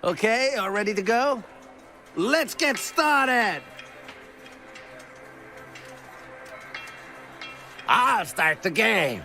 Okay, all ready to go? Let's get started! I'll start the game.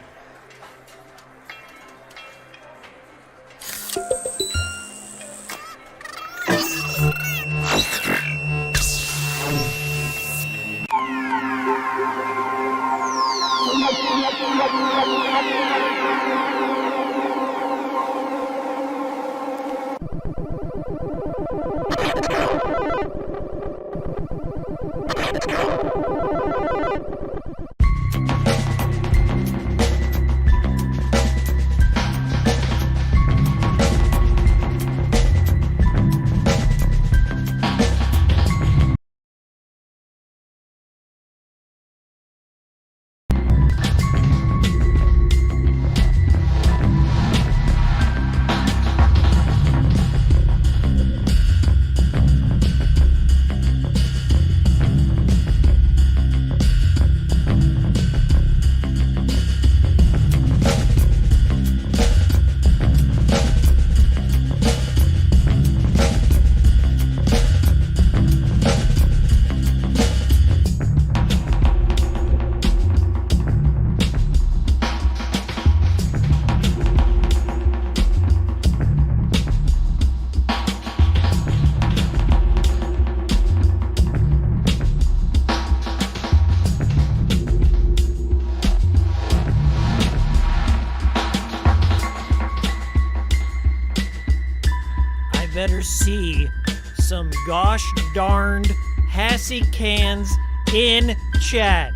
Better see some gosh darned Hassy cans in chat.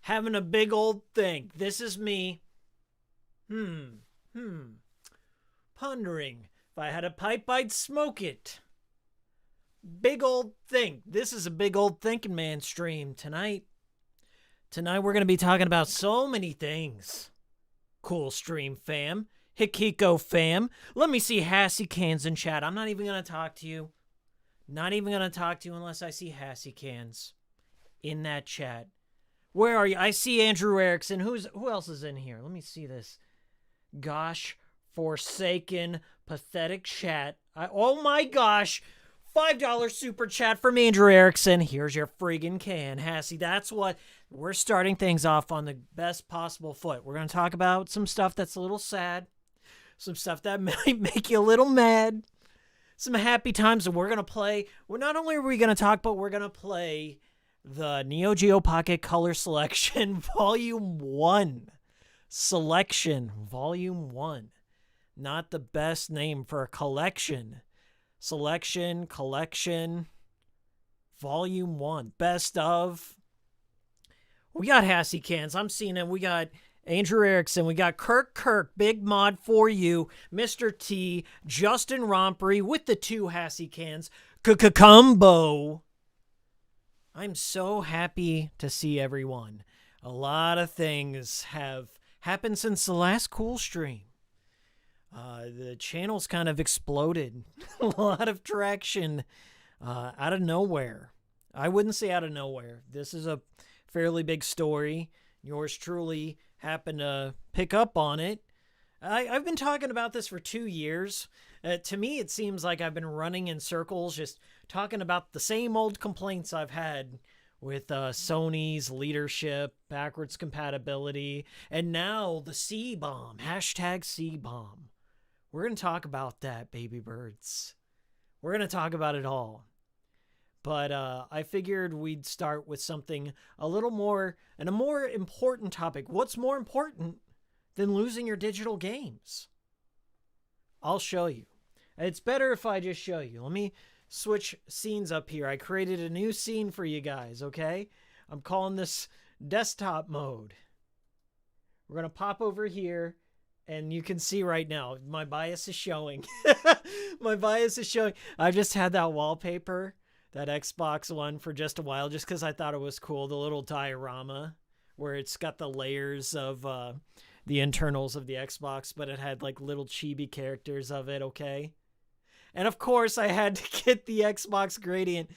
Having a big old think. This is me. Pondering. If I had a pipe, I'd smoke it. Big old think. This is a big old thinking man stream tonight. Tonight we're going to be talking about so many things. Cool stream fam. Hikiko fam. Let me see Hassy cans in chat. I'm not even going to talk to you. Not even going to talk to you unless I see Hassy cans in that chat. Where are you? I see Andrew Erickson. Who else is in here? Let me see this. Gosh, forsaken, pathetic chat. Oh my gosh. $5 super chat from Andrew Erickson. Here's your friggin' can, Hassy. That's what we're starting things off on the best possible foot. We're going to talk about some stuff that's a little sad. Some stuff that might make you a little mad. Some happy times, and we're going to play. Well, not only are we going to talk, but we're going to play the Neo Geo Pocket Color Selection Volume 1. Selection Volume 1. Not the best name for a collection. Selection, Collection, Volume 1. Best of. We got Hassy cans. I'm seeing it. We got Andrew Erickson, we got Kirk, big mod for you, Mr. T, Justin Rompery with the 2 Hassy cans, combo. I'm so happy to see everyone. A lot of things have happened since the last cool stream. The channel's kind of exploded. A lot of traction out of nowhere. I wouldn't say out of nowhere. This is a fairly big story. Yours truly happened to pick up on it. I've been talking about this for 2 years. To me, it seems like I've been running in circles, just talking about the same old complaints I've had with Sony's leadership, backwards compatibility, and now the C-bomb, hashtag C-bomb. We're going to talk about that, baby birds. We're going to talk about it all. But I figured we'd start with something a little more, and a more important topic. What's more important than losing your digital games? I'll show you. It's better if I just show you. Let me switch scenes up here. I created a new scene for you guys, okay? I'm calling this desktop mode. We're going to pop over here, and you can see right now, my bias is showing. My bias is showing. I just had that wallpaper, that Xbox one, for just a while, just because I thought it was cool, the little diorama, where it's got the layers of the internals of the Xbox, but it had like little chibi characters of it, okay? And of course, I had to get the Xbox gradient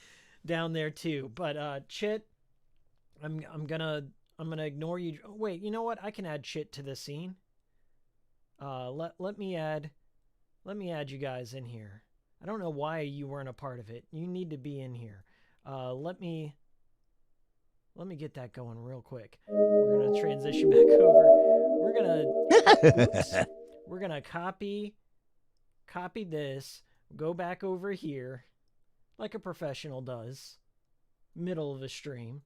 down there too. But Chit, I'm gonna ignore you. Oh, wait, you know what? I can add Chit to the scene. Let me add you guys in here. I don't know why you weren't a part of it. You need to be in here. Let me get that going real quick. We're gonna transition back over. We're gonna copy this. Go back over here, like a professional does, middle of the stream,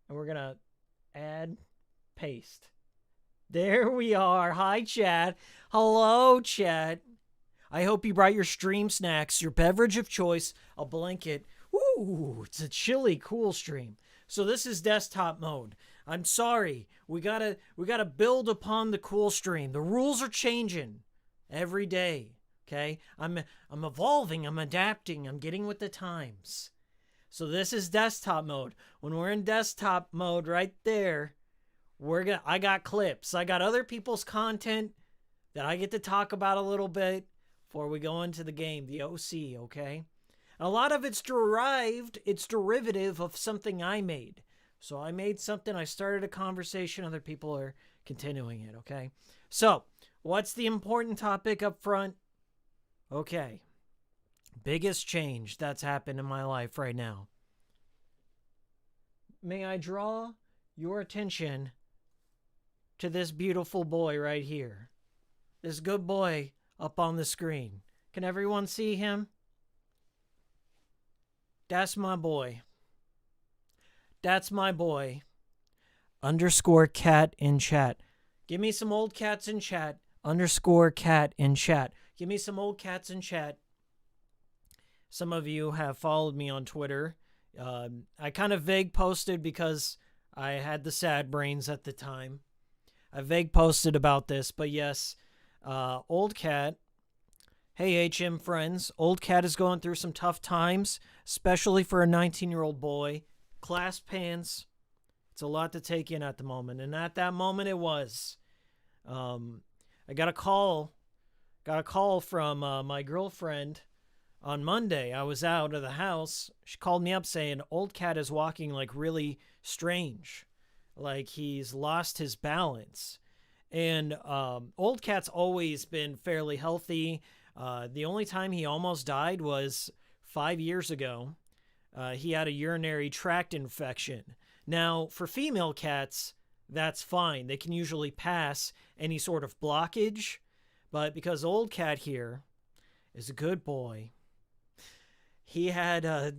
and we're gonna add, paste. There we are. Hi, chat. Hello, chat. I hope you brought your stream snacks, your beverage of choice, a blanket. Ooh, it's a chilly, cool stream. So this is desktop mode. I'm sorry. We gotta build upon the cool stream. The rules are changing every day. Okay, I'm evolving, I'm adapting, I'm getting with the times. So this is desktop mode. When we're in desktop mode right there, I got clips. I got other people's content that I get to talk about a little bit before we go into the game, the OC, okay? And a lot of it's derivative of something I made. So I made something, I started a conversation, other people are continuing it, okay? So, what's the important topic up front? Okay, biggest change that's happened in my life right now. May I draw your attention to this beautiful boy right here? This good boy up on the screen. Can everyone see him? That's my boy. That's my boy. _cat in chat. Give me some old cats in chat. _cat in chat. Give me some old cats in chat. Some of you have followed me on Twitter. I kind of vague posted because I had the sad brains at the time. I vague posted about this, but yes, old cat. Hey, HM friends. Old cat is going through some tough times, especially for a 19-year-old boy. Class pants. It's a lot to take in at the moment, and at that moment it was. I got a call from my girlfriend on Monday. I was out of the house. She called me up saying old cat is walking like really strange, like he's lost his balance. And old cat's always been fairly healthy. The only time he almost died was 5 years ago. He had a urinary tract infection. Now, for female cats, that's fine. They can usually pass any sort of blockage. But because old cat here is a good boy, he had I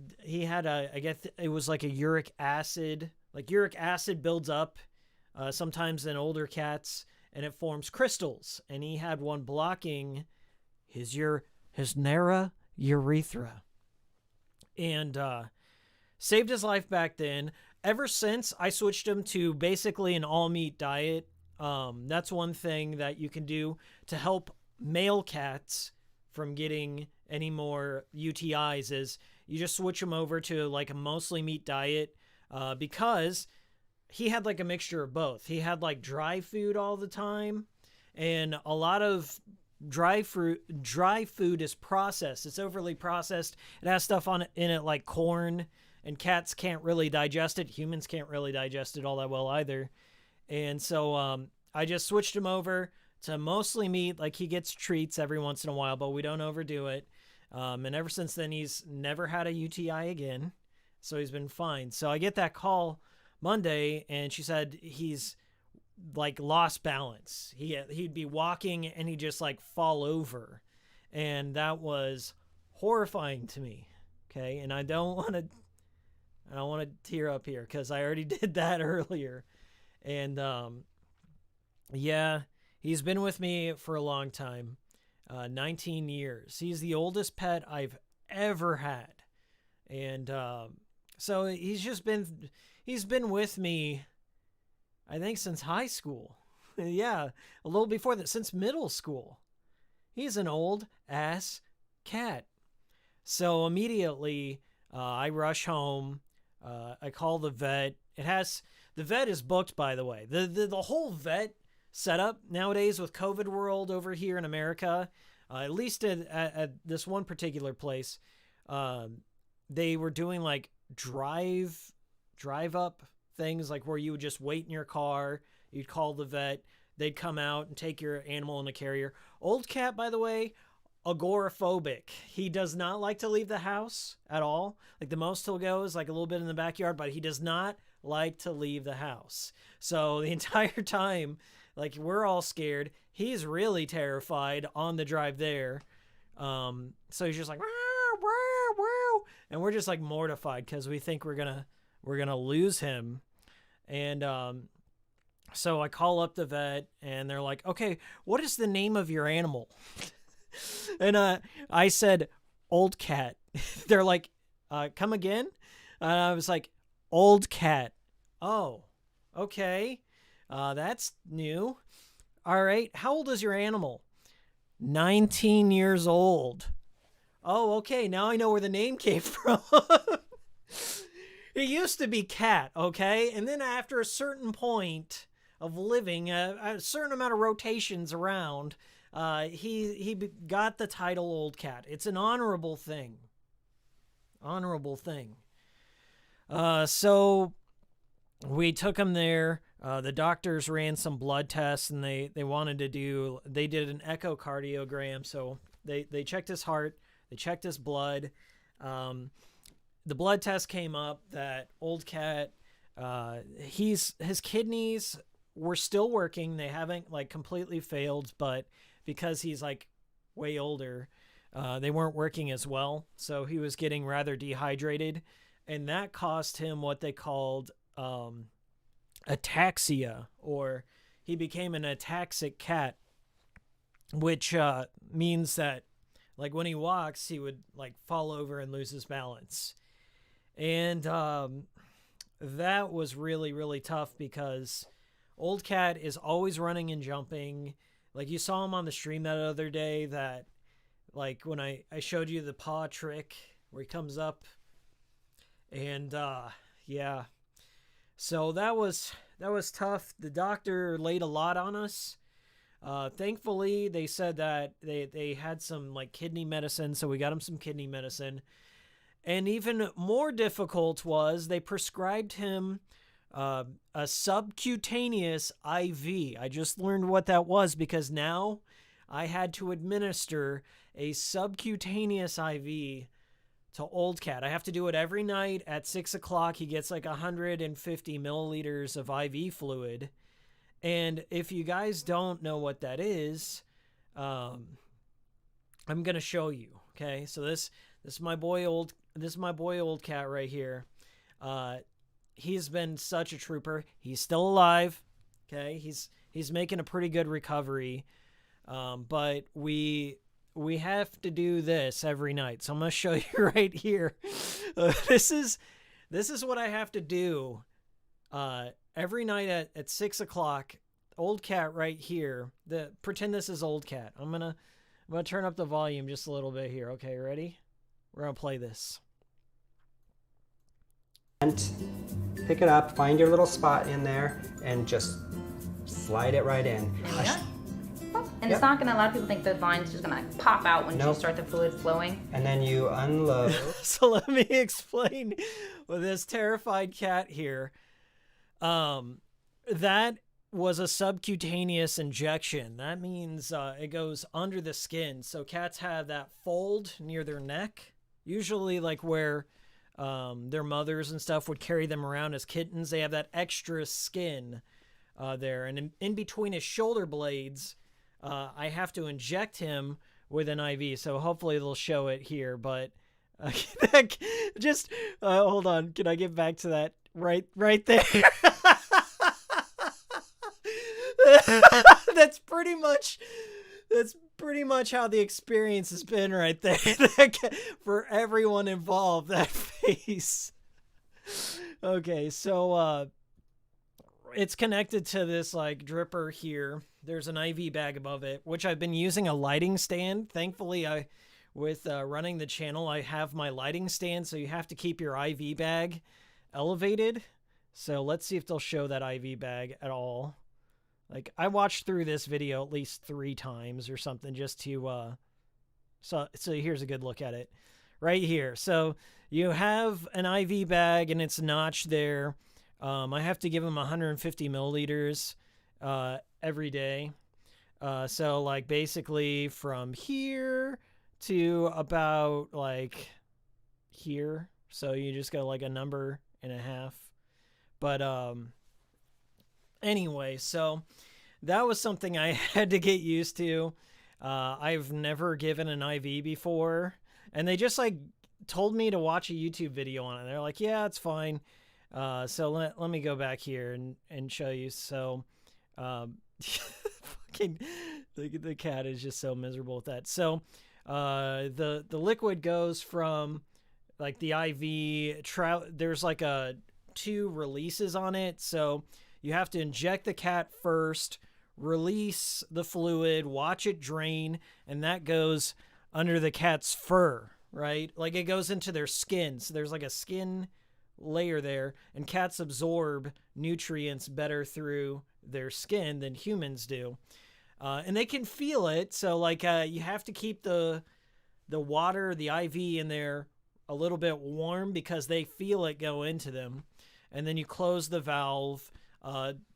guess it was like a uric acid. Like uric acid builds up sometimes in older cats, and it forms crystals. And he had one blocking his narrow urethra. And saved his life back then. Ever since, I switched him to basically an all-meat diet. That's one thing that you can do to help male cats from getting any more UTIs is you just switch them over to like a mostly meat diet because he had like a mixture of both. He had like dry food all the time, and a lot of dry food is processed. It's overly processed. It has stuff in it like corn, and cats can't really digest it. Humans can't really digest it all that well either. And so I just switched him over to mostly meat. Like he gets treats every once in a while, but we don't overdo it. And ever since then, he's never had a UTI again. So he's been fine. So I get that call Monday, and she said he's like lost balance. He'd be walking and he'd just like fall over. And that was horrifying to me. Okay. And I don't want to tear up here because I already did that earlier. And yeah, he's been with me for a long time. 19 years. He's the oldest pet I've ever had. And so he's been with me, I think, since high school. Yeah, a little before that, since middle school. He's an old ass cat. So immediately I rush home. I call the vet. The vet is booked, by the way. The whole vet setup nowadays with COVID world over here in America, at least at this one particular place, they were doing like drive up things, like where you would just wait in your car, you'd call the vet, they'd come out and take your animal in a carrier. Old cat, by the way, agoraphobic. He does not like to leave the house at all. Like the most he'll go is like a little bit in the backyard, but he does not like to leave the house. So the entire time, like, we're all scared. He's really terrified on the drive there. So he's just like, wow, wow, wow. And we're just like mortified because we think we're gonna lose him. And so I call up the vet and they're like, okay, what is the name of your animal? And I said, old cat. They're like, come again? And I was like, old cat. Oh, okay. That's new. All right. How old is your animal? 19 years old. Oh, okay. Now I know where the name came from. It used to be cat, okay? And then after a certain point of living, a certain amount of rotations around, he got the title old cat. It's an honorable thing. Honorable thing. So we took him there. The doctors ran some blood tests, and they did an echocardiogram. So they checked his heart, they checked his blood. The blood test came up that old cat, his kidneys were still working. They haven't like completely failed, but because he's like way older, they weren't working as well. So he was getting rather dehydrated, and that cost him what they called ataxia, or he became an ataxic cat, which means that like when he walks, he would like fall over and lose his balance. And that was really, really tough because old cat is always running and jumping. Like you saw him on the stream that other day, that like when I showed you the paw trick where he comes up, and yeah. So that was tough. The doctor laid a lot on us. Thankfully, they said that they had some like kidney medicine, so we got him some kidney medicine. And even more difficult was they prescribed him a subcutaneous IV. I just learned what that was because now I had to administer a subcutaneous IV to old cat. I have to do it every night at 6 o'clock. He gets like 150 milliliters of IV fluid. And if you guys don't know what that is, I'm going to show you. Okay. So this is my boy old cat right here. He's been such a trooper. He's still alive. Okay. He's making a pretty good recovery. But we have to do this every night. So I'm going to show you right here. This is what I have to do every night at 6 o'clock. Old cat right here. Pretend this is old cat. I'm gonna turn up the volume just a little bit here. Okay, ready? We're gonna play this. And pick it up, find your little spot in there, and just slide it right in. And it's not gonna, a lot of people think the vine's just gonna pop out when you start the fluid flowing. And then you unload. So let me explain with this terrified cat here. That was a subcutaneous injection. That means it goes under the skin. So cats have that fold near their neck, usually like where their mothers and stuff would carry them around as kittens. They have that extra skin there. And in between his shoulder blades, I have to inject him with an IV. So hopefully they'll show it here. But just hold on. Can I get back to that right there? That's pretty pretty much how the experience has been right there. For everyone involved, that face. Okay, so it's connected to this like dripper here. There's an IV bag above it, which I've been using a lighting stand. Thankfully, with running the channel, I have my lighting stand, so you have to keep your IV bag elevated. So let's see if they'll show that IV bag at all. Like, I watched through this video at least 3 times or something just to, so here's a good look at it. Right here. So you have an IV bag and it's notched there. I have to give them 150 milliliters every day. So, like, basically from here to about, like, here. So you just got, like, a number and a half. But, anyway, so that was something I had to get used to. I've never given an IV before, and they just like told me to watch a YouTube video on it. They're like, yeah, it's fine. So let me go back here and show you. So, fucking the cat is just so miserable with that. So, the liquid goes from like the IV there's like 2 releases on it. So you have to inject the cat first, release the fluid, watch it drain, and that goes under the cat's fur, right? Like it goes into their skin. So there's like a skin layer there, and cats absorb nutrients better through their skin than humans do. And they can feel it. So like you have to keep the water, the IV in there a little bit warm because they feel it go into them. And then you close the valve,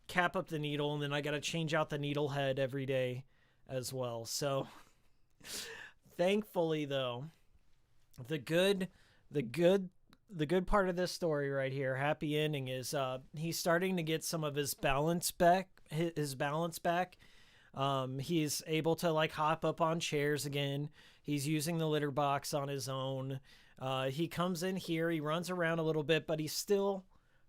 cap up the needle, and then I got to change out the needle head every day as well. So thankfully though, the good part of this story right here, happy ending, is he's starting to get some of his balance back. He's able to like hop up on chairs again. He's using the litter box on his own. He comes in here, he runs around a little bit, but he's still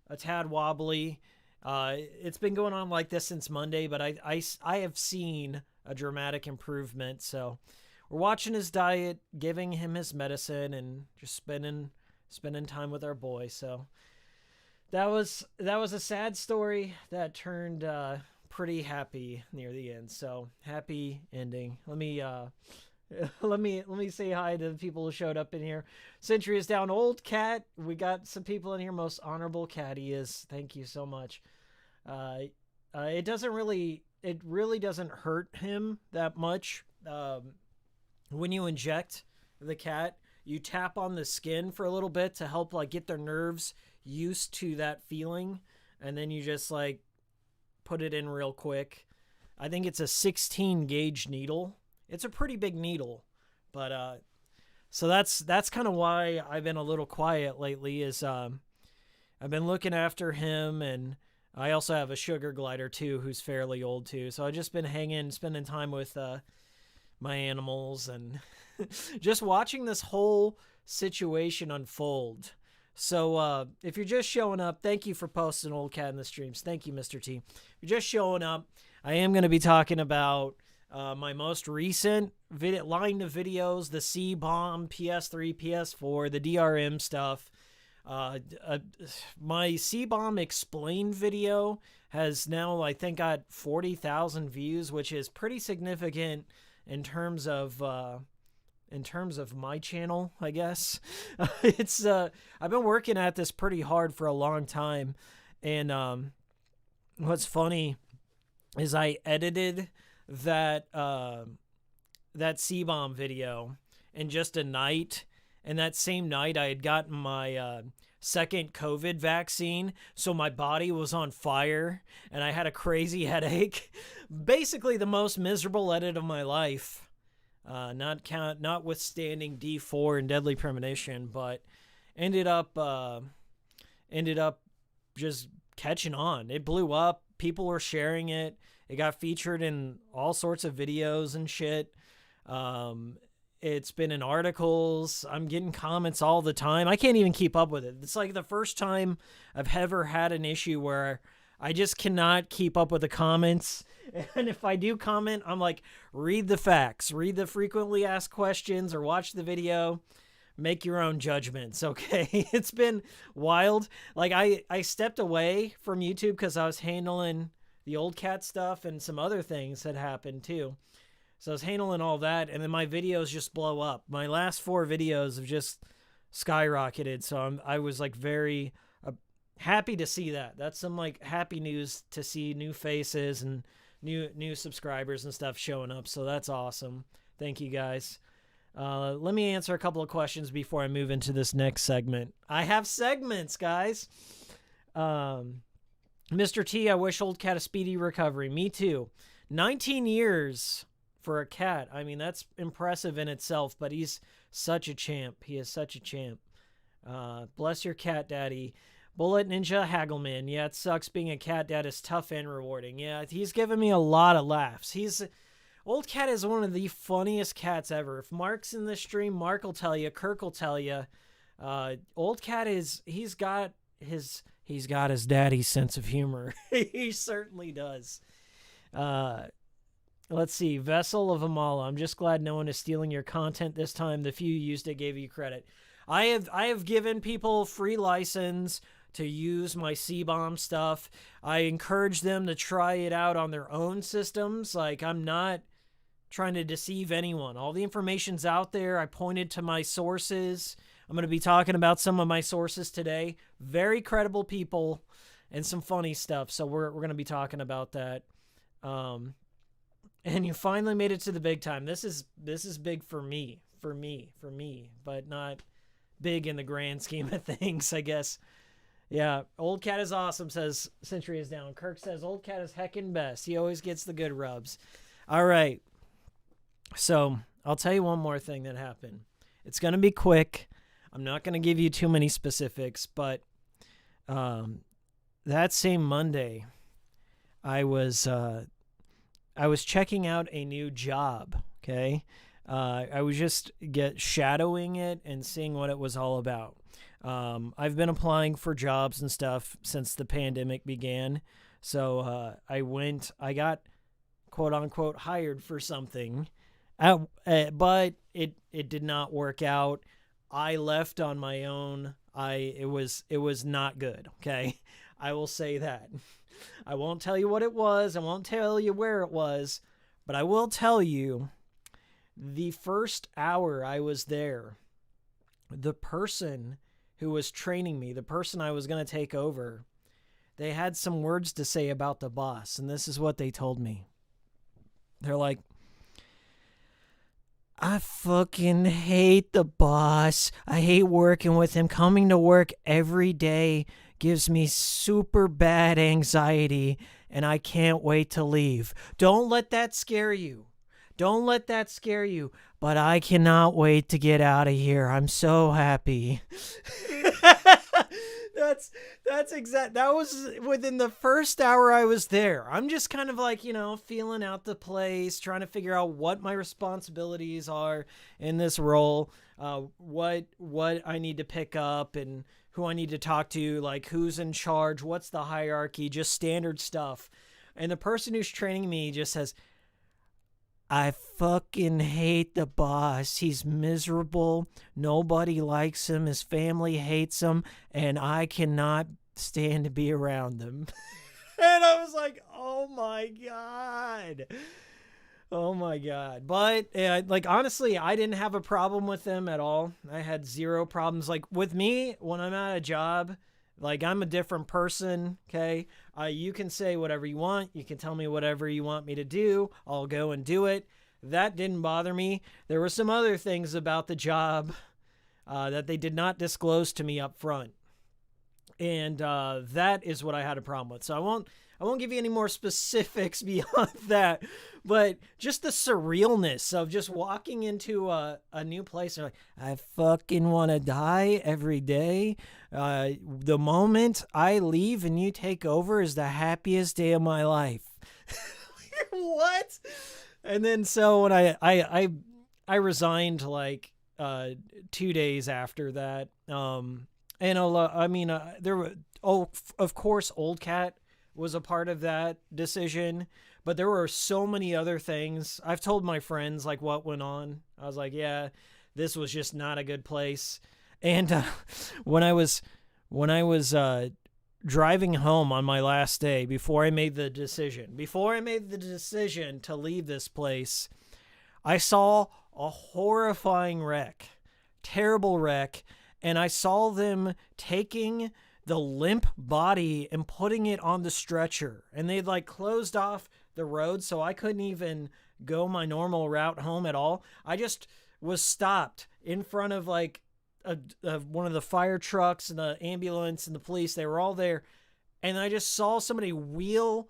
a tad wobbly. It's been going on like this since Monday, but I have seen a dramatic improvement. So we're watching his diet, giving him his medicine, and just spending time with our boy. So that was a sad story that turned pretty happy near the end. So happy ending. Let me say hi to the people who showed up in here. Century is down. Old cat. We got some people in here. Most honorable cat he is. Thank you so much. It really doesn't hurt him that much. When you inject the cat, you tap on the skin for a little bit to help like get their nerves used to that feeling. And then you just like put it in real quick. I think it's a 16 gauge needle. It's a pretty big needle, but, so that's kind of why I've been a little quiet lately is, I've been looking after him, and I also have a sugar glider too, who's fairly old too. So I've just been spending time with, my animals and just watching this whole situation unfold. So, if you're just showing up, thank you for posting Old Cat in the streams. Thank you, Mr. T. If you're just showing up, I am going to be talking about my most recent line of videos, the C-Bomb, PS3, PS4, the DRM stuff. My C-Bomb Explained video has now, I think, got 40,000 views, which is pretty significant in terms of my channel, I guess. It's I've been working at this pretty hard for a long time, and what's funny is I edited that C-Bomb video in just a night, and that same night I had gotten my second COVID vaccine, so my body was on fire and I had a crazy headache. Basically the most miserable edit of my life, notwithstanding D4 and deadly premonition, but ended up just catching on. It blew up. People were sharing it. It got featured in all sorts of videos and shit. It's been in articles. I'm getting comments all the time. I can't even keep up with it. It's like the first time I've ever had an issue where I just cannot keep up with the comments. And if I do comment, I'm like, read the facts, read the frequently asked questions, or watch the video. Make your own judgments, okay? It's been wild. Like, I stepped away from YouTube because I was handling the old cat stuff and some other things that happened too. So I was handling all that, and then my videos just blow up. My last 4 videos have just skyrocketed, so I was like very happy to see that. That's some like happy news to see new faces and new subscribers and stuff showing up. So that's awesome. Thank you guys. Let me answer a couple of questions before I move into this next segment. I have segments, guys. Mr. T, I wish old cat a speedy recovery. Me too. 19 years for a cat. I mean, that's impressive in itself, but he's such a champ. He is such a champ. Bless your cat, daddy. Bullet Ninja Haggleman. Yeah, it sucks being a cat dad is tough and rewarding. Yeah, he's given me a lot of laughs. Old cat is one of the funniest cats ever. If Mark's in this stream, Mark will tell you, Kirk will tell you. Old cat he's got his daddy's sense of humor. He certainly does. Let's see. Vessel of Amala. I'm just glad no one is stealing your content this time. The few used it gave you credit. I have given people free license to use my C-bomb stuff. I encourage them to try it out on their own systems. Like, I'm not trying to deceive anyone. All the information's out there. I pointed to my sources. I'm going to be talking about some of my sources today. Very credible people and some funny stuff. So we're going to be talking about that. And you finally made it to the big time. This is big for me, but not big in the grand scheme of things, I guess. Yeah, old cat is awesome, says Century is down. Kirk says old cat is heckin' best. He always gets the good rubs. All right. So I'll tell you one more thing that happened. It's going to be quick. I'm not going to give you too many specifics, but that same Monday, I was checking out a new job, okay? I was just shadowing it and seeing what it was all about. I've been applying for jobs and stuff since the pandemic began. So I got quote unquote hired for something, but it did not work out. I left on my own. It was not good. Okay. I will say that. I won't tell you what it was. I won't tell you where it was, but I will tell you the first hour I was there, the person who was training me, the person I was going to take over, they had some words to say about the boss, and this is what they told me. They're like, I fucking hate the boss. I hate working with him. Coming to work every day gives me super bad anxiety, and I can't wait to leave. Don't let that scare you. Don't let that scare you. But I cannot wait to get out of here. I'm so happy. That's exact. That was within the first hour I was there. I'm just kind of like, feeling out the place, trying to figure out what my responsibilities are in this role, what I need to pick up and who I need to talk to, like who's in charge, what's the hierarchy, just standard stuff. And the person who's training me just says, I fucking hate the boss. He's miserable. Nobody likes him. His family hates him. And I cannot stand to be around them. And I was like, oh my God. Oh my God. But honestly, I didn't have a problem with them at all. I had zero problems. Like with me, when I'm at a job, like I'm a different person. Okay. You can say whatever you want. You can tell me whatever you want me to do. I'll go and do it. That didn't bother me. There were some other things about the job that they did not disclose to me up front. And that is what I had a problem with. So I won't give you any more specifics beyond that, but just the surrealness of just walking into a new place and like, I fucking want to die every day. The moment I leave and you take over is the happiest day of my life. What? And then so when I resigned like 2 days after that, and there were, of course, Old Cat was a part of that decision, but there were so many other things. I've told my friends like what went on. I was like, yeah, this was just not a good place. And when I was driving home on my last day, before I made the decision to leave this place, I saw a horrifying wreck, terrible wreck, and I saw them taking the limp body and putting it on the stretcher, and they'd like closed off the road so I couldn't even go my normal route home at all. I just was stopped in front of like one of the fire trucks and the ambulance and the police. They were all there, and I just saw somebody wheel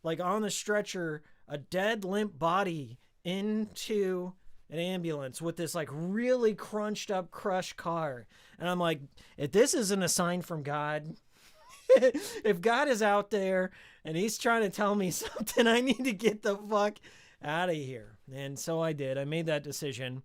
like on the stretcher a dead limp body into an ambulance with this like really crunched up crushed car. And I'm like, if this isn't a sign from God, if God is out there and he's trying to tell me something, I need to get the fuck out of here. And so I did. I made that decision.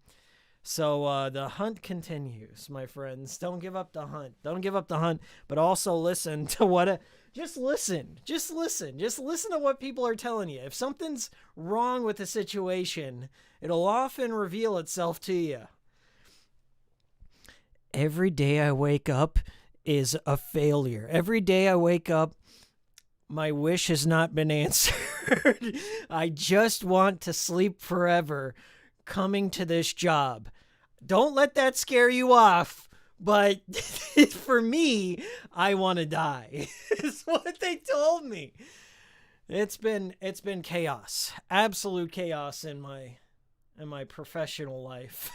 So the hunt continues, my friends. Don't give up the hunt. Don't give up the hunt, but also listen to what just listen to what people are telling you. If something's wrong with the situation, it'll often reveal itself to you. Every day I wake up is a failure. Every day I wake up, my wish has not been answered. I just want to sleep forever coming to this job. Don't let that scare you off, but for me, I want to die. Is what they told me. It's been chaos. Absolute chaos in my professional life.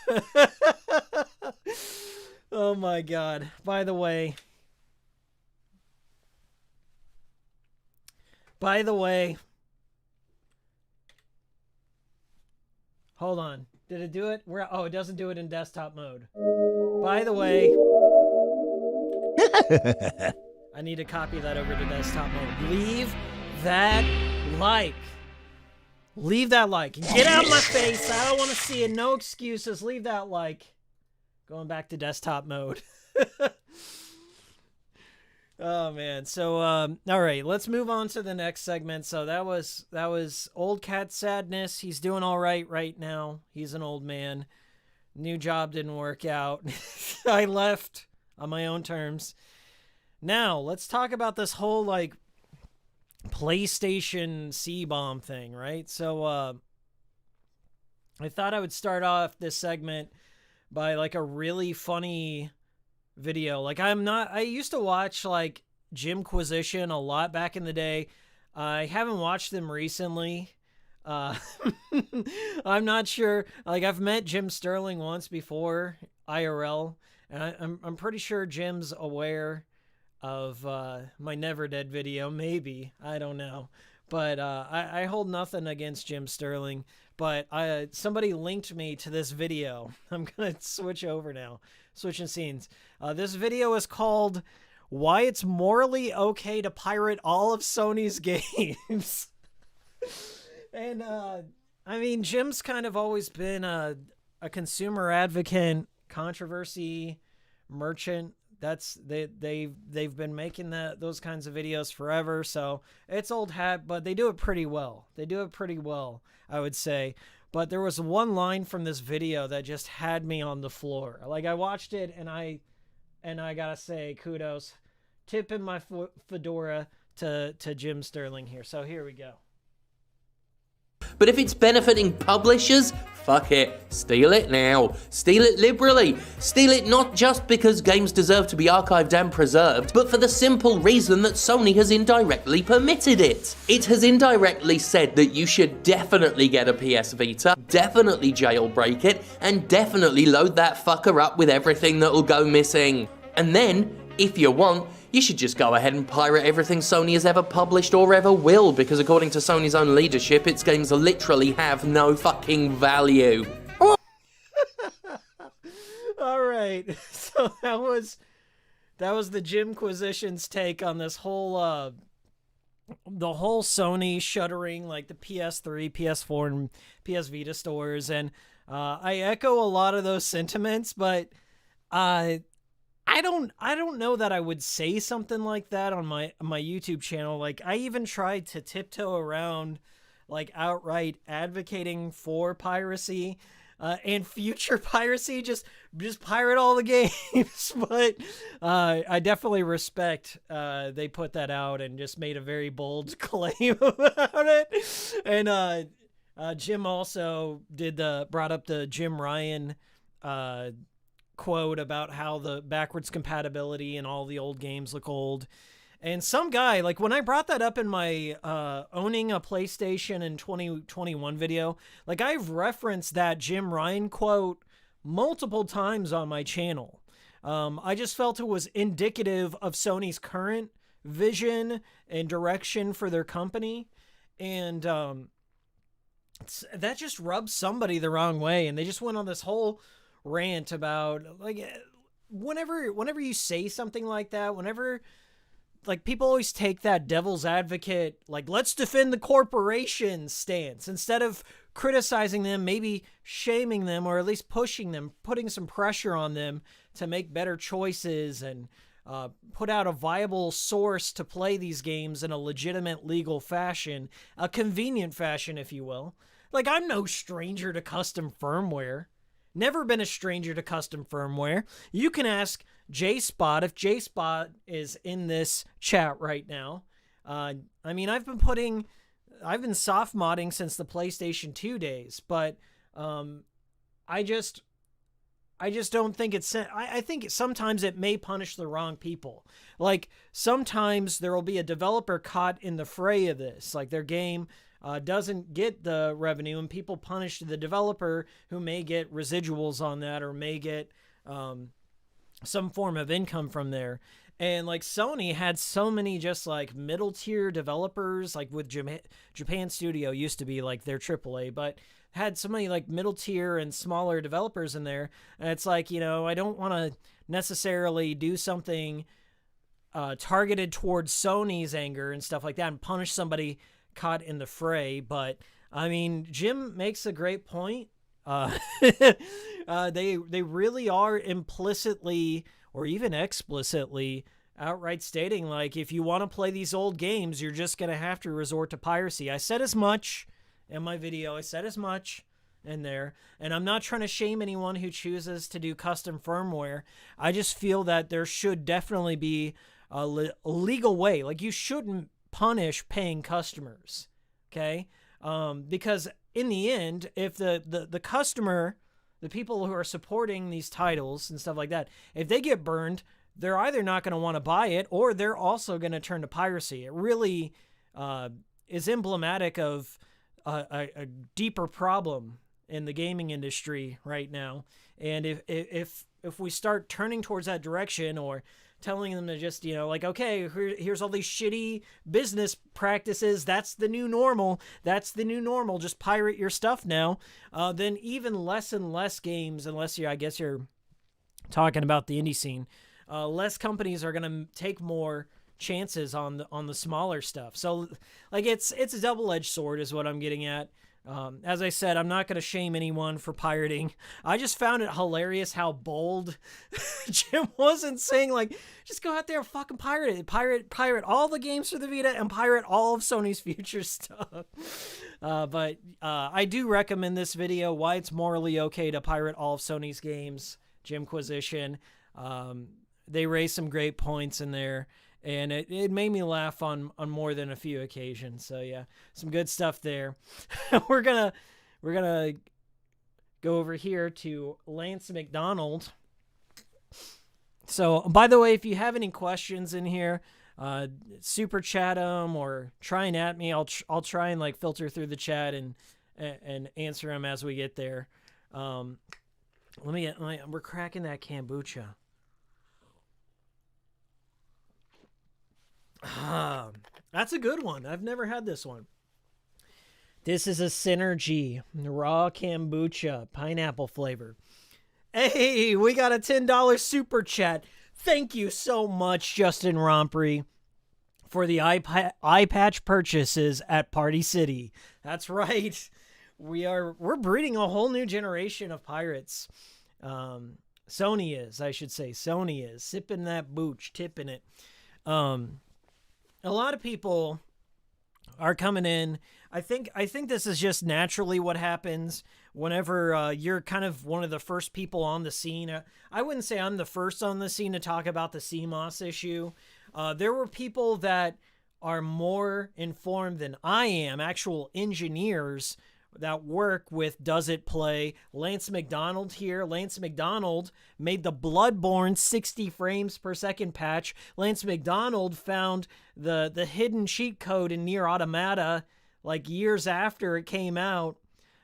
Oh my God. By the way, hold on. Did it do it? Oh, it doesn't do it in desktop mode. By the way, I need to copy that over to desktop mode. Leave that like. Leave that like. Get out of my face. I don't want to see it. No excuses. Leave that like. Going back to desktop mode. Oh man. So all right, let's move on to the next segment. So that was Old Cat Sadness. He's doing all right now. He's an old man. New job didn't work out. I left on my own terms. Now, let's talk about this whole like PlayStation C-bomb thing, right? So I thought I would start off this segment by like a really funny video. Like I used to watch like Jimquisition a lot back in the day. I haven't watched them recently. I'm not sure. Like I've met Jim Sterling once before IRL, and I'm pretty sure Jim's aware of my Never Dead video. Maybe, I don't know. But I hold nothing against Jim Sterling. But somebody linked me to this video. I'm going to switch over now. Switching scenes. This video is called Why It's Morally Okay to Pirate All of Sony's Games. And, I mean, Jim's kind of always been a consumer advocate, controversy merchant. They've been making those kinds of videos forever, so it's old hat, but they do it pretty well. I would say. But there was one line from this video that just had me on the floor. Like I watched it and I gotta say kudos, tipping my fedora to Jim Sterling here. So here we go. But if it's benefiting publishers, fuck it. Steal it now. Steal it liberally. Steal it not just because games deserve to be archived and preserved, but for the simple reason that Sony has indirectly permitted it. It has indirectly said that you should definitely get a PS Vita, definitely jailbreak it, and definitely load that fucker up with everything that'll go missing. And then, if you want, you should just go ahead and pirate everything Sony has ever published or ever will, because according to Sony's own leadership, its games literally have no fucking value. All right, so that was the Jimquisition's take on this whole the whole Sony shuttering like the PS3, PS4, and PS Vita stores, and I echo a lot of those sentiments, but I don't know that I would say something like that on my YouTube channel. Like, I even tried to tiptoe around, like, outright advocating for piracy and future piracy, just pirate all the games. But I definitely respect they put that out and just made a very bold claim about it. And Jim also brought up the Jim Ryan quote about how the backwards compatibility and all the old games look old. And some guy, like, when I brought that up in my owning a PlayStation in 2021 video, like, I've referenced that Jim Ryan quote multiple times on my channel. I just felt it was indicative of Sony's current vision and direction for their company. And that just rubbed somebody the wrong way. And they just went on this whole rant about, like, whenever you say something like that, whenever, like, people always take that devil's advocate, like, let's defend the corporation stance instead of criticizing them, maybe shaming them, or at least pushing them, putting some pressure on them to make better choices and put out a viable source to play these games in a legitimate legal fashion, a convenient fashion, if you will. Like, I'm no stranger to custom firmware. Never been a stranger to custom firmware. You can ask J-Spot if J-Spot is in this chat right now. I mean, I've been soft modding since the PlayStation 2 days, but I just don't think I think sometimes it may punish the wrong people. Like, sometimes there will be a developer caught in the fray of this, like their game doesn't get the revenue, and people punish the developer who may get residuals on that or may get some form of income from there. And, like, Sony had so many just, like, middle tier developers, like with Japan Studio used to be like their AAA, but had so many, like, middle tier and smaller developers in there. And it's like, you know, I don't want to necessarily do something targeted towards Sony's anger and stuff like that and punish somebody caught in the fray. But I mean, Jim makes a great point. They really are implicitly or even explicitly outright stating, like, if you want to play these old games, you're just going to have to resort to piracy. I said as much in my video. I said as much in there, and I'm not trying to shame anyone who chooses to do custom firmware. I just feel that there should definitely be a legal way. Like, you shouldn't punish paying customers, okay? Because in the end, if the customer, the people who are supporting these titles and stuff like that, if they get burned, they're either not going to want to buy it or they're also going to turn to piracy. It really is emblematic of a deeper problem in the gaming industry right now. And if we start turning towards that direction, or telling them to just, you know, like, okay, here's all these shitty business practices, that's the new normal, just pirate your stuff now, then even less and less games, unless I guess you're talking about the indie scene, less companies are going to take more chances on the smaller stuff. So, like, it's a double-edged sword is what I'm getting at. As I said, I'm not going to shame anyone for pirating. I just found it hilarious how bold Jim wasn't saying, like, just go out there and fucking pirate it. Pirate all the games for the Vita and pirate all of Sony's future stuff. But I do recommend this video, why it's morally okay to pirate all of Sony's games, Jimquisition. They raised some great points in there, and it made me laugh on more than a few occasions. So yeah, some good stuff there. We're gonna go over here to Lance McDonald. So, by the way, if you have any questions in here, super chat them or try and at me. I'll try and, like, filter through the chat and answer them as we get there. We're cracking that kombucha. That's a good one. I've never had this one. This is a Synergy raw kombucha, pineapple flavor. Hey, we got a $10 super chat. Thank you so much, Justin Romprey, for the eye patch purchases at Party City. That's right. We're breeding a whole new generation of pirates. Sony is, I should say. Sony is sipping that booch, tipping it. A lot of people are coming in. I think this is just naturally what happens whenever you're kind of one of the first people on the scene. I wouldn't say I'm the first on the scene to talk about the CMOS issue. There were people that are more informed than I am, actual engineers that work with Does It Play. Lance McDonald here. Lance McDonald made the Bloodborne 60 frames per second patch. Lance McDonald found the hidden cheat code in Nier Automata like years after it came out.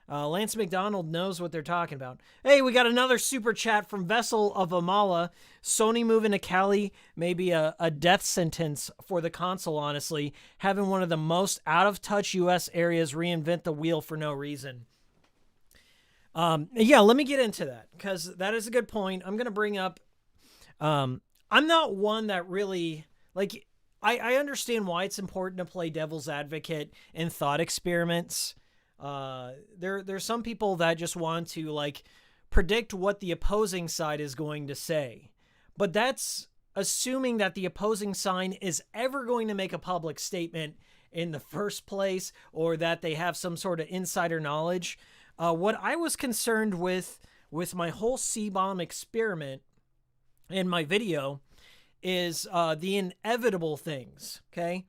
Lance McDonald knows what they're talking about. Hey, we got another super chat from Vessel of Amala. Sony moving to Cali may be a death sentence for the console, honestly. Having one of the most out-of-touch U.S. areas reinvent the wheel for no reason. Yeah, let me get into that, because that is a good point. I'm going to bring up... I'm not one that really... Like, I understand why it's important to play devil's advocate in thought experiments. There's some people that just want to like predict what the opposing side is going to say, but that's assuming that the opposing side is ever going to make a public statement in the first place, or that they have some sort of insider knowledge. What I was concerned with my whole C-bomb experiment in my video is the inevitable things. Okay,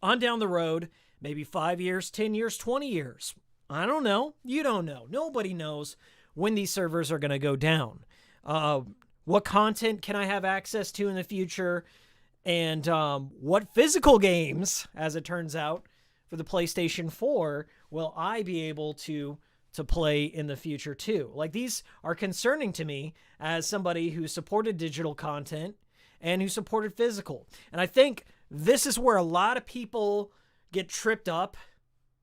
on down the road. Maybe 5 years, 10 years, 20 years. I don't know. You don't know. Nobody knows when these servers are going to go down. What content can I have access to in the future? And what physical games, as it turns out, for the PlayStation 4, will I be able to play in the future too? Like, these are concerning to me as somebody who supported digital content and who supported physical. And I think this is where a lot of people get tripped up.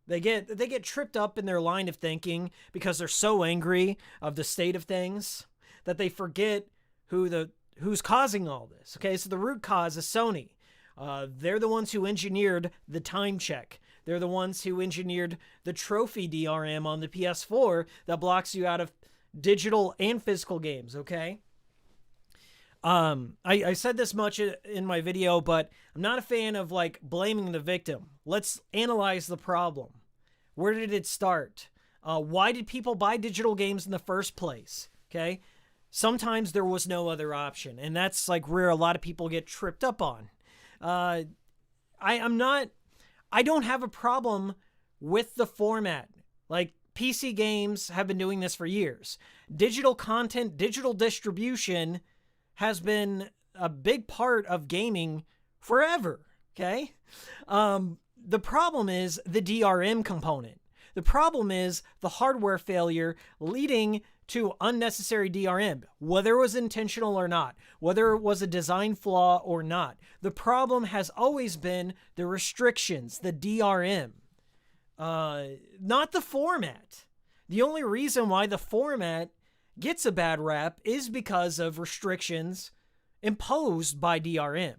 They get tripped up in their line of thinking because they're so angry of the state of things that they forget who's causing all this. Okay, so the root cause is Sony. They're the ones who engineered the time check. They're the ones who engineered the trophy DRM on the PS4 that blocks you out of digital and physical games. Okay. I said this much in my video, but I'm not a fan of like blaming the victim. Let's analyze the problem. Where did it start? Why did people buy digital games in the first place? Okay. Sometimes there was no other option, and that's like where a lot of people get tripped up on. I don't have a problem with the format. Like, PC games have been doing this for years. Digital content, digital distribution has been a big part of gaming forever, okay? The problem is the DRM component. The problem is the hardware failure leading to unnecessary DRM, whether it was intentional or not, whether it was a design flaw or not. The problem has always been the restrictions, the DRM, not the format. The only reason why the format gets a bad rap is because of restrictions imposed by DRM,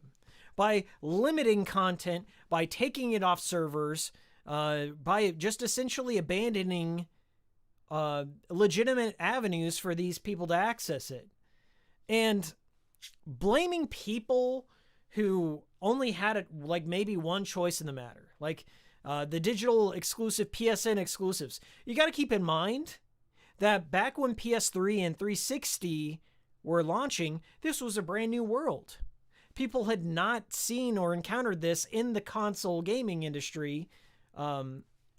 by limiting content, by taking it off servers, by just essentially abandoning legitimate avenues for these people to access it. And blaming people who only had it like maybe one choice in the matter, like the digital exclusive PSN exclusives. You got to keep in mind that back when PS3 and 360 were launching, this was a brand new world. People had not seen or encountered this in the console gaming industry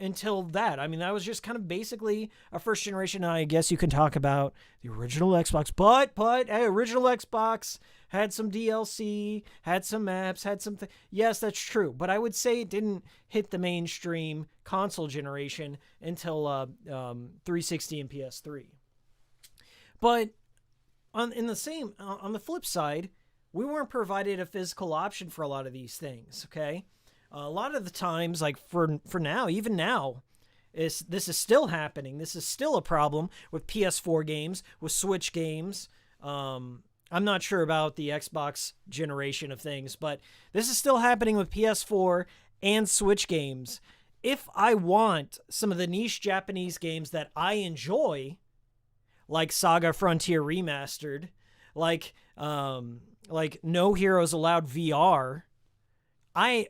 until that. I mean, that was just kind of basically a first generation. I guess you can talk about the original Xbox, but hey, original Xbox had some DLC, had some maps, had some yes, that's true. But I would say it didn't hit the mainstream console generation until 360 and PS3. But on the flip side, we weren't provided a physical option for a lot of these things, okay? A lot of the times, like for now, even now, this is still happening. This is still a problem with PS4 games, with Switch games. I'm not sure about the Xbox generation of things, but this is still happening with PS4 and Switch games. If I want some of the niche Japanese games that I enjoy, like Saga Frontier Remastered, like No Heroes Allowed VR,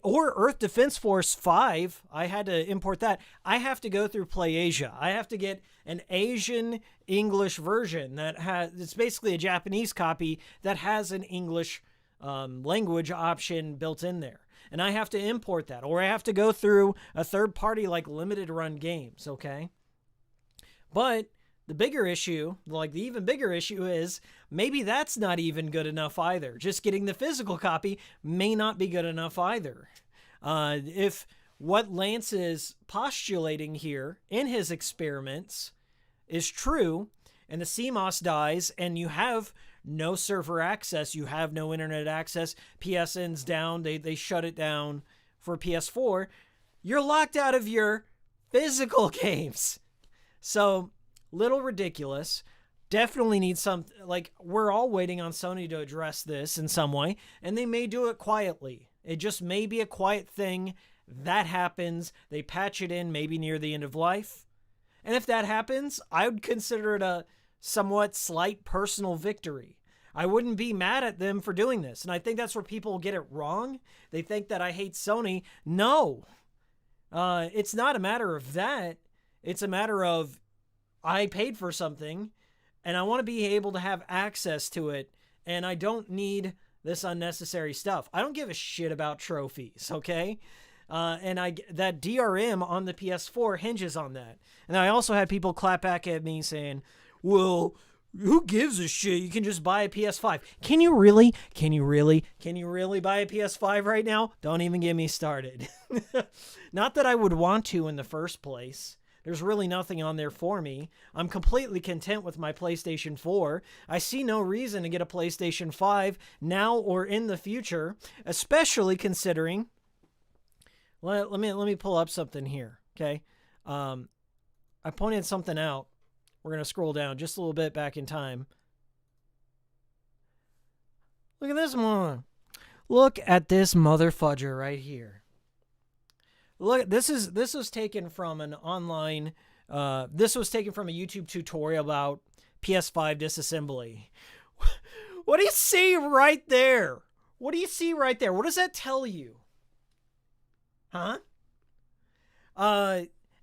or Earth Defense Force 5, I had to import that. I have to go through PlayAsia. I have to get an Asian English version it's basically a Japanese copy that has an English language option built in there. And I have to import that, or I have to go through a third party like Limited Run Games, okay? But the bigger issue, like the even bigger issue, is maybe that's not even good enough either. Just getting the physical copy may not be good enough either. If what Lance is postulating here in his experiments is true, and the CMOS dies, and you have no server access, you have no internet access, PSN's down, they shut it down for PS4, you're locked out of your physical games. So, little ridiculous. Definitely need some, like, we're all waiting on Sony to address this in some way, and they may do it quietly. It just may be a quiet thing. That happens. They patch it in maybe near the end of life. And if that happens, I would consider it a somewhat slight personal victory. I wouldn't be mad at them for doing this. And I think that's where people get it wrong. They think that I hate Sony. No. It's not a matter of that. It's a matter of I paid for something, and I want to be able to have access to it, and I don't need this unnecessary stuff. I don't give a shit about trophies, okay? And that DRM on the PS4 hinges on that. And I also had people clap back at me saying, well, who gives a shit? You can just buy a PS5. Can you really? Can you really buy a PS5 right now? Don't even get me started. Not that I would want to in the first place. There's really nothing on there for me. I'm completely content with my PlayStation 4. I see no reason to get a PlayStation 5 now or in the future, especially considering... Let me pull up something here, okay? I pointed something out. We're going to scroll down just a little bit back in time. Look at this one. Look at this motherfudger right here. Look, this was taken from an online, this was taken from a YouTube tutorial about PS5 disassembly. What do you see right there? What do you see right there? What does that tell you? Huh?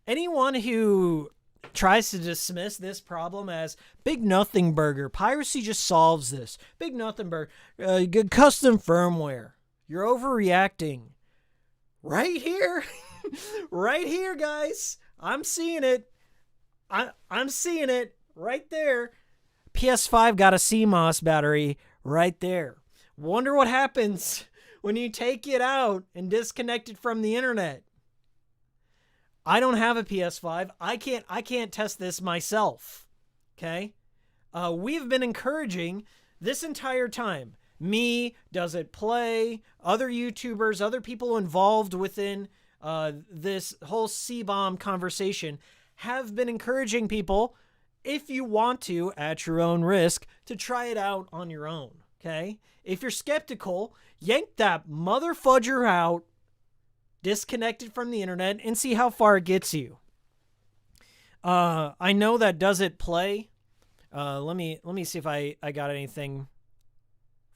Anyone who tries to dismiss this problem as big nothing burger, piracy just solves this. Big nothing burger, good custom firmware. You're overreacting. Right here. Right here, guys. I'm seeing it. I'm seeing it right there. PS5 got a CMOS battery right there. Wonder what happens when you take it out and disconnect it from the internet. I don't have a PS5. I can't test this myself. Okay? We've been encouraging this entire time. Me, Does It Play, other YouTubers, other people involved within this whole C-bomb conversation have been encouraging people, if you want to, at your own risk, to try it out on your own. Okay? If you're skeptical, yank that motherfudger out, disconnect it from the internet, and see how far it gets you. I know that Does It Play. Let me see if I got anything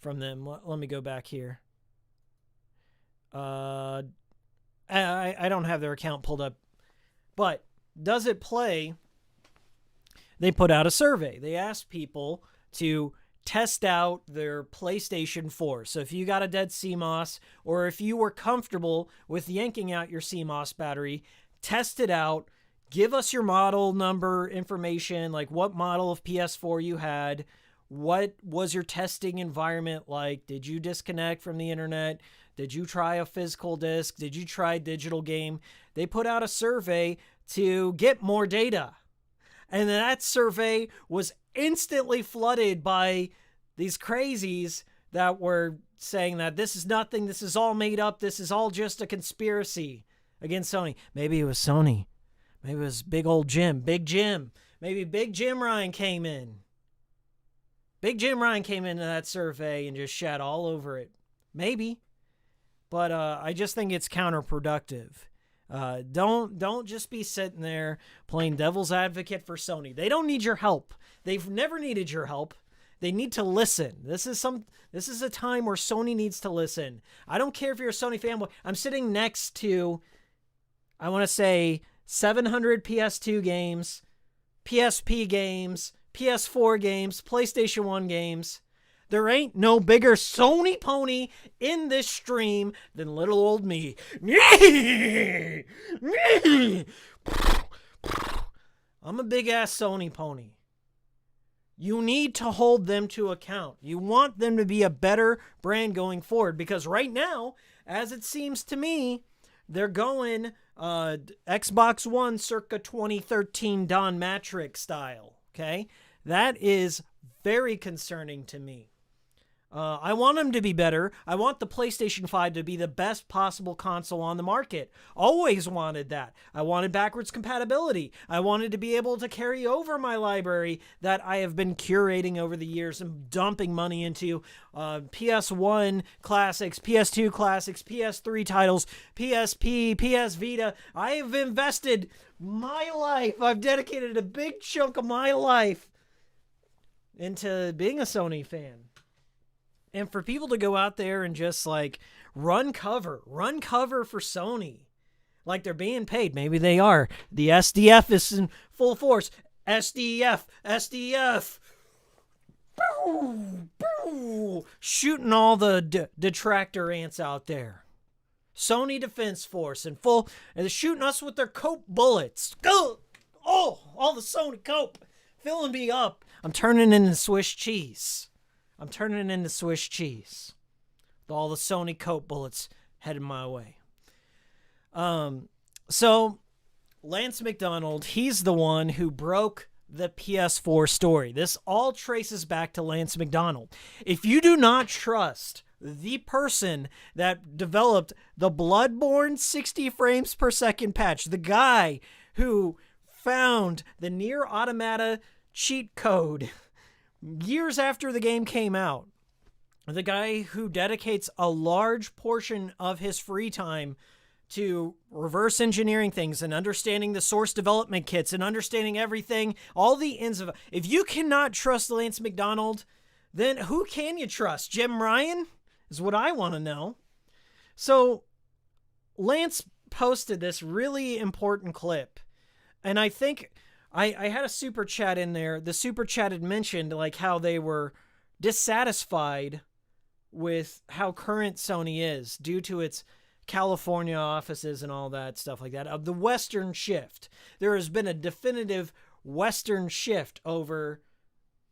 from them. Let me go back here. I don't have their account pulled up, but Does It Play? They put out a survey. They asked people to test out their PlayStation 4. So if you got a dead CMOS, or if you were comfortable with yanking out your CMOS battery, test it out. Give us your model number information, like what model of PS4 you had. What was your testing environment like? Did you disconnect from the internet? Did you try a physical disc? Did you try digital game? They put out a survey to get more data. And that survey was instantly flooded by these crazies that were saying that this is nothing, this is all made up, this is all just a conspiracy against Sony. Maybe it was Sony. Maybe it was Big Jim. Maybe Big Jim Ryan came in. Big Jim Ryan came into that survey and just shat all over it. Maybe. But I just think it's counterproductive. Don't just be sitting there playing devil's advocate for Sony. They don't need your help. They've never needed your help. They need to listen. This is a time where Sony needs to listen. I don't care if you're a Sony fanboy. I'm sitting next to, I want to say, 700 PS2 games, PSP games, PS4 games, PlayStation 1 games. There ain't no bigger Sony pony in this stream than little old me. I'm a big-ass Sony pony. You need to hold them to account. You want them to be a better brand going forward, because right now, as it seems to me, they're going Xbox One circa 2013 Don Matrix style, okay? That is very concerning to me. I want them to be better. I want the PlayStation 5 to be the best possible console on the market. Always wanted that. I wanted backwards compatibility. I wanted to be able to carry over my library that I have been curating over the years and dumping money into. PS1 classics, PS2 classics, PS3 titles, PSP, PS Vita. I have invested my life. I've dedicated a big chunk of my life into being a Sony fan. And for people to go out there and just like run cover for Sony, like they're being paid. Maybe they are. The SDF is in full force. SDF. Boo, boo. Shooting all the detractor ants out there. Sony Defense Force in full, and they're shooting us with their cope bullets. Go! Oh, all the Sony cope filling me up. I'm turning into Swiss cheese. I'm turning into Swiss cheese. With all the Sony coat bullets headed my way. So, Lance McDonald, he's the one who broke the PS4 story. This all traces back to Lance McDonald. If you do not trust the person that developed the Bloodborne 60 frames per second patch, the guy who found the Nier Automata cheat code years after the game came out, the guy who dedicates a large portion of his free time to reverse engineering things and understanding the source development kits and understanding everything, all the ins of... If you cannot trust Lance McDonald, then who can you trust? Jim Ryan is what I want to know. So Lance posted this really important clip, and I think... I had a super chat in there. The super chat had mentioned like how they were dissatisfied with how current Sony is due to its California offices and all that stuff like that. Of the Western shift. There has been a definitive Western shift over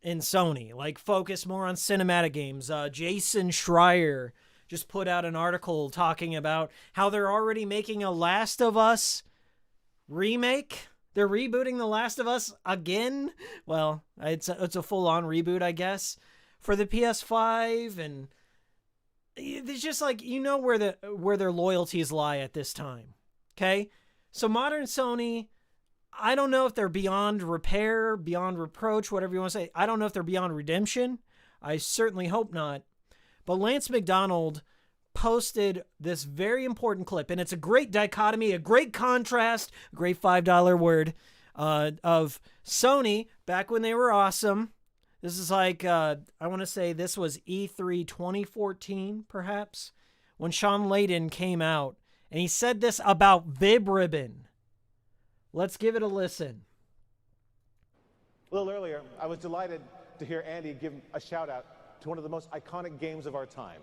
in Sony. Like focus more on cinematic games. Jason Schreier just put out an article talking about how they're already making a Last of Us remake. They're rebooting The Last of Us again. Well, it's a full-on reboot, I guess, for the PS5, and it's just like, you know where their loyalties lie at this time. Okay? So modern Sony, I don't know if they're beyond repair, beyond reproach, whatever you want to say. I don't know if they're beyond redemption. I certainly hope not. But Lance McDonald posted this very important clip, and it's a great dichotomy, a great contrast, a great $5 word of Sony back when they were awesome. This is like, I want to say this was E3 2014, perhaps, when Sean Layden came out, and he said this about Vib Ribbon. Let's give it a listen. A little earlier, I was delighted to hear Andy give a shout out to one of the most iconic games of our time,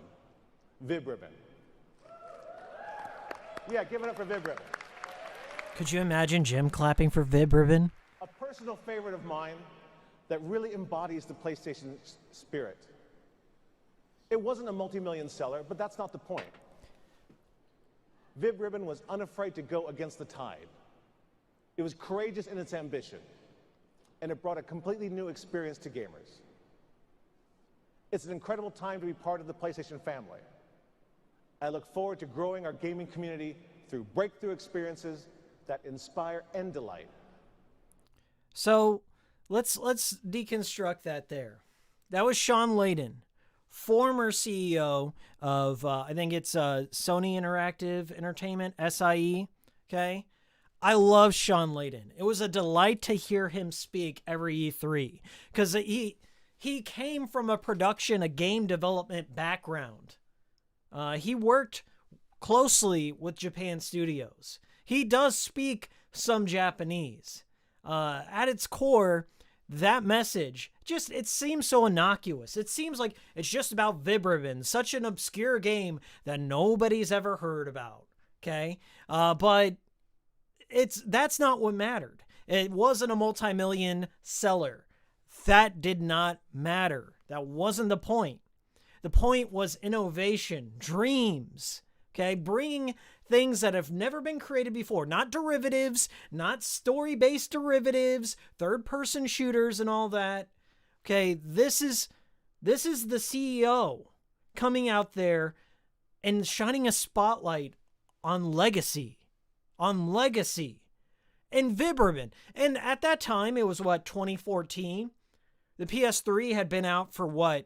Vib Ribbon. Yeah, give it up for Vib Ribbon. Could you imagine Jim clapping for Vib Ribbon? A personal favorite of mine that really embodies the PlayStation spirit. It wasn't a multi-million seller, but that's not the point. Vib Ribbon was unafraid to go against the tide. It was courageous in its ambition, and it brought a completely new experience to gamers. It's an incredible time to be part of the PlayStation family. I look forward to growing our gaming community through breakthrough experiences that inspire and delight. So let's deconstruct that there. That was Sean Layden, former CEO of, I think it's Sony Interactive Entertainment, SIE, okay? I love Sean Layden. It was a delight to hear him speak every E3 because he came from a game development background. He worked closely with Japan studios. He does speak some Japanese. At its core, that message it seems so innocuous. It seems like it's just about Vibribin, such an obscure game that nobody's ever heard about. Okay, but that's not what mattered. It wasn't a multi-million seller. That did not matter. That wasn't the point. The point was innovation, dreams, okay? Bringing things that have never been created before, not derivatives, not story-based derivatives, third-person shooters and all that. Okay, this is the CEO coming out there and shining a spotlight on legacy. And Vibribin. And at that time, it was 2014? The PS3 had been out for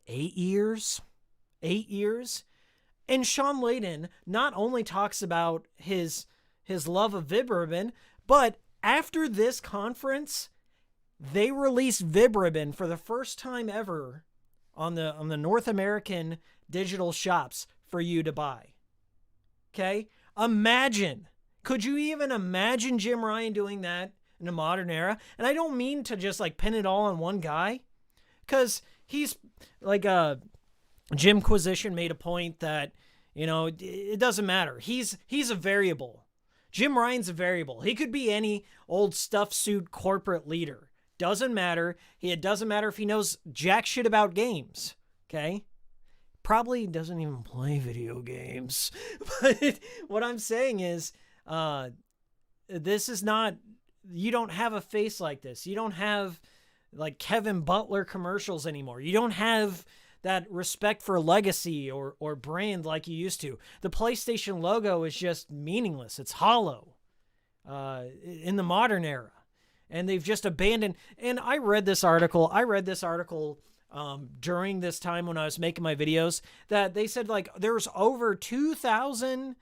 8 years? 8 years? And Sean Layden not only talks about his love of Vibribin, but after this conference, they released Vibribin for the first time ever on the North American digital shops for you to buy. Okay? Imagine. Could you even imagine Jim Ryan doing that in a modern era? And I don't mean to just pin it all on one guy, because he's Jimquisition made a point that, it doesn't matter. He's a variable. Jim Ryan's a variable. He could be any old stuffed suit corporate leader. Doesn't matter. It doesn't matter if he knows jack shit about games. Okay? Probably doesn't even play video games. But what I'm saying is, this is not, you don't have a face like this. You don't have Kevin Butler commercials anymore. You don't have that respect for legacy or brand like you used to. The PlayStation logo is just meaningless. It's hollow in the modern era. And they've just abandoned. And I read this article during this time when I was making my videos, that they said there's over 2,000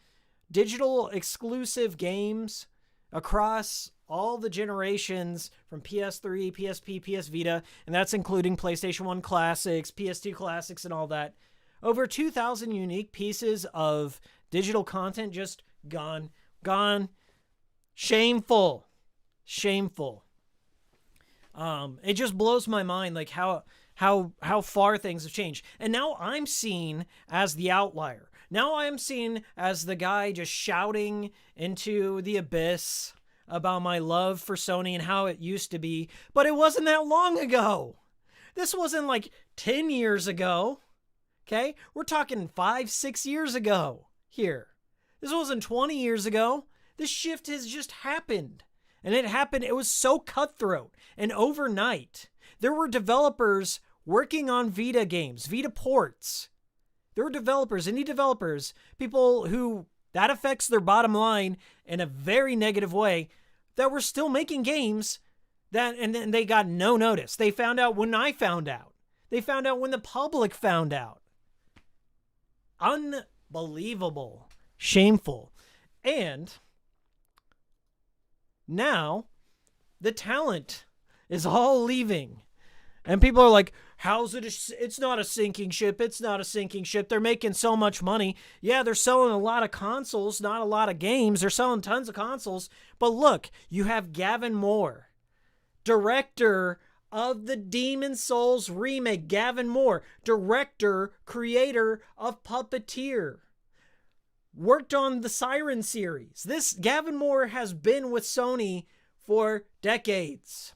digital exclusive games across all the generations from PS3, PSP, PS Vita, and that's including PlayStation 1 classics, PS2 classics, and all that. Over 2,000 unique pieces of digital content just gone. Shameful. It just blows my mind how far things have changed. And now I'm seen as the outlier. Now I am seen as the guy just shouting into the abyss about my love for Sony and how it used to be. But it wasn't that long ago. This wasn't 10 years ago. Okay? We're talking 5-6 years ago here. This wasn't 20 years ago. This shift has just happened. And it was so cutthroat. And overnight, there were developers working on Vita games, Vita ports. There were developers, indie developers, people who that affects their bottom line in a very negative way, that were still making games and then they got no notice. They found out when I found out. They found out when the public found out. Unbelievable. Shameful. And now the talent is all leaving. And people are like, how's it? It's not a sinking ship. It's not a sinking ship. They're making so much money. Yeah, they're selling a lot of consoles, not a lot of games. They're selling tons of consoles. But look, you have Gavin Moore, director of the Demon Souls remake. Gavin Moore, director, creator of Puppeteer. Worked on the Siren series. This Gavin Moore has been with Sony for decades.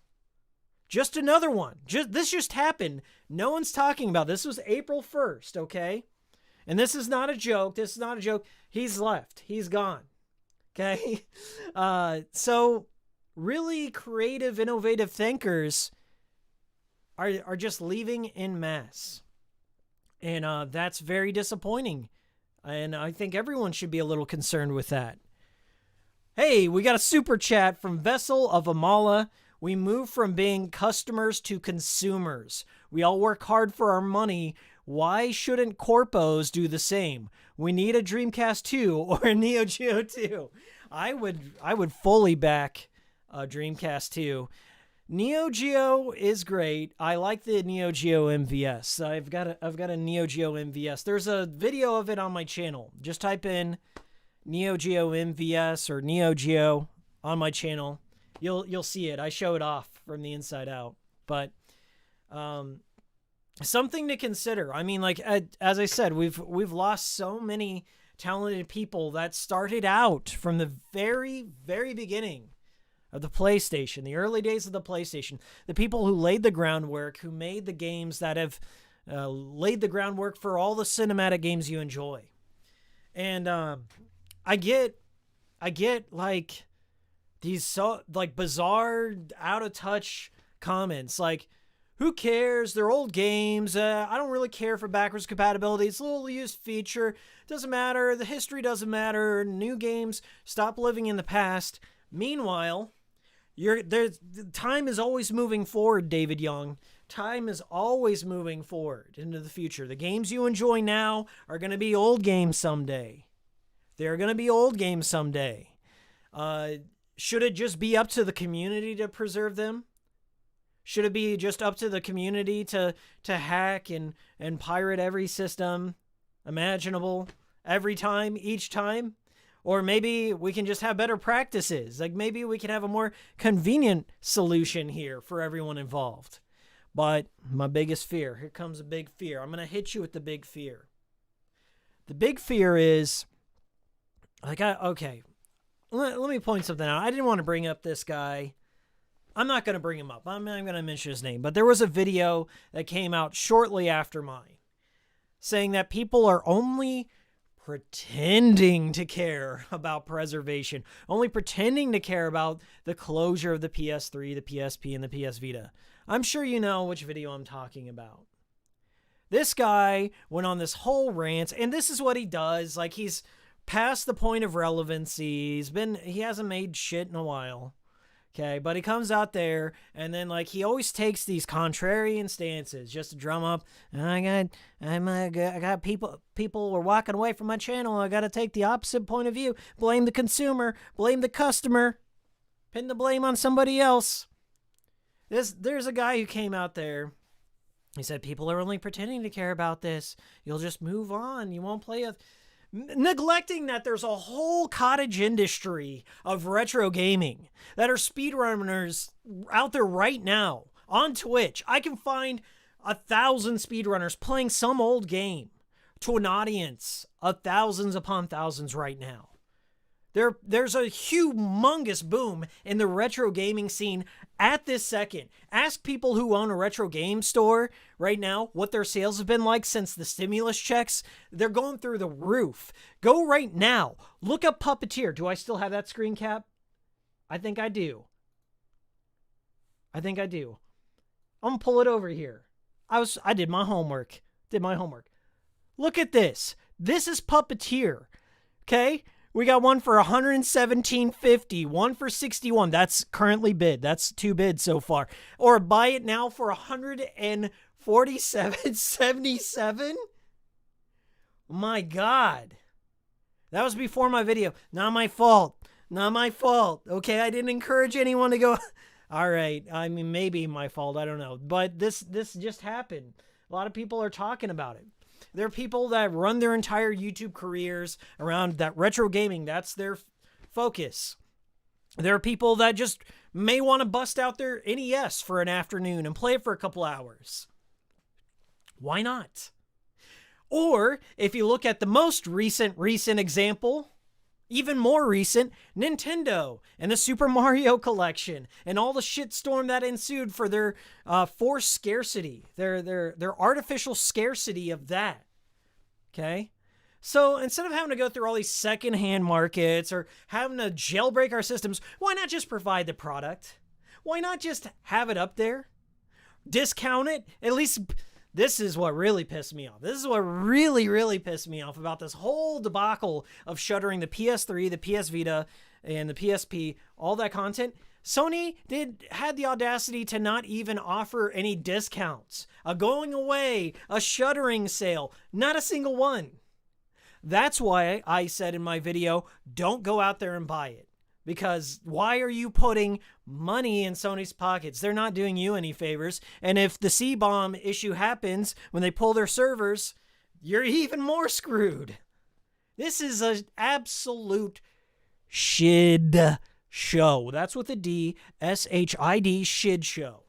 Just another one. This just happened. No one's talking about this. This was April 1st, okay? And this is not a joke. This is not a joke. He's left. He's gone. Okay? So really creative, innovative thinkers are just leaving en masse. And that's very disappointing. And I think everyone should be a little concerned with that. Hey, we got a super chat from Vessel of Amala. We move from being customers to consumers. We all work hard for our money. Why shouldn't corpos do the same? We need a Dreamcast 2 or a Neo Geo 2. I would fully back Dreamcast 2. Neo Geo is great. I like the Neo Geo MVS. I've got a Neo Geo MVS. There's a video of it on my channel. Just type in Neo Geo MVS or Neo Geo on my channel. You'll see it. I show it off from the inside out. But something to consider. I mean, like as I said, we've lost so many talented people that started out from the very, very beginning of the PlayStation, the early days of the PlayStation, the people who laid the groundwork, who made the games that have laid the groundwork for all the cinematic games you enjoy. And I get like these so like bizarre, out of touch comments like, who cares? They're old games. I don't really care for backwards compatibility. It's a little used feature. Doesn't matter. The history doesn't matter. New games stop living in the past. Meanwhile, time is always moving forward, David Young. Time is always moving forward into the future. The games you enjoy now are going to be old games someday. They're going to be old games someday. Should it just be up to the community to preserve them? Should it be just up to the community to hack and pirate every system imaginable every time, each time? Or maybe we can just have better practices. Like maybe we can have a more convenient solution here for everyone involved. But my biggest fear, here comes a big fear. I'm going to hit you with the big fear. The big fear is, like, okay, let me point something out. I didn't want to bring up this guy. I'm not going to bring him up. I'm not going to mention his name. But there was a video that came out shortly after mine saying that people are only pretending to care about preservation, only pretending to care about the closure of the PS3, the PSP, and the PS Vita. I'm sure you know which video I'm talking about. This guy went on this whole rant, and this is what he does. Like, he's past the point of relevancy. He hasn't made shit in a while. Okay, but he comes out there, and then like he always takes these contrarian stances just to drum up. I got people were walking away from my channel. I got to take the opposite point of view. Blame the consumer. Blame the customer. Pin the blame on somebody else. There's a guy who came out there. He said people are only pretending to care about this. You'll just move on. You won't play neglecting that there's a whole cottage industry of retro gaming that are speedrunners out there right now on Twitch. I can find 1,000 speedrunners playing some old game to an audience of thousands upon thousands right now. There's a humongous boom in the retro gaming scene at this second. Ask people who own a retro game store right now what their sales have been like since the stimulus checks. They're going through the roof. Go right now. Look up Puppeteer. Do I still have that screen cap? I think I do. I'm gonna pull it over here. I did my homework. Look at this. This is Puppeteer. Okay? We got one for $117.50, one for $61. That's currently bid. That's 2 bids so far. Or buy it now for $147.77. My God. That was before my video. Not my fault. Okay, I didn't encourage anyone to go. All right. I mean, maybe my fault. I don't know. But this just happened. A lot of people are talking about it. There are people that run their entire YouTube careers around that retro gaming. That's their focus. There are people that just may want to bust out their NES for an afternoon and play it for a couple hours. Why not? Or if you look at the most recent example, even more recent, Nintendo and the Super Mario Collection and all the shitstorm that ensued for their forced scarcity, their artificial scarcity of that. Okay? So instead of having to go through all these secondhand markets or having to jailbreak our systems, why not just provide the product? Why not just have it up there? Discount it? At least this is what really pissed me off. This is what really, really pissed me off about this whole debacle of shuttering the PS3, the PS Vita, and the PSP, all that content. Sony had the audacity to not even offer any discounts, a going away, a shuttering sale, not a single one. That's why I said in my video, don't go out there and buy it. Because why are you putting money in Sony's pockets? They're not doing you any favors. And if the C-bomb issue happens when they pull their servers, you're even more screwed. This is an absolute shid show. That's with a D, S-H-I-D, shid show.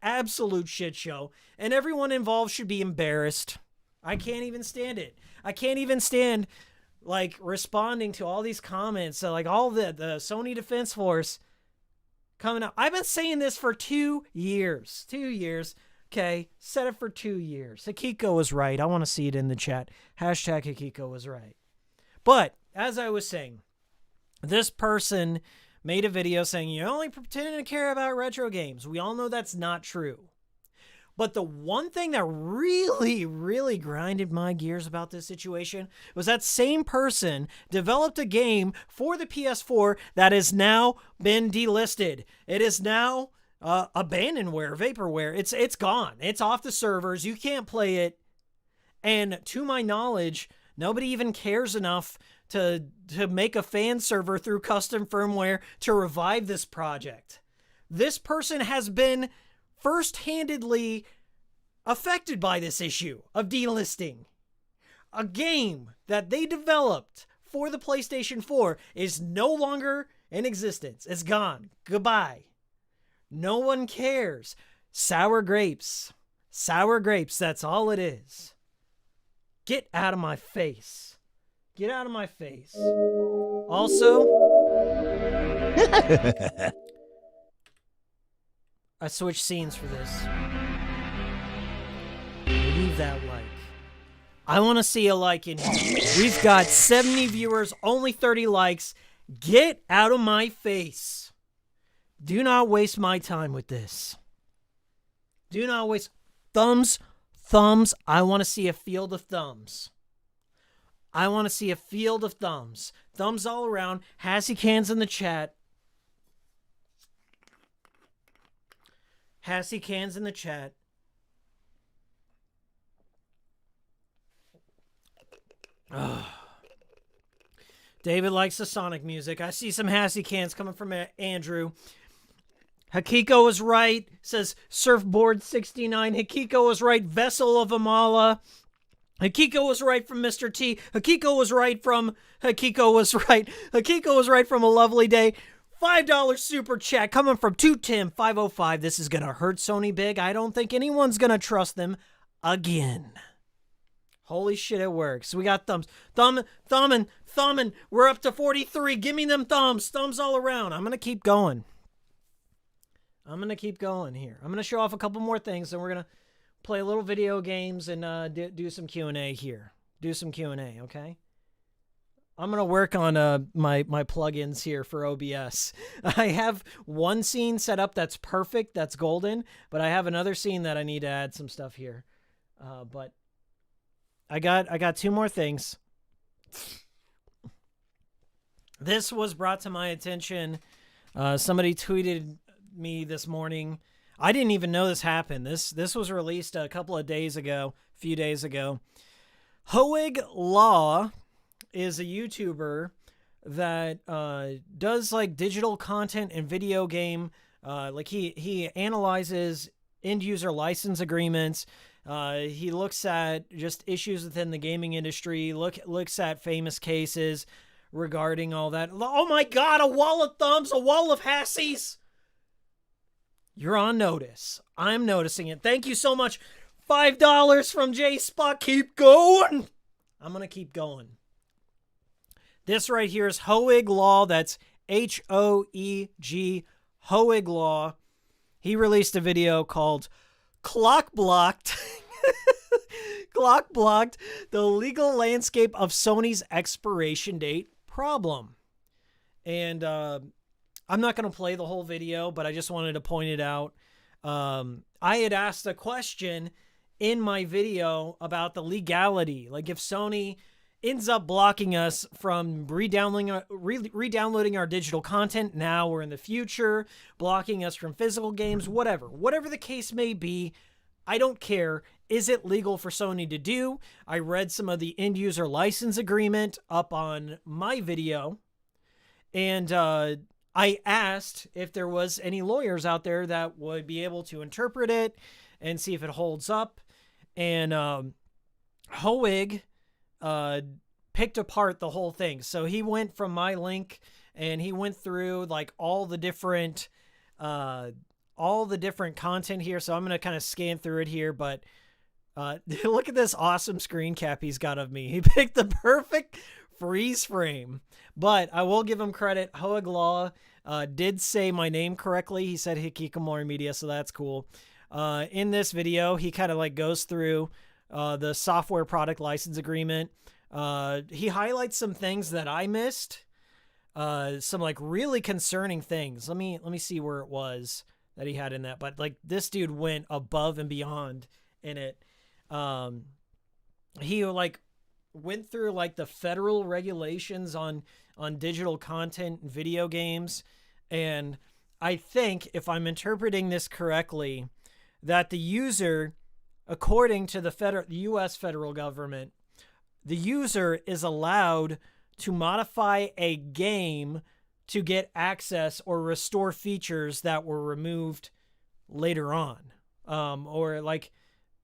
Absolute shit show. And everyone involved should be embarrassed. I can't even stand it. I can't even stand like responding to all these comments. So like all the Sony Defense Force coming up. I've been saying this for 2 years. 2 years. Okay. Said it for 2 years. Hikiko was right. I want to see it in the chat. Hashtag Hikiko was right. But as I was saying, this person made a video saying you're only pretending to care about retro games. We all know that's not true. But the one thing that really, really grinded my gears about this situation was that same person developed a game for the PS4 that has now been delisted. It is now abandonware, vaporware. It's gone. It's off the servers. You can't play it. And to my knowledge, nobody even cares enough to make a fan server through custom firmware to revive this project. This person has been first-handedly affected by this issue of delisting. A game that they developed for the PlayStation 4 is no longer in existence. It's gone. Goodbye. No one cares. Sour grapes. Sour grapes, that's all it is. Get out of my face. Get out of my face. Also, I switched scenes for this. Leave that like. I want to see a like in here. We've got 70 viewers, only 30 likes. Get out of my face. Do not waste my time with this. Do not waste. Thumbs. I want to see a field of thumbs. I want to see a field of thumbs. Thumbs all around. Hassy cans in the chat. Hassy cans in the chat. David likes the Sonic music. I see some Hassy cans coming from Andrew. Hikiko was right. Says Surfboard 69. Hikiko was right. Vessel of Amala. Hikiko was right from Mr. T. Hikiko was right from Hikiko was right. Hikiko was right from A Lovely Day. $5 super chat coming from 2Tim505. This is going to hurt Sony big. I don't think anyone's going to trust them again. Holy shit, it works. We got thumbs. Thumbing. We're up to 43. Give me them thumbs. Thumbs all around. I'm going to keep going. I'm going to keep going here. I'm going to show off a couple more things, and we're going to play a little video games and do some Q&A here. Do some Q&A, okay? I'm going to work on my plugins here for OBS. I have one scene set up that's perfect, that's golden, but I have another scene that I need to add some stuff here. But I got two more things. This was brought to my attention. Somebody tweeted me this morning. I didn't even know this happened. This was released a few days ago. Hoeg Law is a YouTuber that does like digital content and video game. Like he analyzes end user license agreements. He looks at just issues within the gaming industry. Looks at famous cases regarding all that. Oh my God! A wall of thumbs, a wall of Hassies. You're on notice. I'm noticing it. Thank you so much. $5 from J Spot. Keep going. I'm gonna keep going. This right here is Hoeg Law. That's H-O-E-G, Hoeg Law. He released a video called Clock Blocked. Clock Blocked, the legal landscape of Sony's expiration date problem. And I'm not going to play the whole video, but I just wanted to point it out. I had asked a question in my video about the legality. Like if Sony ends up blocking us from re-downloading our digital content now or in the future, blocking us from physical games, whatever the case may be, I don't care. Is it legal for Sony to do? I read some of the end user license agreement up on my video, and I asked if there was any lawyers out there that would be able to interpret it and see if it holds up. And Hoeg picked apart the whole thing. So he went from my link and he went through like all the different content here. So I'm going to kind of scan through it here, but look at this awesome screen cap he's got of me. He picked the perfect freeze frame, but I will give him credit. Hoeg Law did say my name correctly. He said Hikikomori Media, so that's cool. In this video, he kind of like goes through the software product license agreement. He highlights some things that I missed. Some like really concerning things. Let me see where it was that he had in that. But like this dude went above and beyond in it. He like went through like the federal regulations on digital content and video games. And I think if I'm interpreting this correctly, that the user, according to the U.S. federal government, the user is allowed to modify a game to get access or restore features that were removed later on. Or like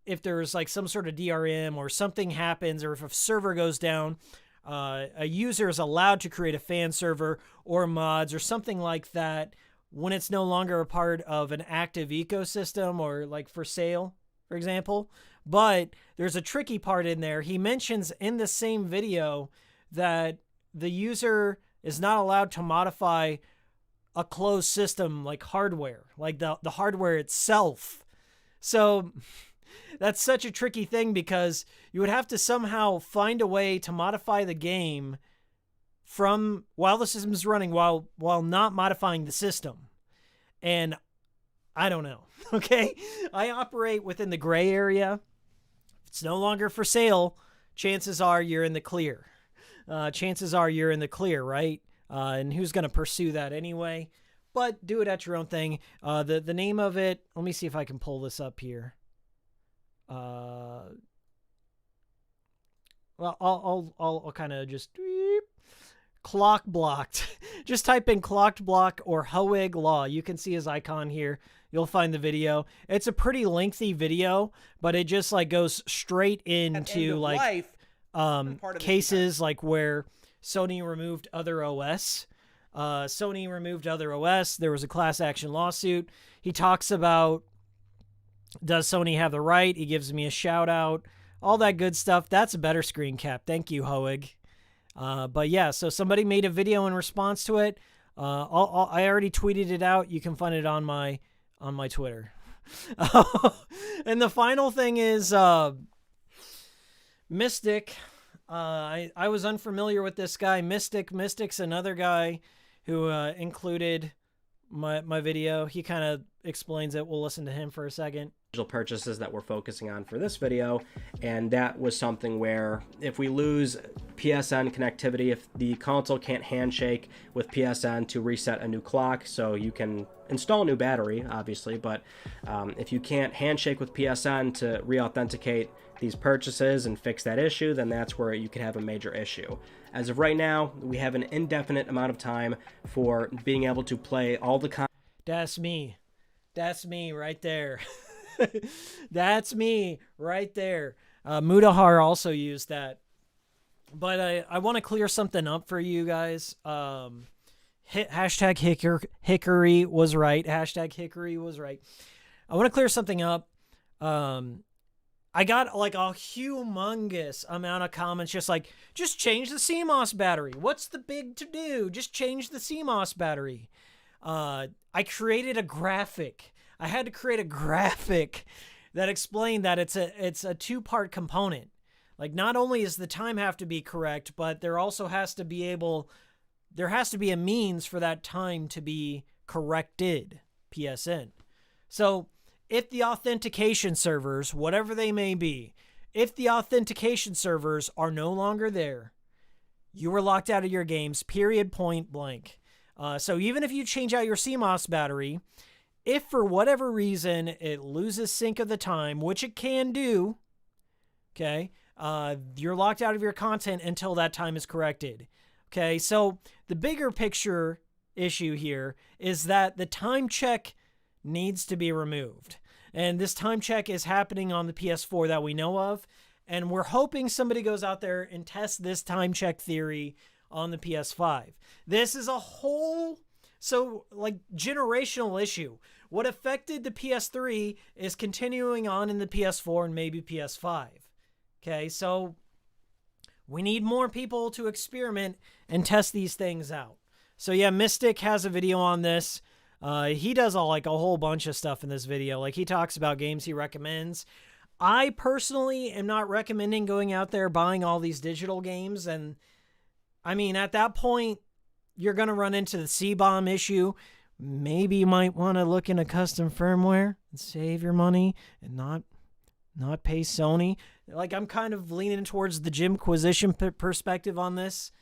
if there's like some sort of DRM or something happens, or if a server goes down, a user is allowed to create a fan server or mods or something like that when it's no longer a part of an active ecosystem or like for sale, for example. But there's a tricky part in there. He mentions in the same video that the user is not allowed to modify a closed system like hardware, like the hardware itself. So that's such a tricky thing because you would have to somehow find a way to modify the game from while the system is running while not modifying the system. And I don't know. Okay. I operate within the gray area. If it's no longer for sale, chances are you're in the clear. Chances are you're in the clear, right? And who's going to pursue that anyway? But do it at your own thing. The name of it, let me see if I can pull this up here. Well, I'll kind of just clock blocked. Just type in clocked block or Hoeg Law. You can see his icon here. You'll find the video. It's a pretty lengthy video, but it just like goes straight into like cases like where Sony removed other OS. Sony removed other OS. There was a class action lawsuit. He talks about, does Sony have the right? He gives me a shout out. All that good stuff. That's a better screen cap. Thank you, Hoeg. But yeah, so somebody made a video in response to it. I already tweeted it out. You can find it on my Twitter. And the final thing is Mystic. I was unfamiliar with this guy. Mystic's another guy who included my video. He kind of explains it. We'll listen to him for a second. Purchases that we're focusing on for this video, and that was something where if we lose PSN connectivity, if the console can't handshake with PSN to reset a new clock, so you can install a new battery obviously, but if you can't handshake with PSN to re-authenticate these purchases and fix that issue, then that's where you could have a major issue. As of right now, we have an indefinite amount of time for being able to play all the content. That's me right there. That's me right there. Mudahar also used that. But I want to clear something up for you guys. Hashtag Hickory was right. Hashtag Hickory was right. I want to clear something up. I got like a humongous amount of comments just like, just change the CMOS battery. What's the big to do? Just change the CMOS battery. I created a graphic. I had to create a graphic that explained that it's a two-part component. Like not only does the time have to be correct, but there also has to be a means for that time to be corrected, PSN. So if the authentication servers, whatever they may be, if the authentication servers are no longer there, you are locked out of your games, period, point blank. So even if you change out your CMOS battery, if for whatever reason it loses sync of the time, which it can do, okay, you're locked out of your content until that time is corrected. Okay, so the bigger picture issue here is that the time check needs to be removed. And this time check is happening on the PS4 that we know of. And we're hoping somebody goes out there and tests this time check theory on the PS5. This is a whole, generational issue. What affected the PS3 is continuing on in the PS4 and maybe PS5. Okay, so we need more people to experiment and test these things out. So yeah, Mystic has a video on this. He does a whole bunch of stuff in this video. Like, he talks about games he recommends. I personally am not recommending going out there buying all these digital games. And I mean, at that point, you're going to run into the C-bomb issue. Maybe you might want to look into custom firmware and save your money and not pay Sony. Like, I'm kind of leaning towards the Jimquisition perspective on this.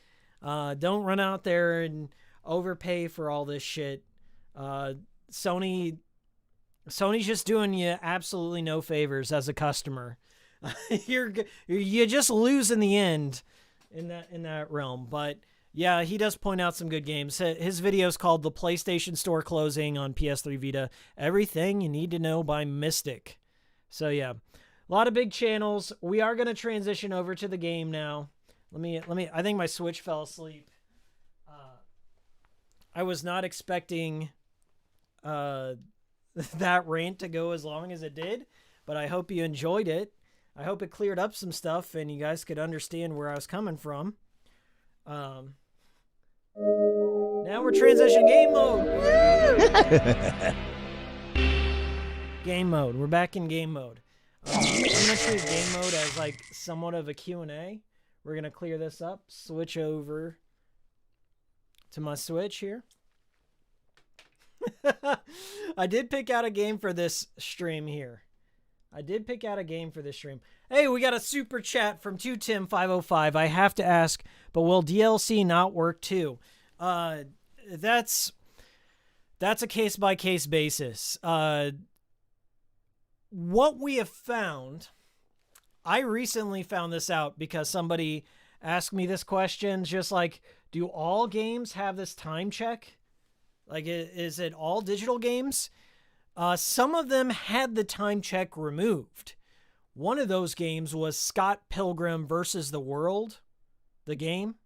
Don't run out there and overpay for all this shit. Sony's just doing you absolutely no favors as a customer. You just lose in the end in that realm. But yeah, he does point out some good games. His video is called "The PlayStation Store Closing on PS3 Vita: Everything You Need to Know" by Mystic. So yeah, a lot of big channels. We are going to transition over to the game now. Let me. I think my Switch fell asleep. I was not expecting that rant to go as long as it did, but I hope you enjoyed it. I hope it cleared up some stuff and you guys could understand where I was coming from. Now we're transitioning game mode. Game mode. We're back in game mode. I'm going to treat game mode as somewhat of a Q&A. We're going to clear this up, switch over to my Switch here. I did pick out a game for this stream here. Hey, we got a super chat from 2Tim505. I have to ask, but will DLC not work too? That's a case-by-case basis. What we have found, I recently found this out because somebody asked me this question, just like, do all games have this time check? Like, is it all digital games? Some of them had the time check removed. One of those games was Scott Pilgrim versus the World, the game.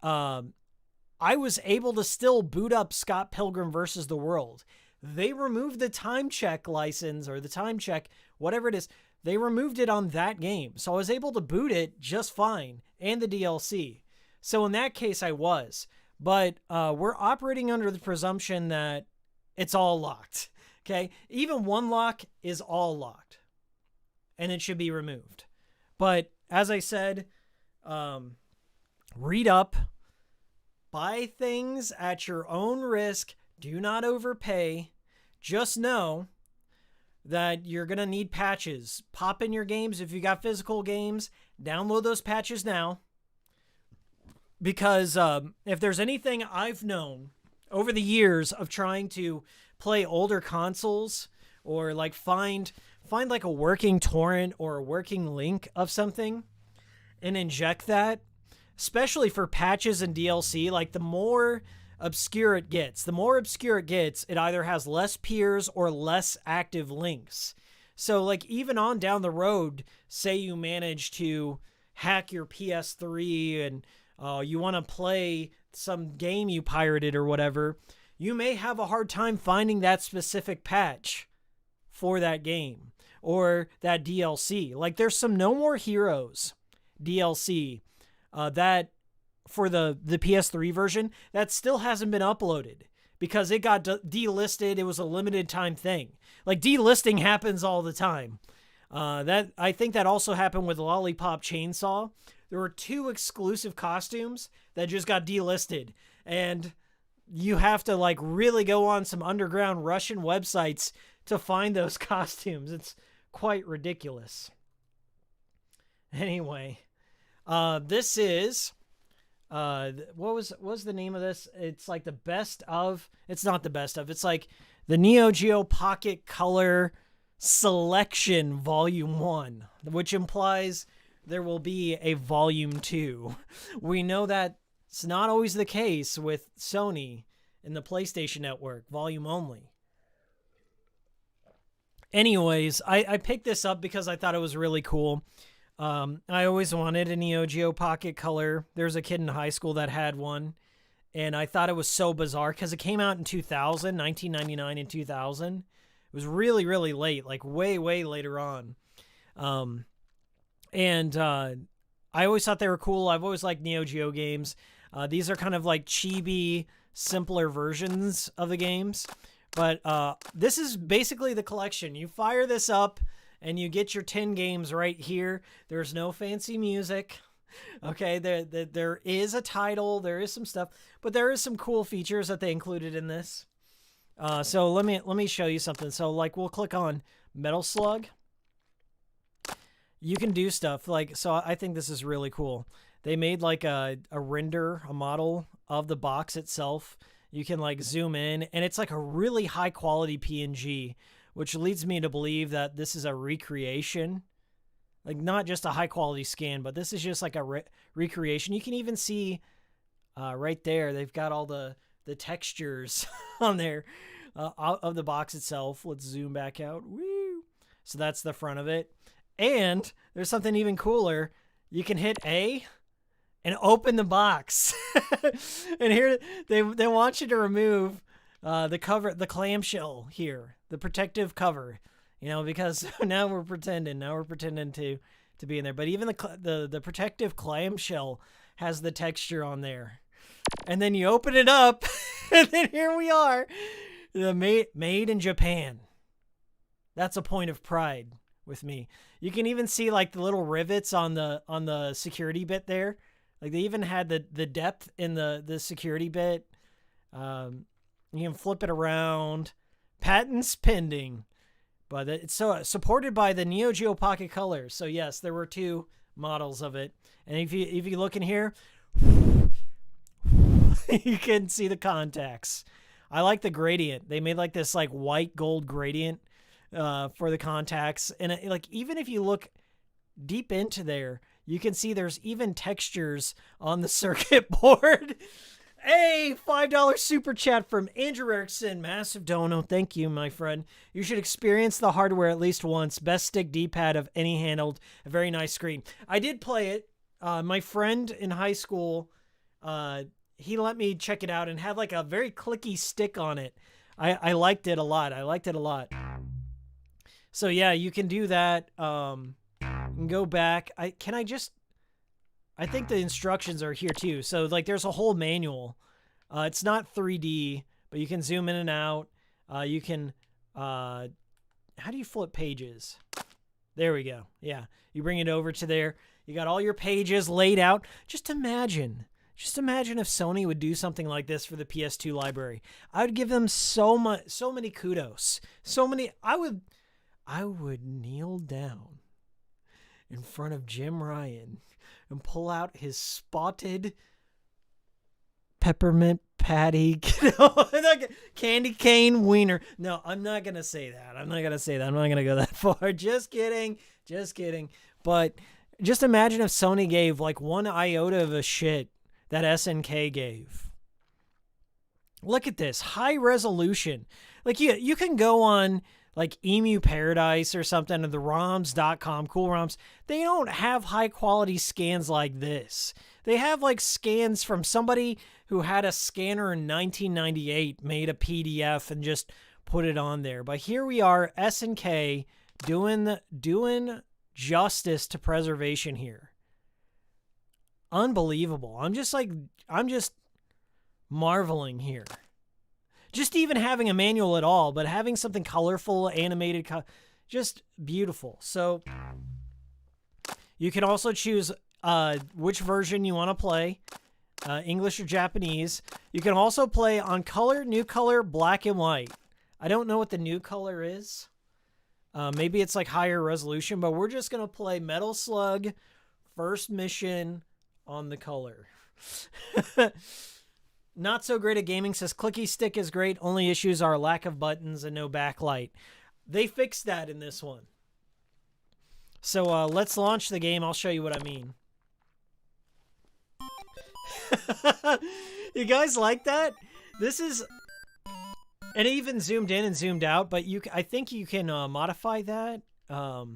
I was able to still boot up Scott Pilgrim versus the World. They removed the time check license or the time check, whatever it is. They removed it on that game. So I was able to boot it just fine and the DLC. So in that case, I was. But we're operating under the presumption that it's all locked. Okay? Even one lock is all locked. And it should be removed. But as I said, read up. Buy things at your own risk. Do not overpay. Just know that you're going to need patches. Pop in your games. If you got physical games, download those patches now. Because if there's anything I've known over the years of trying to play older consoles or find a working torrent or a working link of something and inject that, especially for patches and DLC, the more obscure it gets, it either has less peers or less active links. So even on down the road, say you manage to hack your PS3 and you want to play some game you pirated or whatever, you may have a hard time finding that specific patch for that game or that DLC. There's some No More Heroes DLC that for the PS3 version that still hasn't been uploaded because it got delisted. It was a limited time thing. Delisting happens all the time. I think that also happened with Lollipop Chainsaw. There were 2 exclusive costumes that just got delisted, and you have to really go on some underground Russian websites to find those costumes. It's quite ridiculous. Anyway, this is what was the name of this? It's the best of. It's not the best of. It's the Neo Geo Pocket Color Selection Volume 1, which implies there will be a Volume 2. We know that it's not always the case with Sony and the PlayStation Network, volume only. Anyways, I picked this up because I thought it was really cool. I always wanted a Neo Geo Pocket Color. There's a kid in high school that had one, and I thought it was so bizarre because it came out in 1999 and 2000. It was really, really late, like way, way later on. I always thought they were cool. I've always liked Neo Geo games. These are kind of like chibi, simpler versions of the games. But this is basically the collection. You fire this up, and you get your 10 games right here. There's no fancy music. Okay, there is a title. There is some stuff. But there is some cool features that they included in this. So let me show you something. So, like, we'll click on Metal Slug. You can do stuff like, so I think this is really cool. They made like a model of the box itself. You can like zoom in, and it's like a really high quality PNG, which leads me to believe that this is a recreation. Like not just a high quality scan, but this is just like a recreation. You can even see right there, they've got all the textures on there out of the box itself. Let's zoom back out. Woo! So that's the front of it. And there's something even cooler. You can hit A and open the box. And here they want you to remove the cover, the clamshell here, the protective cover, you know, because now we're pretending to be in there. But even the protective clamshell has the texture on there. And then you open it up, and then here we are, the made in Japan. That's a point of pride with me. You can even see like the little rivets on the security bit there. Like they even had the depth in the security bit. You can flip it around. Patents pending. But it's so supported by the Neo Geo Pocket Color. So yes, there were 2 models of it. And if you look in here, you can see the contacts. I like the gradient. They made like this like white gold gradient for the contacts. And like even if you look deep into there, you can see there's even textures on the circuit board. Hey, $5 super chat from Andrew Erickson. Massive dono. Thank you, my friend. You should experience the hardware at least once. Best stick D-pad of any handled. A very nice screen. I did play it. My friend in high school, he let me check it out and had like a very clicky stick on it. I liked it a lot. So yeah, you can do that. You can go back. I think the instructions are here too. So like there's a whole manual. It's not 3D, but you can zoom in and out. You can, how do you flip pages? There we go. Yeah. You bring it over to there. You got all your pages laid out. Just imagine if Sony would do something like this for the PS2 library. I would give them so many kudos. I would kneel down in front of Jim Ryan and pull out his spotted peppermint patty, candy cane wiener. No, I'm not going to say that. I'm not going to go that far. Just kidding. But just imagine if Sony gave like 1 iota of a shit that SNK gave. Look at this. High resolution. Like you can go on like Emu Paradise or something, or the ROMs.com, cool ROMs. They don't have high quality scans like this. They have like scans from somebody who had a scanner in 1998, made a PDF and just put it on there. But here we are, SNK doing justice to preservation here. Unbelievable. I'm just marveling here. Just even having a manual at all, but having something colorful, animated, just beautiful. So you can also choose which version you want to play, English or Japanese. You can also play on color, new color, black and white. I don't know what the new color is. Maybe it's like higher resolution, but we're just going to play Metal Slug first mission on the color. Not so great at gaming says clicky stick is great. Only issues are lack of buttons and no backlight. They fixed that in this one. So let's launch the game. I'll show you what I mean. You guys like that? This is... And it even zoomed in and zoomed out, but I think you can modify that. How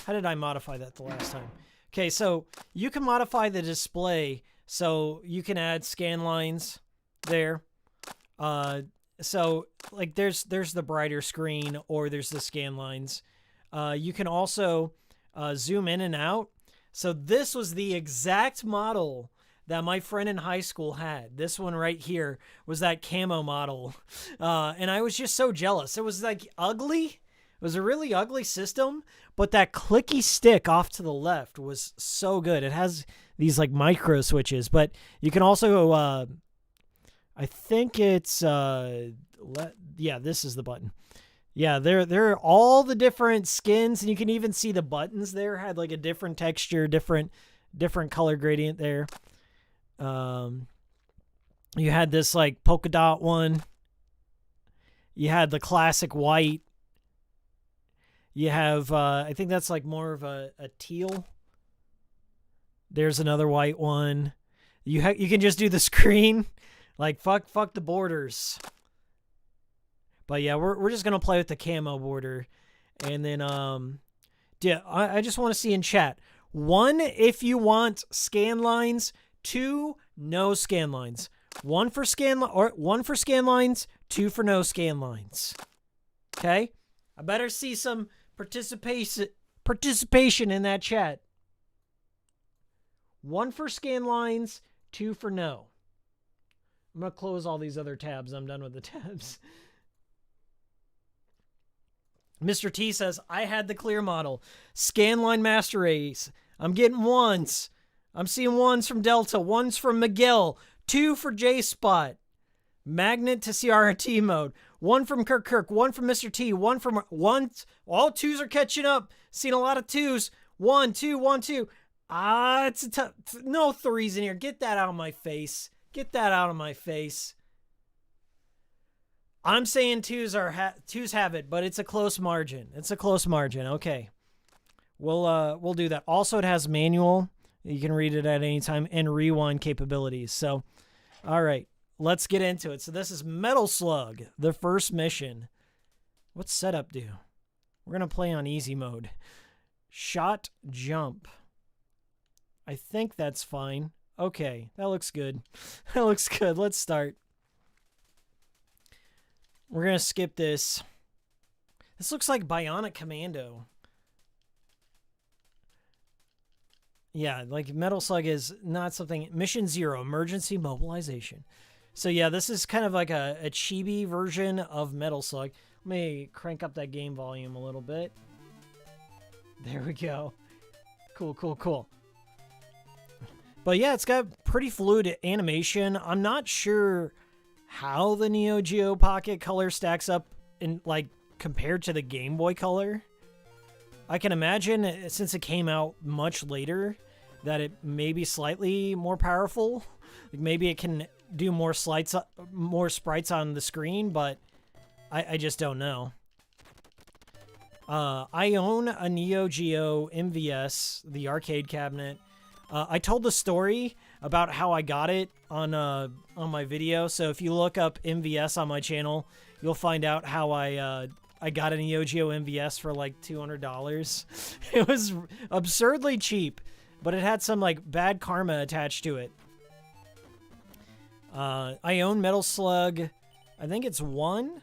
did I modify that the last time? Okay, so you can modify the display, so you can add scan lines there. So like there's the brighter screen, or there's the scan lines. You can also zoom in and out. So this was the exact model that my friend in high school had. This one right here was that camo model. And I was just so jealous. It was like ugly. It was a really ugly system, but that clicky stick off to the left was so good. It has these like micro switches, but you can also, I think it's, yeah, this is the button. Yeah, there are all the different skins, and you can even see the buttons there had like a different texture, different color gradient there. You had this like polka dot one. You had the classic white. You have, I think that's like more of a teal. There's another white one. You can just do the screen, like fuck the borders. But yeah, we're just gonna play with the camo border, and then yeah, I just want to see in chat. 1, if you want scan lines. 2, no scan lines. 1 for scan lines. 2 for no scan lines. Okay, I better see some participation in that chat. 1 for scan lines. 2 for no. I'm gonna close all these other tabs. I'm done with the tabs. Mr. T says, I had the clear model. Scanline Master Race. I'm getting 1s. I'm seeing 1s from Delta, 1s from Miguel, 2 for J-Spot. Magnet to CRT mode. 1 from Kirk, 1 from Mr. T, 1 from... All 2s are catching up. Seen a lot of 2s. 1, 2, 1, 2. It's a tough... No 3s in here. Get that out of my face. Get that out of my face. I'm saying 2s have it, but it's a close margin. It's a close margin. Okay. We'll do that. Also, it has manual. You can read it at any time, and rewind capabilities. So, all right. Let's get into it. So this is Metal Slug, the first mission. What's setup do? We're going to play on easy mode. Shot jump. I think that's fine. Okay, that looks good. That looks good. Let's start. We're going to skip this. This looks like Bionic Commando. Yeah, like Metal Slug is not something... Mission 0, Emergency Mobilization. So yeah, this is kind of like a chibi version of Metal Slug. Let me crank up that game volume a little bit. There we go. Cool, cool, cool. But yeah, it's got pretty fluid animation. I'm not sure how the Neo Geo Pocket Color stacks up in like compared to the Game Boy Color. I can imagine, since it came out much later, that it may be slightly more powerful. Like maybe it can do more sprites on the screen, but I just don't know. I own a Neo Geo MVS, the arcade cabinet. I told the story about how I got it on my video, so if you look up MVS on my channel, you'll find out how I got a Neo Geo MVS for like $200. It was absurdly cheap, but it had some like bad karma attached to it. I own Metal Slug, I think it's 1,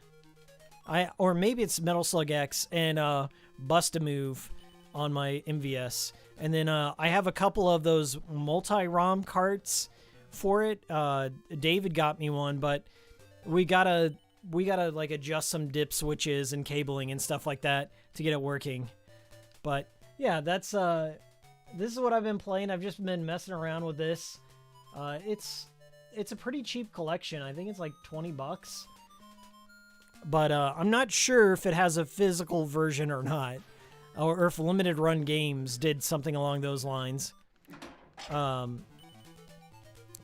or maybe it's Metal Slug X, and Bust-A-Move on my MVS. And then I have a couple of those multi-ROM carts for it. David got me one, but we gotta like adjust some dip switches and cabling and stuff like that to get it working. But yeah, that's this is what I've been playing. I've just been messing around with this. It's a pretty cheap collection. I think it's like 20 bucks. But I'm not sure if it has a physical version or not, or if Limited Run Games did something along those lines.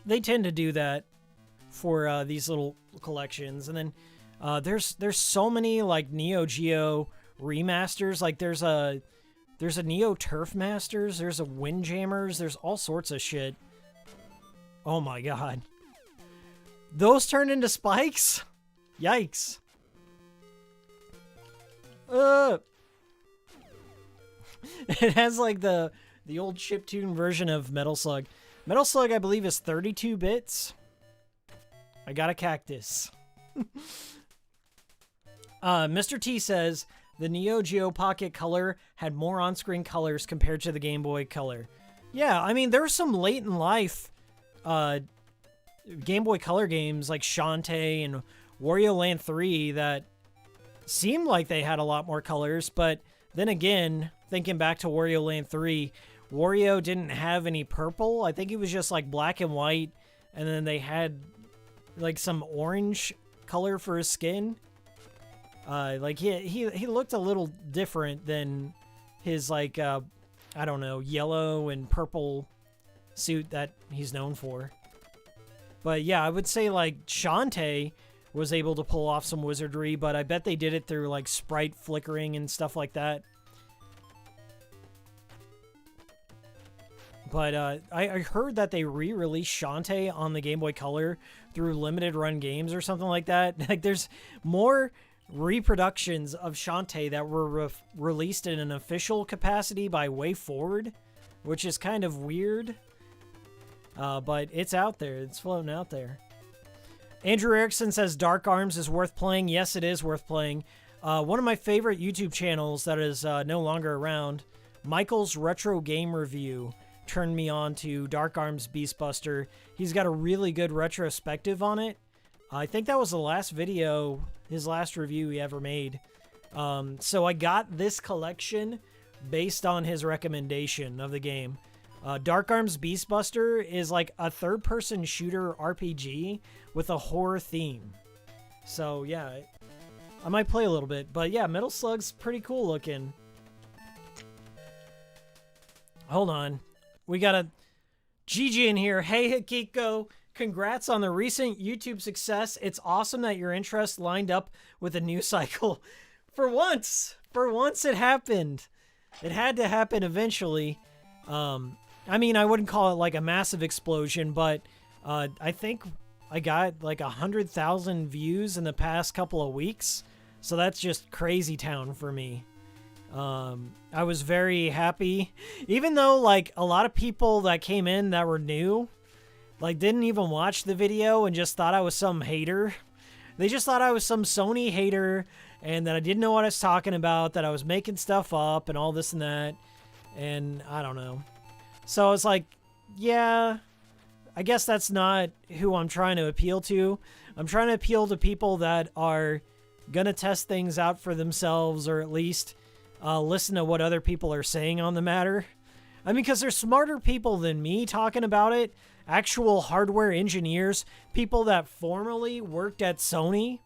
They tend to do that for these little collections. And then there's so many like Neo Geo remasters. Like there's a Neo Turf Masters, there's a Windjammers, there's all sorts of shit. Oh my god. Those turned into spikes? Yikes. It has like the old chiptune version of Metal Slug. Metal Slug, I believe, is 32 bits. I got a cactus. Mr. T says, the Neo Geo Pocket Color had more on-screen colors compared to the Game Boy Color. Yeah, I mean, there are some late in life Game Boy Color games like Shantae and Wario Land 3 that seemed like they had a lot more colors, but then again, thinking back to Wario Land 3, Wario didn't have any purple. I think it was just like black and white, and then they had like some orange color for his skin. Like he looked a little different than his like I don't know, yellow and purple suit that he's known for. But yeah, I would say like Shantae was able to pull off some wizardry, but I bet they did it through like sprite flickering and stuff like that. But I heard that they re-released Shantae on the Game Boy Color through limited run games or something like that. Like there's more reproductions of Shantae that were released in an official capacity by Way Forward, which is kind of weird. But it's out there. It's floating out there. Andrew Erickson says Dark Arms is worth playing. Yes, it is worth playing. One of my favorite YouTube channels that is no longer around, Michael's Retro Game Review, turned me on to Dark Arms Beastbuster. He's got a really good retrospective on it. I think that was the last video, his last review he ever made. So I got this collection based on his recommendation of the game. Dark Arms Beastbuster is like a third-person shooter RPG with a horror theme. So yeah, I might play a little bit. But yeah, Metal Slug's pretty cool looking. Hold on. We got a Gigi in here. Hey, Hikiko. Congrats on the recent YouTube success. It's awesome that your interest lined up with a news cycle. For once it happened. It had to happen eventually. I mean, I wouldn't call it like a massive explosion, but I think I got like 100,000 views in the past couple of weeks. So that's just crazy town for me. I was very happy, even though like a lot of people that came in that were new, like didn't even watch the video and just thought I was some hater. They just thought I was some Sony hater and that I didn't know what I was talking about, that I was making stuff up and all this and that. And I don't know. So I was like, yeah, I guess that's not who I'm trying to appeal to. I'm trying to appeal to people that are going to test things out for themselves, or at least listen to what other people are saying on the matter. I mean, because there's smarter people than me talking about it. Actual hardware engineers, people that formerly worked at Sony.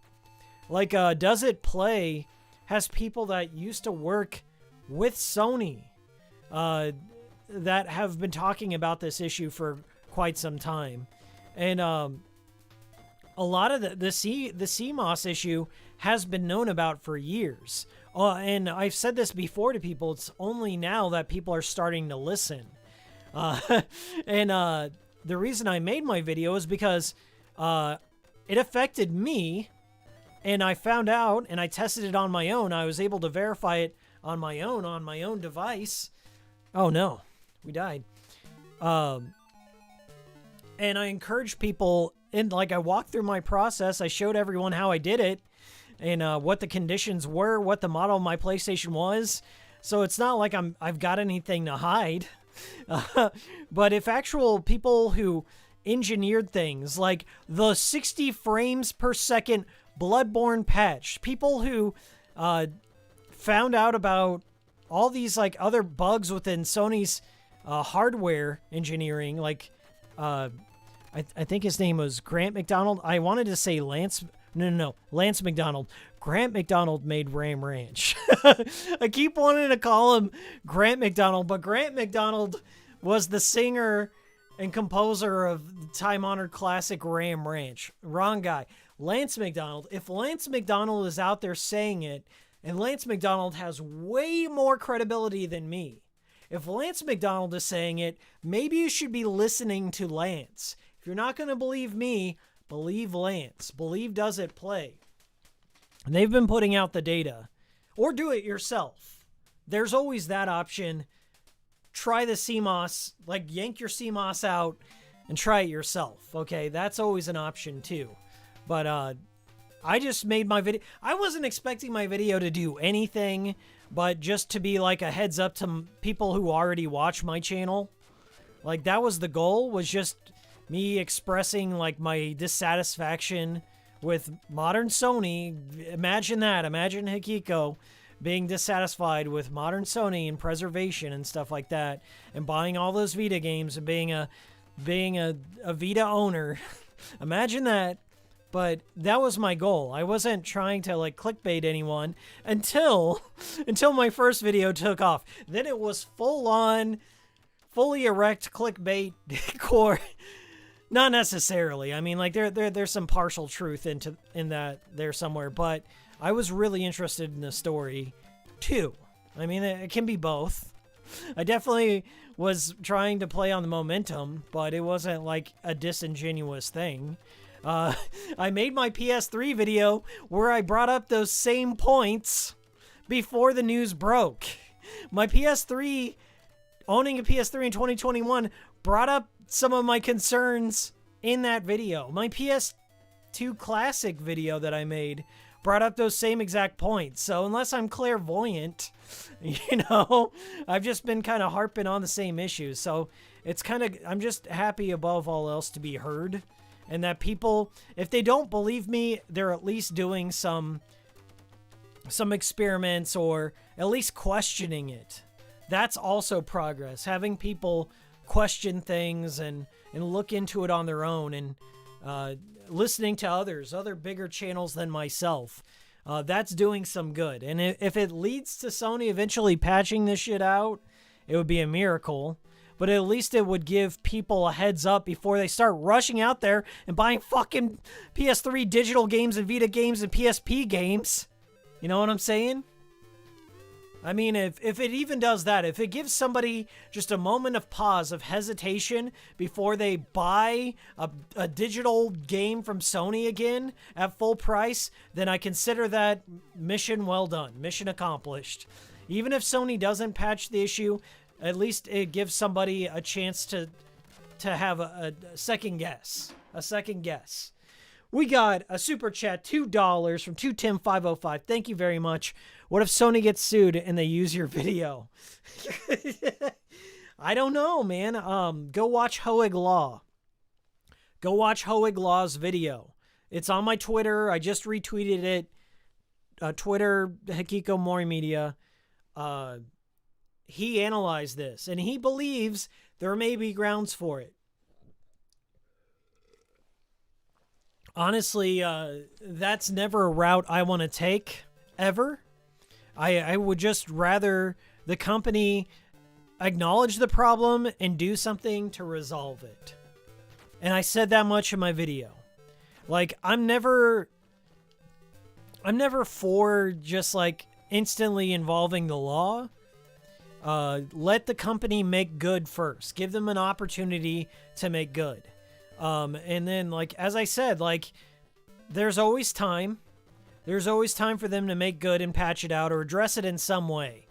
Like, Does It Play has people that used to work with Sony that have been talking about this issue for quite some time. And a lot of the CMOS issue has been known about for years. And I've said this before to people, it's only now that people are starting to listen. And the reason I made my video is because it affected me, and I found out, and I tested it on my own. I was able to verify it on my own device. Oh no, we died. And I encourage people, and like I walked through my process, I showed everyone how I did it, and what the conditions were, what the model of my PlayStation was. So it's not like I've got anything to hide. But if actual people who engineered things like the 60 frames per second Bloodborne patch, people who found out about all these like other bugs within Sony's hardware engineering, like I think his name was Grant McDonald. I wanted to say Lance. No. Lance McDonald. Grant McDonald made Ram Ranch. I keep wanting to call him Grant McDonald, but Grant McDonald was the singer and composer of time-honored classic Ram Ranch. Wrong guy. Lance McDonald. If Lance McDonald is out there saying it, and Lance McDonald has way more credibility than me. If Lance McDonald is saying it, maybe you should be listening to Lance. If you're not going to believe me, believe Lance. Believe Does It Play. And they've been putting out the data. Or do it yourself. There's always that option. Try the CMOS, like yank your CMOS out and try it yourself. Okay, that's always an option too. But I just made my video. I wasn't expecting my video to do anything, but just to be like a heads up to people who already watch my channel. Like that was the goal, was just me expressing like my dissatisfaction with modern Sony. Imagine that. Imagine Hikiko being dissatisfied with modern Sony and preservation and stuff like that, and buying all those Vita games and being a Vita owner. Imagine that. But that was my goal. I wasn't trying to like clickbait anyone until my first video took off. Then it was full on, fully erect clickbait core. Not necessarily. I mean, like there's some partial truth in that there somewhere, but I was really interested in the story too. I mean, it can be both. I definitely was trying to play on the momentum, but it wasn't like a disingenuous thing. I made my PS3 video where I brought up those same points before the news broke. My PS3, owning a PS3 in 2021, brought up some of my concerns in that video. My PS2 Classic video that I made brought up those same exact points. So unless I'm clairvoyant, I've just been kind of harping on the same issues. So it's kind of, I'm just happy above all else to be heard. And that people, if they don't believe me, they're at least doing some experiments or at least questioning it. That's also progress. Having people question things and look into it on their own, and listening to other bigger channels than myself. That's doing some good. And if it leads to Sony eventually patching this shit out, it would be a miracle. But at least it would give people a heads up before they start rushing out there and buying fucking PS3 digital games and Vita games and PSP games. You know what I'm saying? I mean, if it even does that, if it gives somebody just a moment of pause, of hesitation before they buy a digital game from Sony again at full price, then I consider that mission well done, mission accomplished. Even if Sony doesn't patch the issue, at least it gives somebody a chance to have a second guess. A second guess. We got a super chat, $2 from 2Tim505. Thank you very much. What if Sony gets sued and they use your video? I don't know, man. Go watch Hoeg Law. Go watch Hoeg Law's video. It's on my Twitter. I just retweeted it. Twitter, Hikikomori Media. He analyzed this, and he believes there may be grounds for it. Honestly, that's never a route I want to take, ever. I would just rather the company acknowledge the problem and do something to resolve it. And I said that much in my video. Like, I'm never for just like instantly involving the law. Let the company make good first. Give them an opportunity to make good. And then, like, as I said, like, there's always time. There's always time for them to make good and patch it out or address it in some way.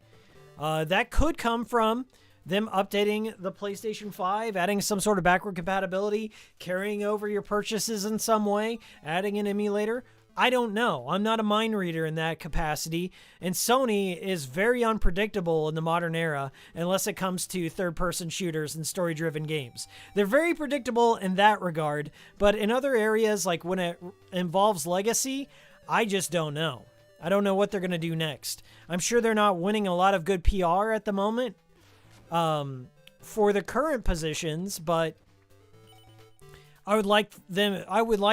That could come from them updating the PlayStation 5, adding some sort of backward compatibility, carrying over your purchases in some way, adding an emulator. I don't know. I'm not a mind reader in that capacity, and Sony is very unpredictable in the modern era unless it comes to third-person shooters and story-driven games. They're very predictable in that regard, but in other areas, like when it involves legacy, I just don't know. I don't know what they're going to do next. I'm sure they're not winning a lot of good PR at the moment for the current positions, but I would like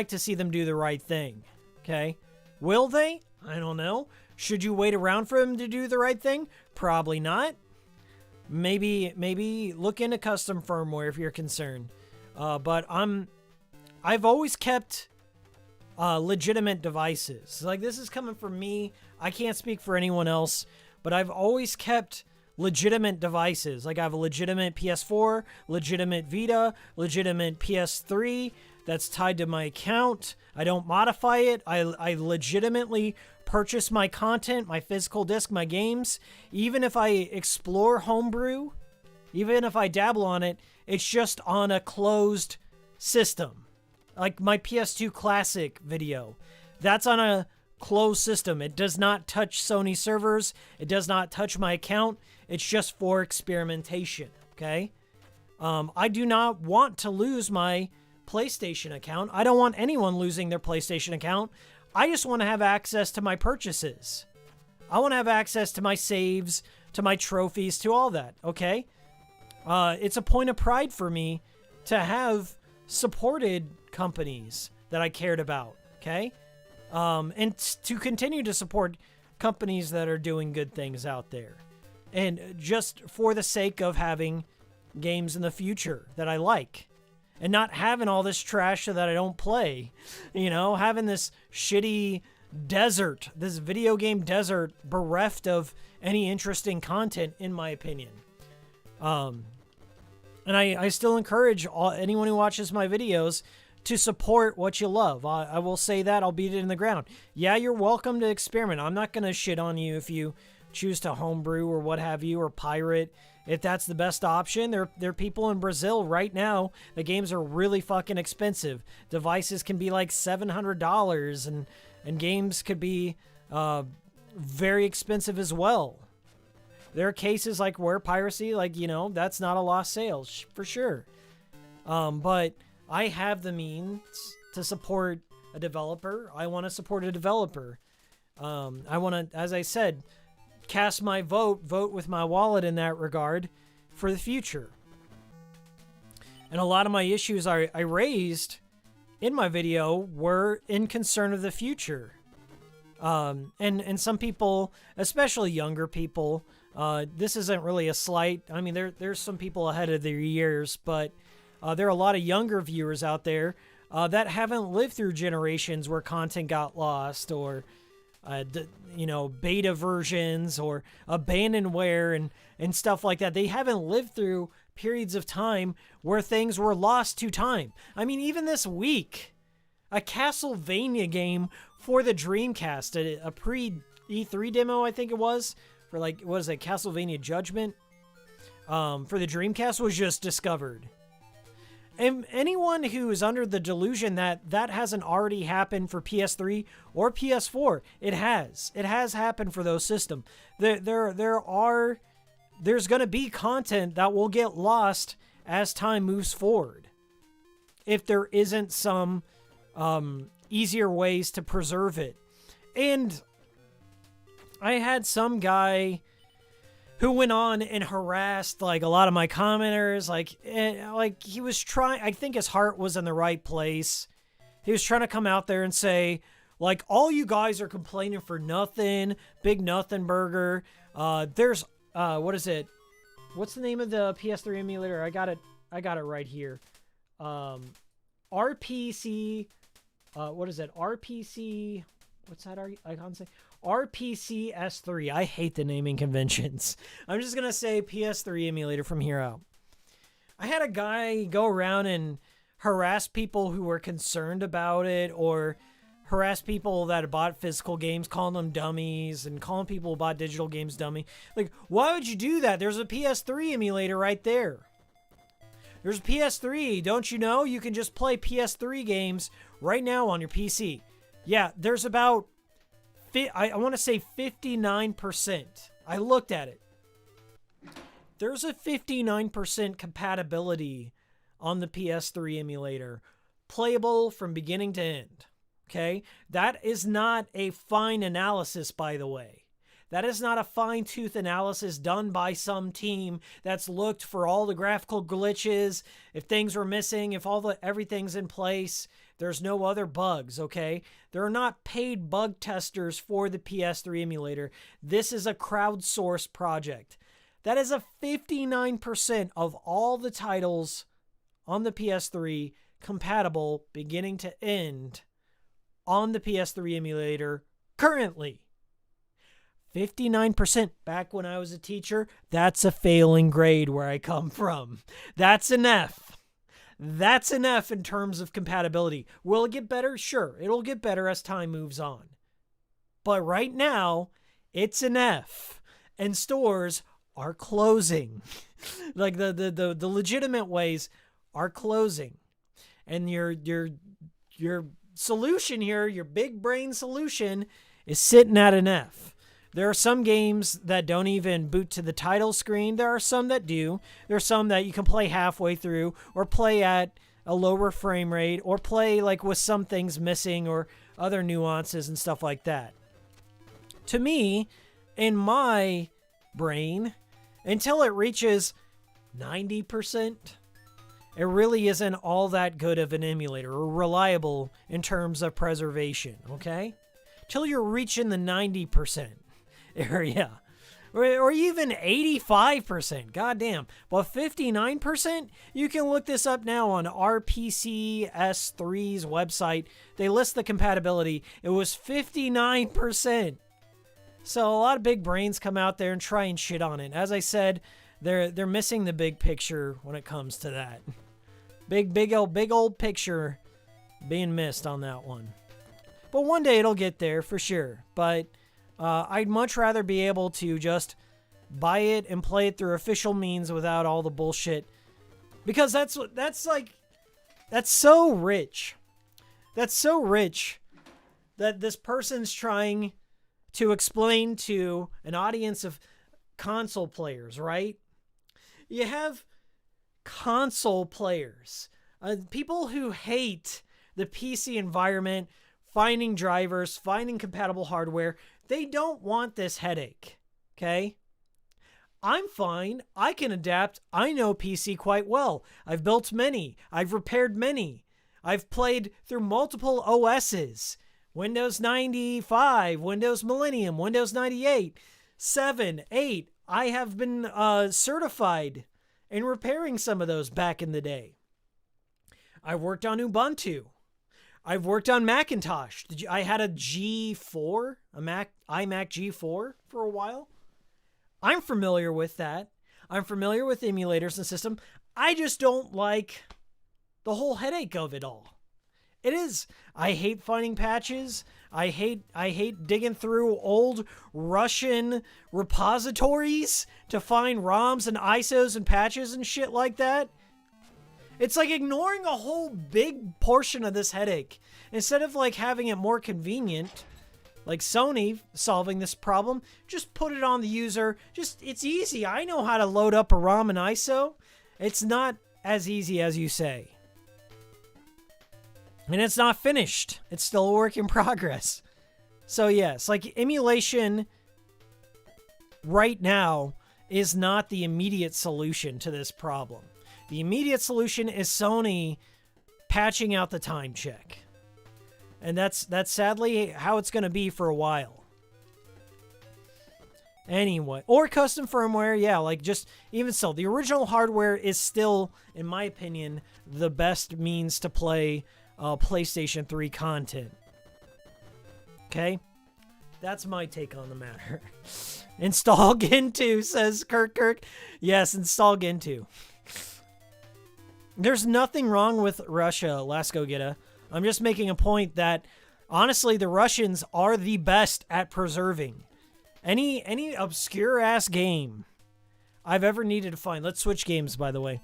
to see them do the right thing. Okay. Will they? I don't know. Should you wait around for them to do the right thing? Probably not. Maybe look into custom firmware if you're concerned. But I've always kept legitimate devices. Like, this is coming from me. I can't speak for anyone else, but I've always kept legitimate devices. Like, I have a legitimate PS4, legitimate Vita, legitimate PS3 that's tied to my account. I don't modify it. I legitimately purchase my content, my physical disc, my games. Even if I explore homebrew, even if I dabble on it, it's just on a closed system. Like my PS2 Classic video, that's on a closed system. It does not touch Sony servers. It does not touch my account. It's just for experimentation, okay? I do not want to lose my PlayStation account. I don't want anyone losing their PlayStation account. I just want to have access to my purchases. I want to have access to my saves, to my trophies, to all that, okay? It's a point of pride for me to have supported companies that I cared about, okay? And to continue to support companies that are doing good things out there. And just for the sake of having games in the future that I like. And not having all this trash so that I don't play. You know, having this shitty desert, this video game desert bereft of any interesting content, in my opinion. And I still encourage anyone who watches my videos to support what you love. I will say that. I'll beat it in the ground. Yeah, you're welcome to experiment. I'm not going to shit on you if you choose to homebrew or what have you, or pirate. If that's the best option, there are people in Brazil right now. The games are really fucking expensive. Devices can be like $700, and games could be very expensive as well. There are cases like where piracy, like, you know, that's not a lost sale, for sure. But I have the means to support a developer. I want to support a developer. I want to, as I said, cast my vote with my wallet in that regard for the future. And a lot of my issues I raised in my video were in concern of the future. And some people, especially younger people, this isn't really a slight. I mean, there's some people ahead of their years, but there are a lot of younger viewers out there that haven't lived through generations where content got lost, or beta versions or abandonware and stuff like that. They haven't lived through periods of time where things were lost to time. I mean, even this week, a Castlevania game for the Dreamcast, a pre-E3 demo, I think it was, for like, what is it, Castlevania Judgment, for the Dreamcast was just discovered. And anyone who is under the delusion that hasn't already happened for PS3 or PS4, it has. It has happened for those systems. There's going to be content that will get lost as time moves forward, if there isn't some easier ways to preserve it. And I had some guy who went on and harassed like a lot of my commenters, like he was trying, I think his heart was in the right place. He was trying to come out there and say, like, all you guys are complaining for nothing, big nothing burger. There's, what is it? What's the name of the PS3 emulator? I got it right here. RPC, what is it? RPC, what's that icon say? RPC S3. I hate the naming conventions. I'm just going to say PS3 emulator from here out. I had a guy go around and harass people who were concerned about it, or harass people that bought physical games, calling them dummies, and calling people who bought digital games dummy. Like, why would you do that? There's a PS3 emulator right there. There's a PS3. Don't you know? You can just play PS3 games right now on your PC. Yeah, there's about, I want to say 59%. I looked at it. There's a 59% compatibility on the PS3 emulator. Playable from beginning to end. Okay? That is not a fine analysis, by the way. That is not a fine-tooth analysis done by some team that's looked for all the graphical glitches, if things were missing, if everything's in place. There's no other bugs, okay? There are not paid bug testers for the PS3 emulator. This is a crowdsourced project. That is a 59% of all the titles on the PS3 compatible beginning to end on the PS3 emulator currently. 59% back when I was a teacher, that's a failing grade where I come from. That's an F. That's an F in terms of compatibility. Will it get better? Sure, it'll get better as time moves on. But right now, it's an F. And stores are closing. Like the legitimate ways are closing. And your solution here, your big brain solution, is sitting at an F. There are some games that don't even boot to the title screen. There are some that do. There are some that you can play halfway through or play at a lower frame rate or play like with some things missing or other nuances and stuff like that. To me, in my brain, until it reaches 90%, it really isn't all that good of an emulator or reliable in terms of preservation, okay? Till you're reaching the 90% area. Or even 85%. Goddamn. But 59%, you can look this up now on RPCS3's website. They list the compatibility. It was 59%. So a lot of big brains come out there and try and shit on it. As I said, they're missing the big picture when it comes to that. Big old picture being missed on that one. But one day it'll get there for sure. But I'd much rather be able to just buy it and play it through official means without all the bullshit. Because that's so rich. That's so rich that this person's trying to explain to an audience of console players, right? You have console players, people who hate the PC environment, finding drivers, finding compatible hardware. They don't want this headache, okay? I'm fine. I can adapt. I know PC quite well. I've built many. I've repaired many. I've played through multiple OSs. Windows 95, Windows Millennium, Windows 98, 7, 8. I have been certified in repairing some of those back in the day. I've worked on Ubuntu. I've worked on Macintosh. I had a G4, iMac G4 for a while. I'm familiar with that. I'm familiar with emulators and system. I just don't like the whole headache of it all. It is. I hate finding patches. I hate digging through old Russian repositories to find ROMs and ISOs and patches and shit like that. It's like ignoring a whole big portion of this headache. Instead of like having it more convenient, like Sony solving this problem, just put it on the user. It's easy. I know how to load up a ROM and ISO. It's not as easy as you say. And it's not finished. It's still a work in progress. So yes, like emulation right now is not the immediate solution to this problem. The immediate solution is Sony patching out the time check. And that's sadly how it's going to be for a while. Anyway, or custom firmware, yeah, like just even so, the original hardware is still, in my opinion, the best means to play PlayStation 3 content. Okay? That's my take on the matter. Install Gentoo, says Kirk. Yes, install Gentoo. There's nothing wrong with Russia, Lasco Gita. I'm just making a point that, honestly, the Russians are the best at preserving. Any obscure-ass game I've ever needed to find. Let's switch games, by the way.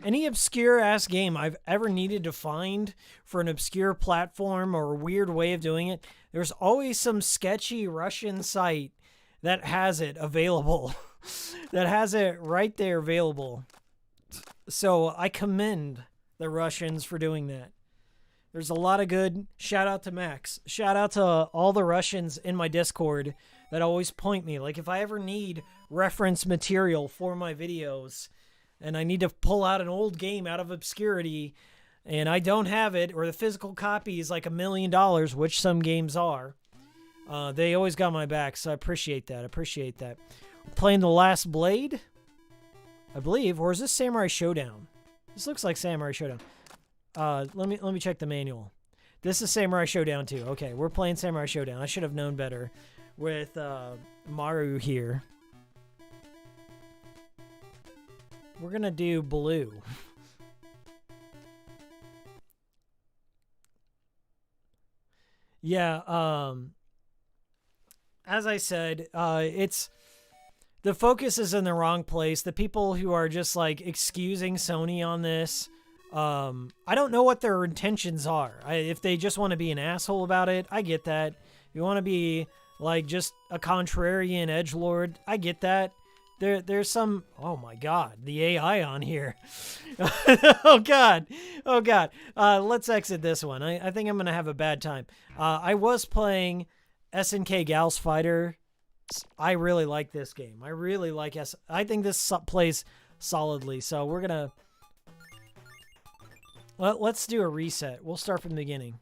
Any obscure-ass game I've ever needed to find for an obscure platform or a weird way of doing it, there's always some sketchy Russian site that has it available. That has it right there available. So I commend the Russians for doing that. There's a lot of good. Shout out to Max. Shout out to all the Russians in my Discord that always point me. Like if I ever need reference material for my videos and I need to pull out an old game out of obscurity and I don't have it, or the physical copy is like $1 million, which some games are, they always got my back. So I appreciate that. Playing The Last Blade, I believe, or is this Samurai Showdown? This looks like Samurai Showdown. Let me check the manual. This is Samurai Showdown 2. Okay, we're playing Samurai Showdown. I should have known better with Maru here. We're gonna do blue. Yeah, as I said, it's the focus is in the wrong place. The people who are just like excusing Sony on this, I don't know what their intentions are. If they just want to be an asshole about it, I get that. If you want to be like just a contrarian edgelord, I get that. There's some, oh my god, the AI on here. Oh god. Let's exit this one. I think I'm gonna have a bad time. I was playing SNK Gals Fighter. I really like this game. I really like I think this plays solidly. So we're gonna let's do a reset. We'll start from the beginning.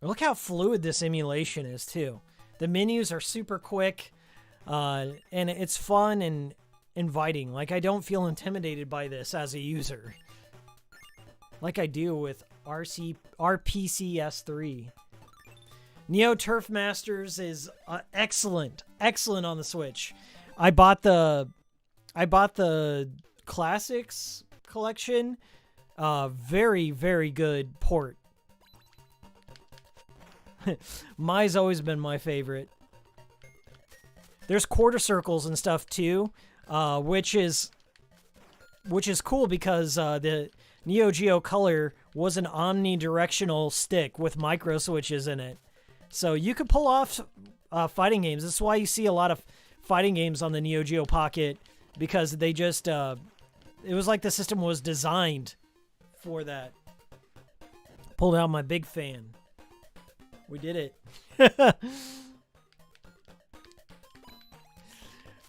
Look how fluid this emulation is too. The menus are super quick. And it's fun and inviting. Like, I don't feel intimidated by this as a user. Like I do with RPCS3. Neo Turf Masters is excellent. Excellent on the Switch. I bought the Classics collection. Very, very good port. Mai's always been my favorite. There's quarter circles and stuff too, which is cool because the Neo Geo Color was an omnidirectional stick with micro switches in it. So you could pull off fighting games. This is why you see a lot of fighting games on the Neo Geo Pocket, because they just it was like the system was designed for that. Pulled out my big fan. We did it.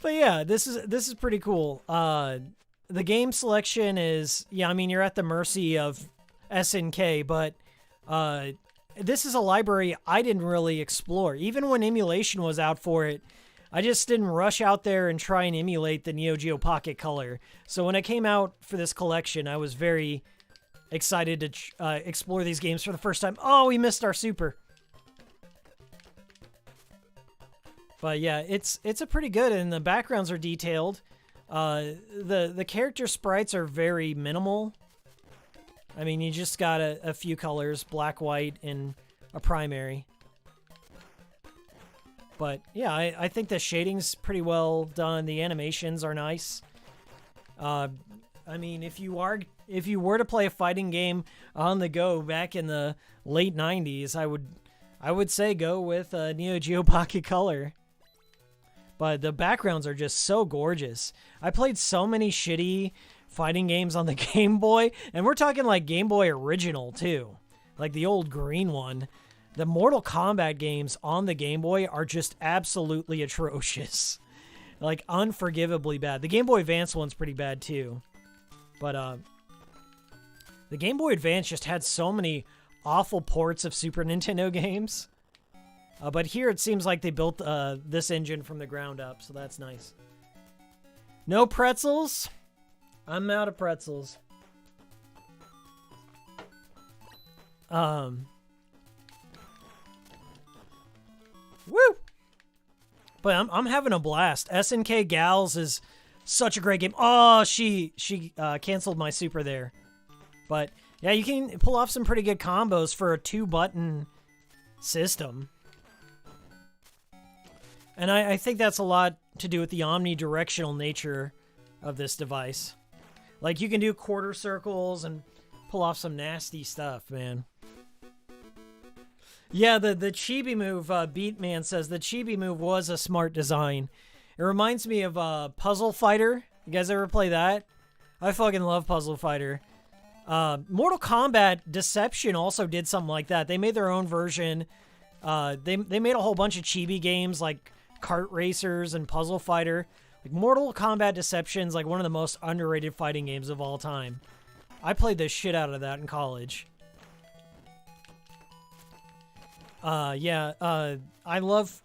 But yeah, this is pretty cool. The game selection is, yeah, I mean, you're at the mercy of SNK, but this is a library I didn't really explore. Even when emulation was out for it, I just didn't rush out there and try and emulate the Neo Geo Pocket Color. So when it came out for this collection, I was very excited to explore these games for the first time. Oh, we missed our super. But yeah, it's a pretty good, and the backgrounds are detailed. The character sprites are very minimal. I mean, you just got a few colors, black, white, and a primary. But yeah, I think the shading's pretty well done. The animations are nice. I mean, if you were to play a fighting game on the go back in the late 90s, I would say go with Neo Geo Pocket Color. But the backgrounds are just so gorgeous. I played so many shitty fighting games on the Game Boy, and we're talking like Game Boy original too, like the old green one. The Mortal Kombat games on the Game Boy are just absolutely atrocious, like unforgivably bad. The Game Boy Advance one's pretty bad too, but the Game Boy Advance just had so many awful ports of Super Nintendo games. But here it seems like they built this engine from the ground up, so that's nice. No pretzels? I'm out of pretzels. Woo! But I'm having a blast. SNK Gals is such a great game. Oh, she canceled my super there. But yeah, you can pull off some pretty good combos for a 2-button system. And I think that's a lot to do with the omnidirectional nature of this device. Like, you can do quarter circles and pull off some nasty stuff, man. Yeah, the chibi move, Beatman says, the chibi move was a smart design. It reminds me of Puzzle Fighter. You guys ever play that? I fucking love Puzzle Fighter. Mortal Kombat Deception also did something like that. They made their own version. They made a whole bunch of chibi games like Kart Racers and Puzzle Fighter. Like, Mortal Kombat Deception's like one of the most underrated fighting games of all time. I played the shit out of that in college. I love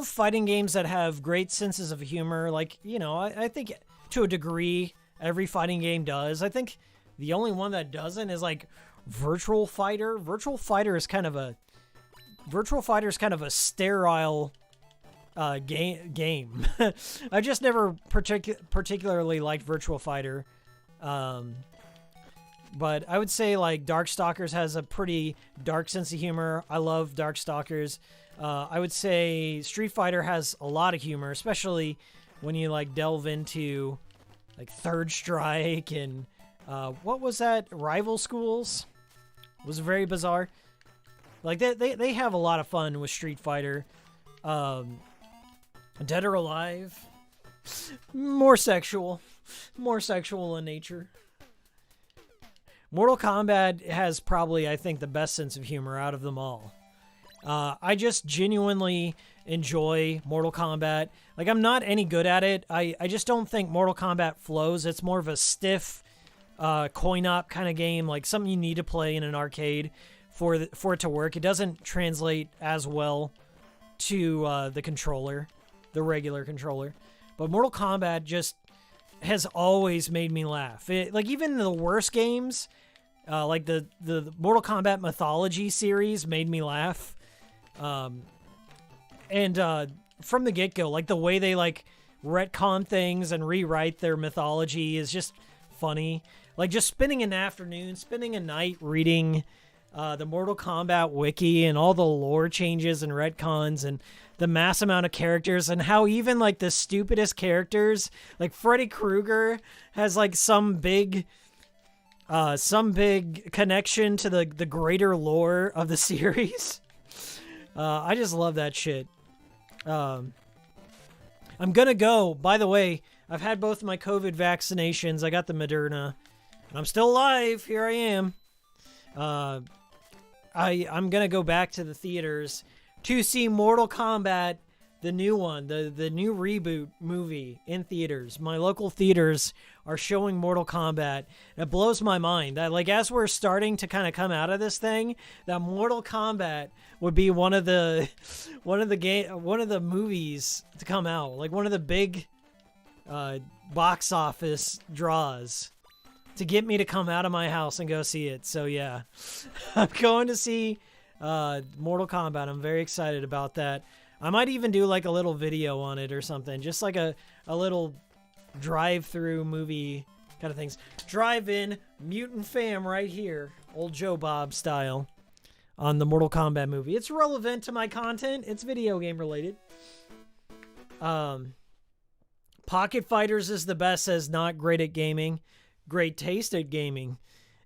fighting games that have great senses of humor. Like, you know, I think to a degree every fighting game does. I think the only one that doesn't is like Virtual Fighter. Virtual Fighter is kind of a sterile game. I just never particularly liked Virtual Fighter. But I would say like Darkstalkers has a pretty dark sense of humor. I love Darkstalkers. I would say Street Fighter has a lot of humor, especially when you like delve into like Third Strike and what was that? Rival Schools? It was very bizarre. Like they have a lot of fun with Street Fighter. Dead or Alive, more sexual in nature. Mortal Kombat has probably, I think, the best sense of humor out of them all. I just genuinely enjoy Mortal Kombat. Like, I'm not any good at it. I just don't think Mortal Kombat flows. It's more of a stiff coin-op kind of game, like something you need to play in an arcade for it to work. It doesn't translate as well to the controller, the regular controller. But Mortal Kombat just has always made me laugh. Like, even the worst games, like the Mortal Kombat Mythology series made me laugh. And from the get-go, like the way they like retcon things and rewrite their mythology is just funny. Like just spending an afternoon, spending a night reading the Mortal Kombat wiki and all the lore changes and retcons and the mass amount of characters, and how even like the stupidest characters, like Freddy Krueger, has like some big connection to the greater lore of the series. I just love that shit. I'm gonna go. By the way, I've had both my COVID vaccinations. I got the Moderna. I'm still alive. Here I am. I'm gonna go back to the theaters to see Mortal Kombat, the new one, the new reboot movie in theaters. My local theaters are showing Mortal Kombat. It blows my mind that, like, as we're starting to kind of come out of this thing, that Mortal Kombat would be one of the movies to come out, like one of the big box office draws to get me to come out of my house and go see it. So yeah, I'm going to see Mortal Kombat. I'm very excited about that. I might even do like a little video on it or something, just like a little drive-through movie kind of things. Drive-in mutant fam right here, old Joe Bob style, on the Mortal Kombat movie. It's relevant to my content. It's video game related. Pocket Fighters is the best, says not great at gaming, great taste at gaming.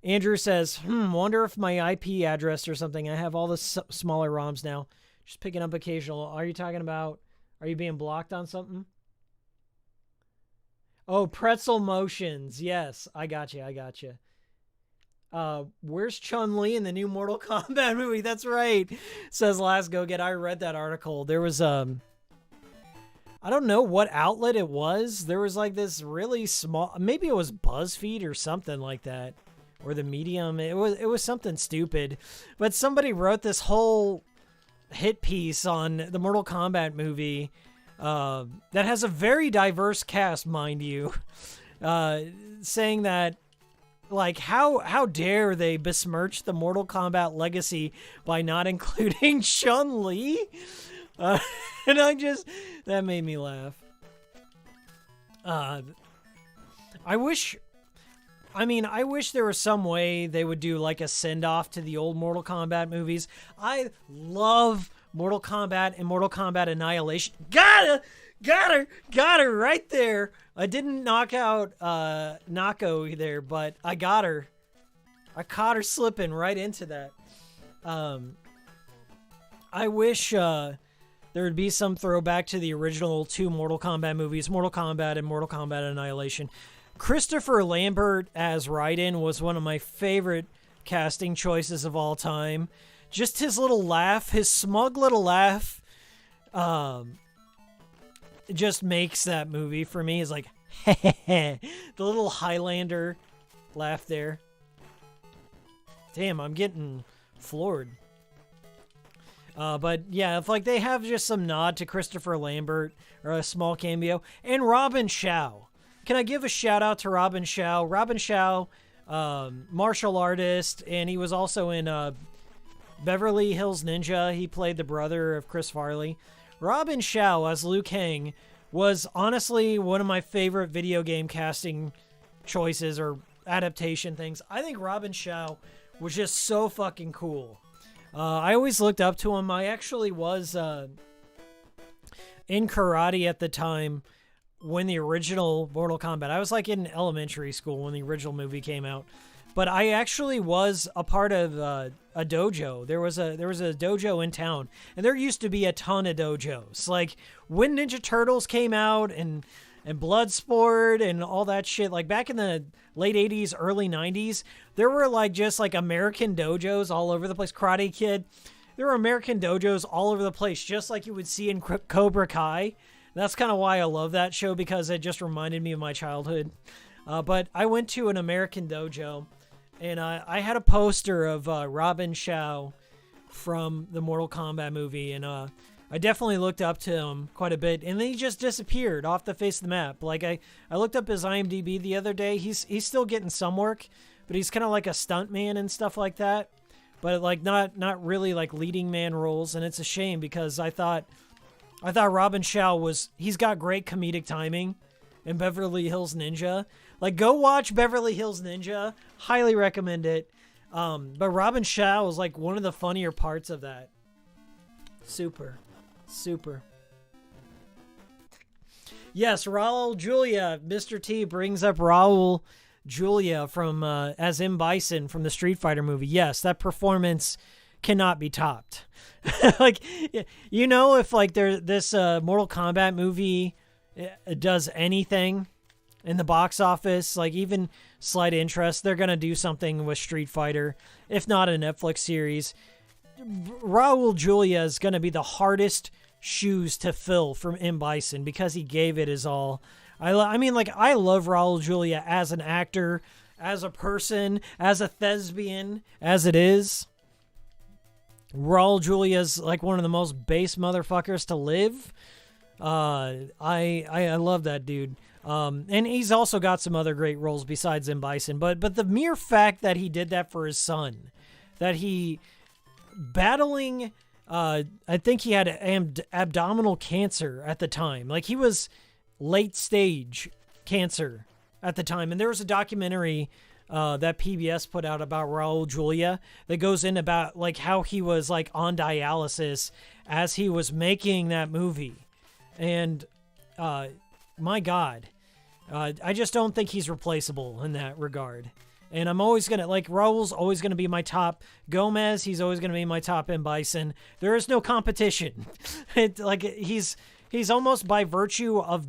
Andrew says, wonder if my IP address or something. I have all the smaller ROMs now. Just picking up occasional. Are you talking about, are you being blocked on something? Oh, Pretzel Motions. Yes, I got you. Where's Chun-Li in the new Mortal Kombat movie? That's right, says Last Go Get. I read that article. There was, I don't know what outlet it was. There was like this really small, maybe it was BuzzFeed or something like that. Or the Medium. It was something stupid. But somebody wrote this whole hit piece on the Mortal Kombat movie that has a very diverse cast, mind you, saying that, like, how dare they besmirch the Mortal Kombat legacy by not including Chun-Li? And that made me laugh. I wish there was some way they would do like a send-off to the old Mortal Kombat movies. I love Mortal Kombat and Mortal Kombat Annihilation. Got her right there. I didn't knock out Nako there, but I got her. I caught her slipping right into that. I wish there would be some throwback to the original two Mortal Kombat movies, Mortal Kombat and Mortal Kombat Annihilation. Christopher Lambert as Raiden was one of my favorite casting choices of all time. Just his little laugh, his smug little laugh, just makes that movie for me. It's like, the little Highlander laugh there. Damn, I'm getting floored. But yeah, if like they have just some nod to Christopher Lambert or a small cameo, and Robin Shao. can I give a shout out to Robin Shao? Robin Shao, martial artist, and he was also in Beverly Hills Ninja. He played the brother of Chris Farley. Robin Shao as Liu Kang was honestly one of my favorite video game casting choices or adaptation things. I think Robin Shao was just so fucking cool. I always looked up to him. I actually was in karate at the time when the original Mortal Kombat. I was like in elementary school when the original movie came out. But I actually was a part of a dojo. There was a dojo in town, and there used to be a ton of dojos. Like when Ninja Turtles came out and Bloodsport and all that shit, like back in the late 80s, early 90s, there were like just like American dojos all over the place. Karate Kid. There were American dojos all over the place, just like you would see in Cobra Kai. That's kind of why I love that show, because it just reminded me of my childhood. But I went to an American dojo, and I had a poster of Robin Shao from the Mortal Kombat movie, and I definitely looked up to him quite a bit, and then he just disappeared off the face of the map. Like I looked up his IMDb the other day. He's still getting some work, but he's kind of like a stuntman and stuff like that. But like not really like leading man roles, and it's a shame because I thought Robin Shao he's got great comedic timing in Beverly Hills Ninja. Like go watch Beverly Hills Ninja, highly recommend it. But Robin Shao was like one of the funnier parts of that. Super. Yes, Raul Julia. Mr. T brings up Raul Julia from as M. Bison from the Street Fighter movie. Yes, that performance cannot be topped. Like, you know, if like this Mortal Kombat movie does anything in the box office, like even slight interest, they're gonna do something with Street Fighter, if not a Netflix series. Raul Julia is gonna be the hardest shoes to fill from M. Bison because he gave it his all. I mean, like, I love Raul Julia as an actor, as a person, as a thespian, as it is. Raul Julia's like one of the most base motherfuckers to live. I love that dude. And he's also got some other great roles besides M. Bison. But the mere fact that he did that for his son, that he battling, I think he had abdominal cancer at the time. Like he was late stage cancer at the time, and there was a documentary that PBS put out about Raul Julia that goes in about like how he was like on dialysis as he was making that movie. And my God, I just don't think he's replaceable in that regard. And I'm always gonna like Raul's always gonna be my top. Gomez, he's always gonna be my top in Bison. There is no competition. He's almost by virtue of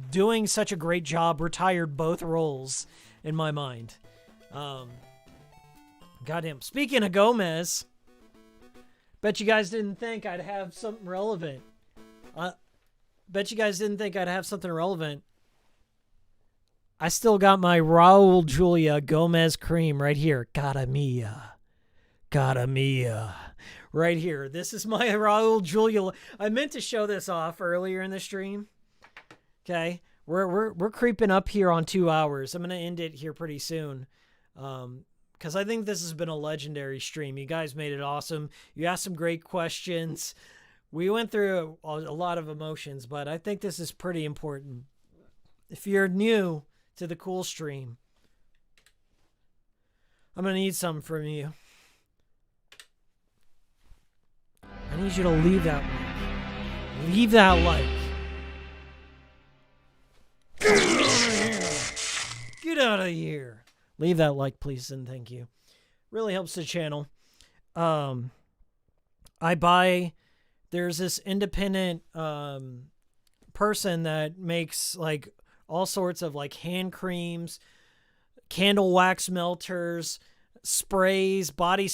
doing such a great job retired both roles in my mind. Goddamn. Speaking of Gomez, bet you guys didn't think I'd have something relevant. I still got my Raul Julia Gomez cream right here. Gotta mia. Right here. This is my Raul Julia. I meant to show this off earlier in the stream. Okay. We're creeping up here on 2 hours. I'm going to end it here pretty soon. Because I think this has been a legendary stream. You guys made it awesome. You asked some great questions. We went through a lot of emotions, but I think this is pretty important. If you're new to the cool stream, I'm going to need something from you. I need you to leave that like. Leave that like. Get out of here. Leave that like, please, and thank you. Really helps the channel. There's this independent person that makes like all sorts of like hand creams, candle wax melters, sprays, body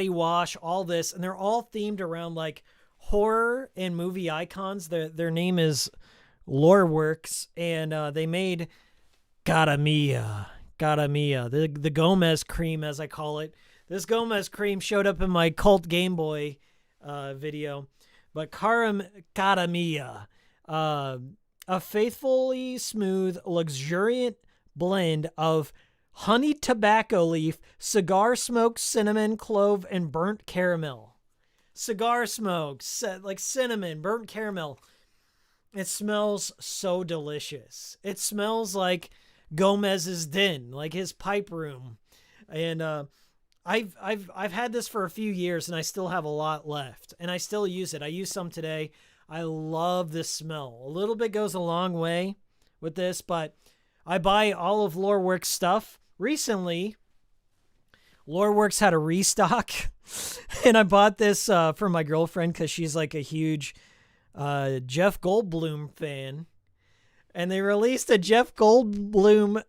wash, all this, and they're all themed around like horror and movie icons. Their name is Loreworks, and they made Gotta Mia, the Gomez cream, as I call it. This Gomez cream showed up in my Cult Game Boy video, but Gotta Mia. a faithfully smooth, luxuriant blend of honey tobacco leaf, cigar smoke, cinnamon, clove, and burnt caramel. Cigar smoke, like cinnamon, burnt caramel. It smells so delicious. It smells like Gomez's den, like his pipe room. And I've had this for a few years, and I still have a lot left, and I still use it. I used some today. I love this smell. A little bit goes a long way with this, but I buy all of Loreworks stuff. Recently, Loreworks had a restock, and I bought this for my girlfriend because she's like a huge Jeff Goldblum fan. And they released a Jeff Goldblum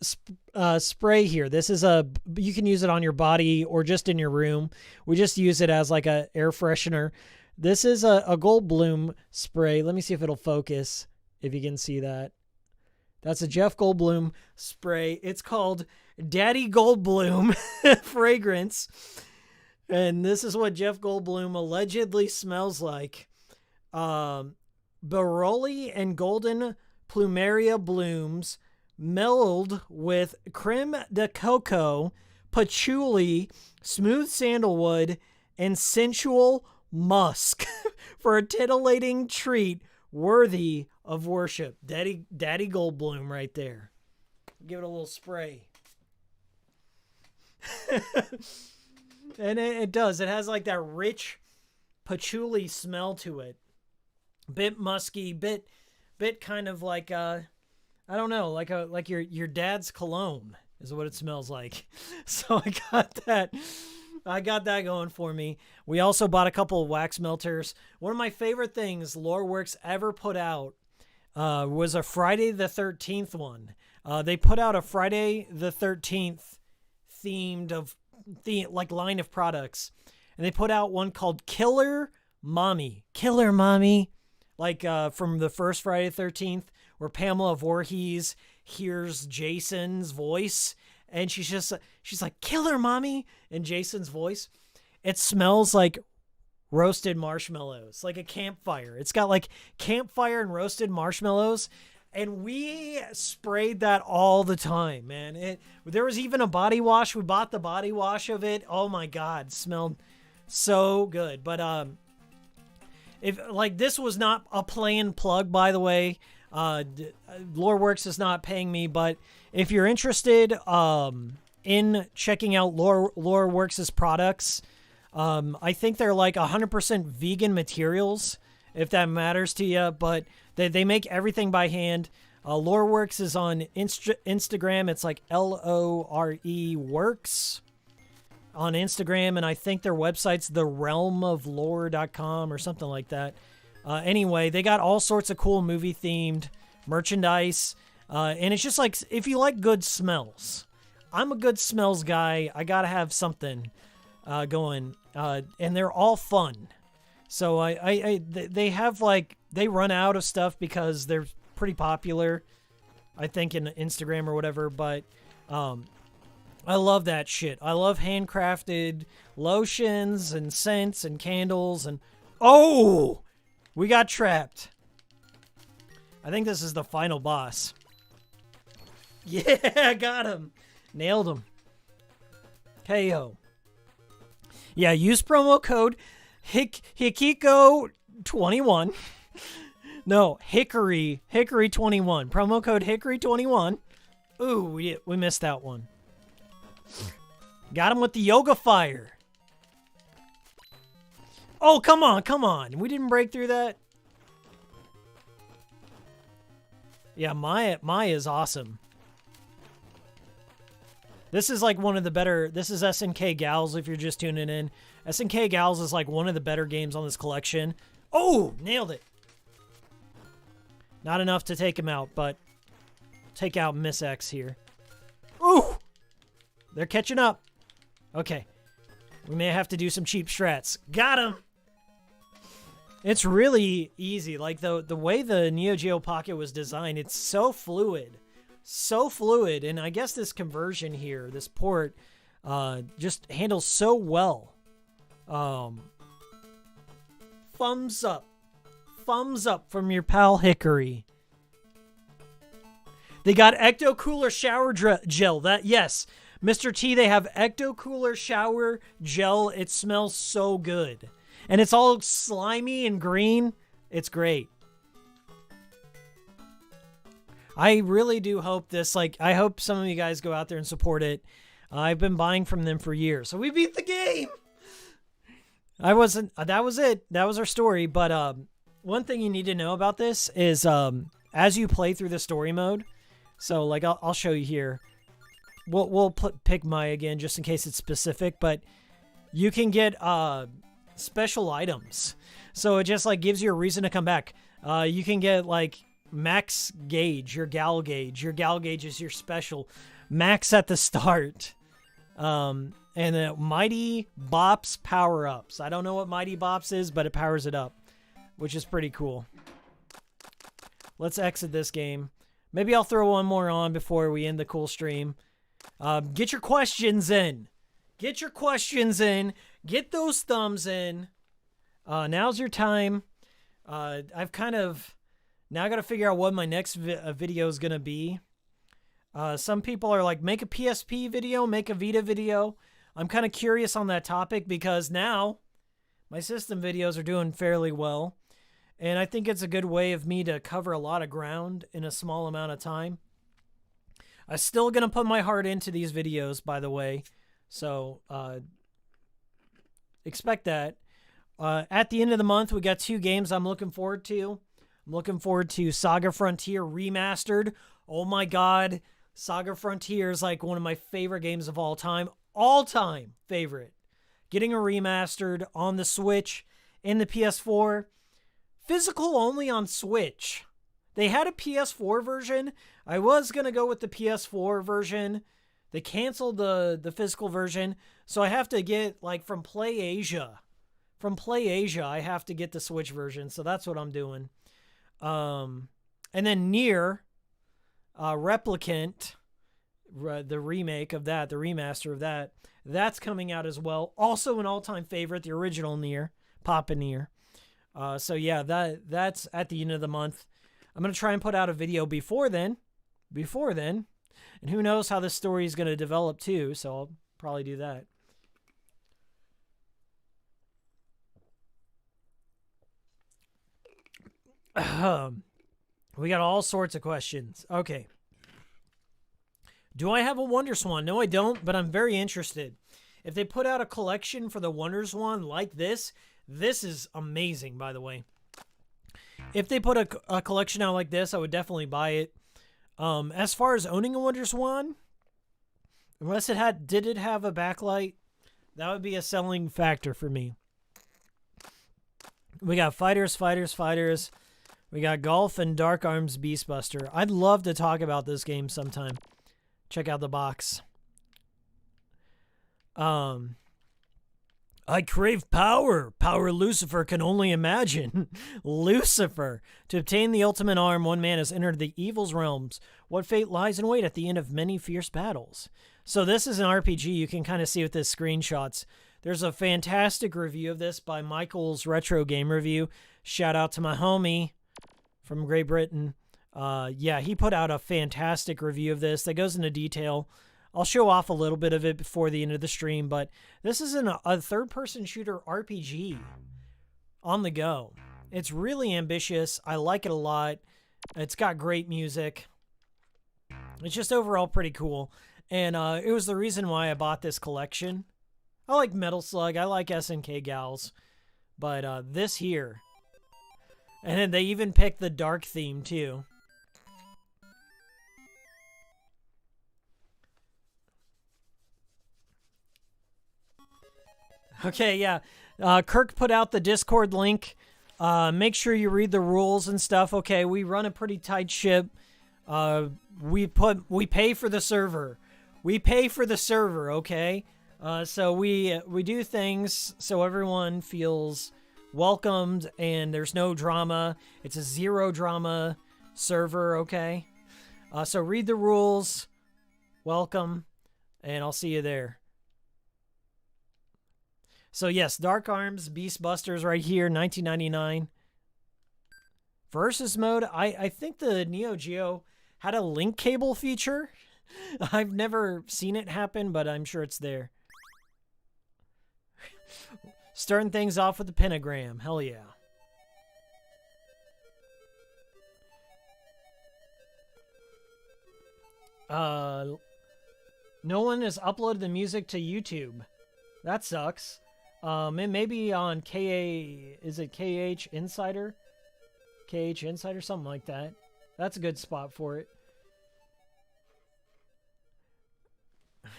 spray here. This is you can use it on your body or just in your room. We just use it as like a air freshener. This is a Goldblum spray. Let me see if it'll focus, if you can see that. That's a Jeff Goldblum spray. It's called Daddy Goldblum fragrance. And this is what Jeff Goldblum allegedly smells like. Baroli and golden plumeria blooms mellowed with creme de coco, patchouli, smooth sandalwood, and sensual musk for a titillating treat worthy of worship. Daddy Goldblum right there. Give it a little spray. And it does. It has like that rich patchouli smell to it. Bit musky, bit kind of like I don't know, like your dad's cologne is what it smells like. So I got that going for me. We also bought a couple of wax melters. One of my favorite things Loreworks ever put out was a Friday the 13th one. They put out a Friday the 13th like line of products, and they put out one called Killer Mommy. Like from the first Friday the 13th, where Pamela Voorhees hears Jason's voice, and she's like, Killer Mommy, in Jason's voice. It smells like roasted marshmallows, like a campfire. It's got like campfire and roasted marshmallows, and we sprayed that all the time, man. There was even a body wash. We bought the body wash of it. Oh my God, smelled so good. But if like this was not a planned plug, by the way, Loreworks is not paying me, but if you're interested in checking out Loreworks' products, I think they're like 100% vegan materials, if that matters to you, but they make everything by hand. Loreworks is on Instagram. It's like LORE Works on Instagram, and I think their website's therealmoflore.com or something like that. Anyway, they got all sorts of cool movie-themed merchandise, and it's just like, if you like good smells, I'm a good smells guy. I gotta have something going, and they're all fun. So they have like, they run out of stuff because they're pretty popular, I think, in Instagram or whatever, but I love that shit. I love handcrafted lotions and scents and candles and... Oh! We got trapped. I think this is the final boss. Yeah, got him. Nailed him. KO. Yeah, use promo code Hikiko21. No, Hickory21. Promo code Hickory21. Ooh, we missed that one. Got him with the yoga fire. Oh, come on. We didn't break through that. Yeah, Maya is awesome. This is like one of the better... This is SNK Gals, if you're just tuning in. SNK Gals is like one of the better games on this collection. Oh, nailed it. Not enough to take him out, but take out Miss X here. Ooh! They're catching up. Okay. We may have to do some cheap strats. Got him! It's really easy. Like, the way the Neo Geo Pocket was designed, it's so fluid. So fluid. And I guess this conversion here, this port, just handles so well. Thumbs up. Thumbs up from your pal Hickory. They got Ecto Cooler shower gel. That, yes, Mr. T, they have Ecto Cooler shower gel. It smells so good. And it's all slimy and green. It's great. I really do hope this, like, I hope some of you guys go out there and support it. I've been buying from them for years. So we beat the game. That was it. That was our story. But one thing you need to know about this is as you play through the story mode, so like I'll show you here. We'll pick Maya again just in case it's specific, but you can get special items. So it just like gives you a reason to come back. You can get like max gauge, your gal gauge. Your gal gauge is your special max at the start. And the Mighty Bops power-ups. I don't know what Mighty Bops is, but it powers it up, which is pretty cool. Let's exit this game. Maybe I'll throw one more on before we end the cool stream. Get your questions in. Get your questions in. Get those thumbs in. Now's your time. I've kind of now got to figure out what my next video is going to be. Some people are like, make a PSP video, make a Vita video. I'm kind of curious on that topic because now my system videos are doing fairly well. And I think it's a good way of me to cover a lot of ground in a small amount of time. I'm still going to put my heart into these videos, by the way. So expect that. At the end of the month, we got 2 games I'm looking forward to. I'm looking forward to Saga Frontier Remastered. Oh my God. Saga Frontier is like one of my favorite games of all time. All-time favorite. Getting a remastered on the Switch and the PS4. Physical only on Switch. They had a PS4 version. I was going to go with the PS4 version. They canceled the physical version. So I have to get, like, from PlayAsia. From PlayAsia, I have to get the Switch version. So that's what I'm doing. And then Nier Replicant, the remake of that, the remaster of that, that's coming out as well. Also an all-time favorite, the original Nier, Papa Nier. So yeah, that's at the end of the month. I'm going to try and put out a video before then. And who knows how this story is going to develop too, so I'll probably do that. We got all sorts of questions. Okay. Do I have a Wonder Swan? No, I don't, but I'm very interested. If they put out a collection for the Wonder Swan like this is amazing, by the way. If they put a collection out like this, I would definitely buy it. As far as owning a Wonder Swan, unless did it have a backlight, that would be a selling factor for me. We got Fighters. We got Golf and Dark Arms Beastbuster. I'd love to talk about this game sometime. Check out the box. I crave power. Power Lucifer can only imagine. Lucifer. To obtain the ultimate arm, one man has entered the evil's realms. What fate lies in wait at the end of many fierce battles? So this is an RPG. You can kind of see with this screenshots. There's a fantastic review of this by Michael's Retro Game Review. Shout out to my homie from Great Britain. Yeah, he put out a fantastic review of this that goes into detail. I'll show off a little bit of it before the end of the stream, but this is a third-person shooter RPG on the go. It's really ambitious. I like it a lot. It's got great music. It's just overall pretty cool. And it was the reason why I bought this collection. I like Metal Slug. I like SNK Gals. But this here. And then they even picked the dark theme, too. Okay, yeah. Kirk put out the Discord link. Make sure you read the rules and stuff. Okay, we run a pretty tight ship. We pay for the server. We pay for the server, okay? So we do things so everyone feels welcomed and there's no drama. It's a zero drama server, okay? So read the rules. Welcome, and I'll see you there. So yes, Dark Arms, Beastbusters right here, 1999. Versus mode, I think the Neo Geo had a link cable feature. I've never seen it happen, but I'm sure it's there. Starting things off with the pentagram. Hell yeah. No one has uploaded the music to YouTube. That sucks. It may be on is it KH Insider? KH Insider, something like that. That's a good spot for it.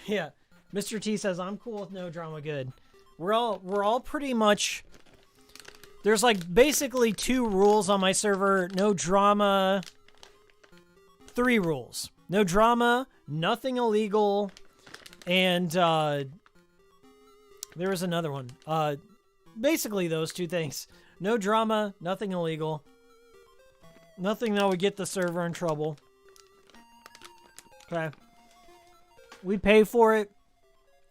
Yeah. Mr. T says, I'm cool with no drama good. We're all pretty much... There's like basically 2 rules on my server. No drama. 3 rules. No drama, nothing illegal, and there was another one. Basically those 2 things. No drama, nothing illegal. Nothing that would get the server in trouble. Okay. We pay for it.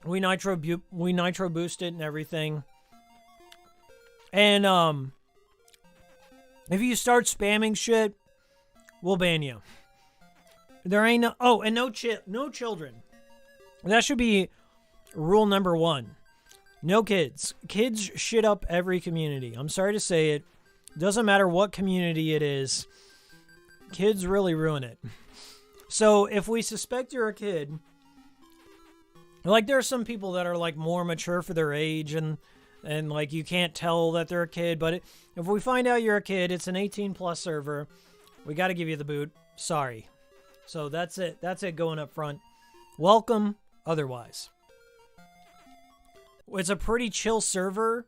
We nitro boost it and everything. And if you start spamming shit, we'll ban you. There ain't no and no children. That should be rule number 1. No kids. Kids shit up every community. I'm sorry to say it. Doesn't matter what community it is. Kids really ruin it. So if we suspect you're a kid, like there are some people that are like more mature for their age and like you can't tell that they're a kid, but if we find out you're a kid, it's an 18+ server. We got to give you the boot. Sorry. So that's it. That's it going up front. Welcome otherwise. It's a pretty chill server,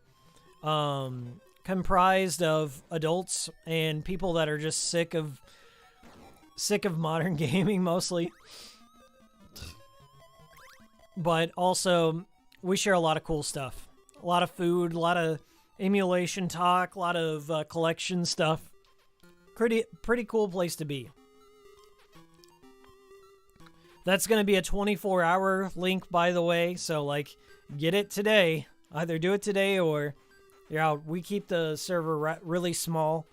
comprised of adults and people that are just sick of modern gaming mostly. But also, we share a lot of cool stuff. A lot of food, a lot of emulation talk, a lot of collection stuff. Pretty cool place to be. That's going to be a 24-hour link, by the way. So, like, get it today. Either do it today or you're out. We keep the server really small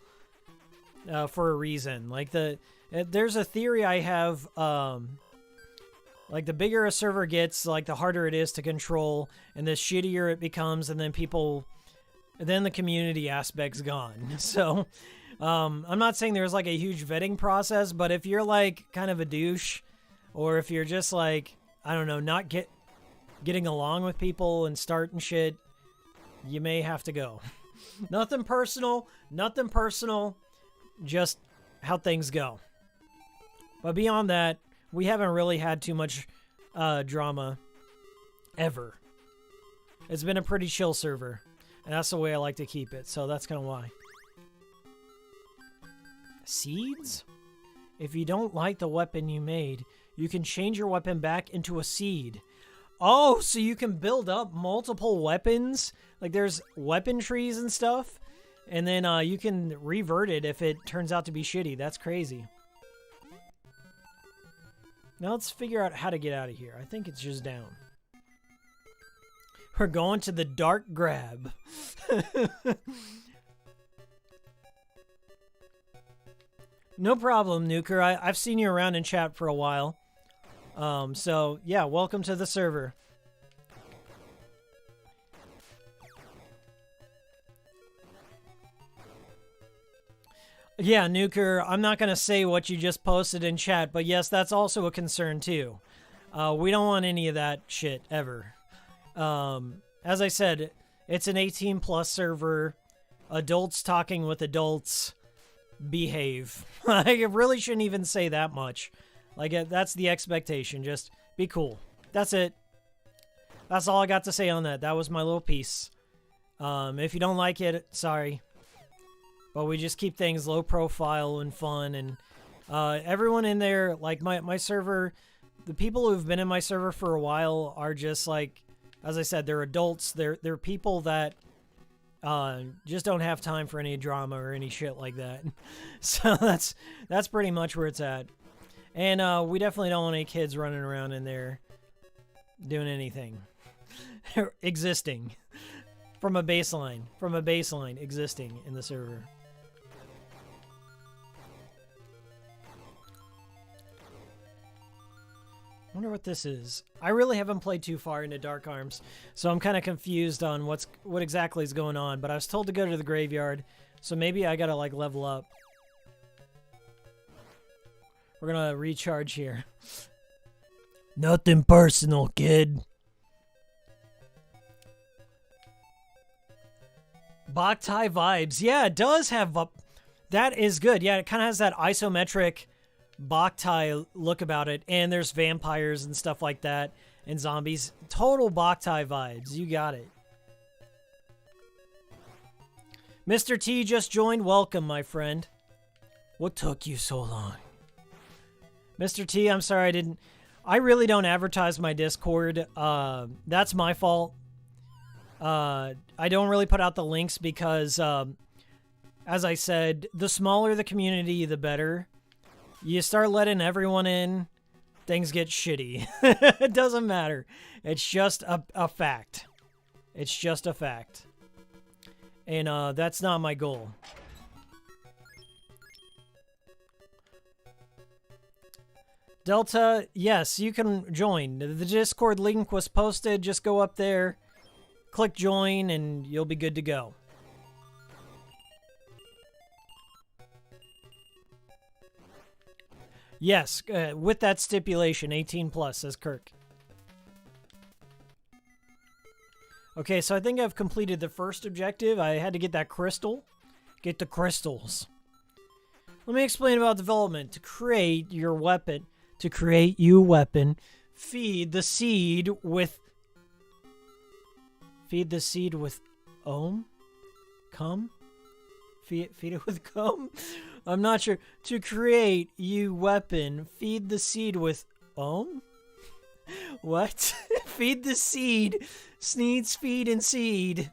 for a reason. Like, there's a theory I have. Like, the bigger a server gets, like, the harder it is to control. And the shittier it becomes. And then the community aspect's gone. So, I'm not saying there's, like, a huge vetting process. But if you're, like, kind of a douche... Or if you're just like, I don't know, not getting along with people and starting shit, you may have to go. Nothing personal, just how things go. But beyond that, we haven't really had too much drama ever. It's been a pretty chill server, and that's the way I like to keep it, so that's kind of why. Seeds? If you don't like the weapon you made, you can change your weapon back into a seed. Oh, so you can build up multiple weapons? Like there's weapon trees and stuff? And then you can revert it if it turns out to be shitty. That's crazy. Now let's figure out how to get out of here. I think it's just down. We're going to the dark grab. No problem, Nuker. I've seen you around in chat for a while. So, yeah, welcome to the server. Yeah, Nuker, I'm not going to say what you just posted in chat, but yes, that's also a concern too. We don't want any of that shit ever. As I said, it's an 18+ server. Adults talking with adults. Behave. I really shouldn't even say that much. Like, that's the expectation. Just be cool. That's it. That's all I got to say on that. That was my little piece. If you don't like it, sorry. But we just keep things low profile and fun. And everyone in there, like my server, the people who've been in my server for a while are just like, as I said, they're adults. They're people that just don't have time for any drama or any shit like that. So that's pretty much where it's at. And we definitely don't want any kids running around in there doing anything. Existing. From a baseline existing in the server. Wonder what this is. I really haven't played too far into Dark Arms, so I'm kind of confused on what exactly is going on. But I was told to go to the graveyard, so maybe I gotta like level up. We're gonna recharge here. Nothing personal, kid. Boktai vibes. Yeah, it does have... that is good. Yeah, it kind of has that isometric Boktai look about it. And there's vampires and stuff like that. And zombies. Total Boktai vibes. You got it. Mr. T just joined. Welcome, my friend. What took you so long? Mr. T, I'm sorry I really don't advertise my Discord. That's my fault. I don't really put out the links because, as I said, the smaller the community, the better. You start letting everyone in, things get shitty. It doesn't matter. It's just a fact. It's just a fact. And that's not my goal. Delta, yes, you can join. The Discord link was posted. Just go up there, click join, and you'll be good to go. Yes, with that stipulation, 18 plus, says Kirk. Okay, so I think I've completed the first objective. I had to get that crystal. Get the crystals. Let me explain about development. To create your weapon, feed the seed with ohm? Cum? Feed it with cum? I'm not sure. To create you weapon, feed the seed with ohm? What? Feed the seed. Sneeds, feed, and seed.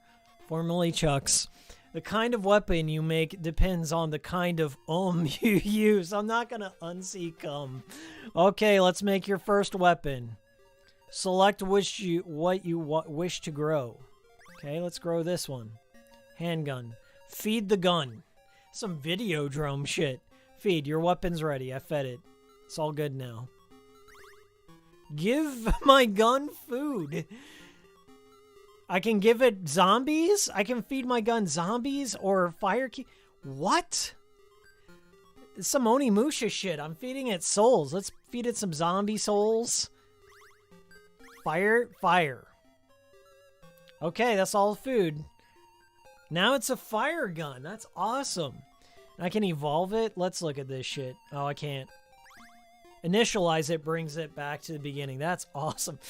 Formerly Chucks. The kind of weapon you make depends on the kind of ohm you use. I'm not going to unsee cum. Okay, let's make your first weapon. Select what you wish to grow. Okay, let's grow this one. Handgun. Feed the gun. Some Videodrome shit. Feed. Your weapon's ready. I fed it. It's all good now. Give my gun food. I can give it zombies? I can feed my gun zombies or fire key. What? Some Onimusha shit. I'm feeding it souls. Let's feed it some zombie souls. Fire. Okay, that's all the food. Now it's a fire gun. That's awesome. I can evolve it. Let's look at this shit. Oh, I can't. Initialize it brings it back to the beginning. That's awesome.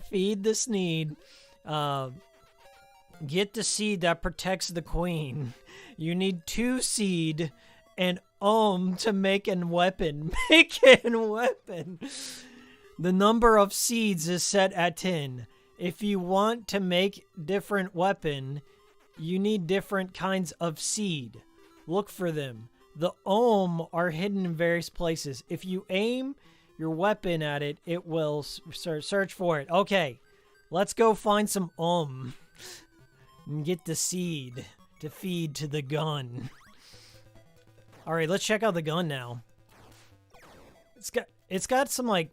Feed the Sneed. Get the seed that protects the queen. You need 2 seed and ohm to make an weapon. Make an weapon. The number of seeds is set at 10. If you want to make different weapon, you need different kinds of seed. Look for them. The ohm are hidden in various places. If you aim your weapon at it, it will search for it. Okay, let's go find some ohm and get the seed to feed to the gun. All right, let's check out the gun now. It's got some like,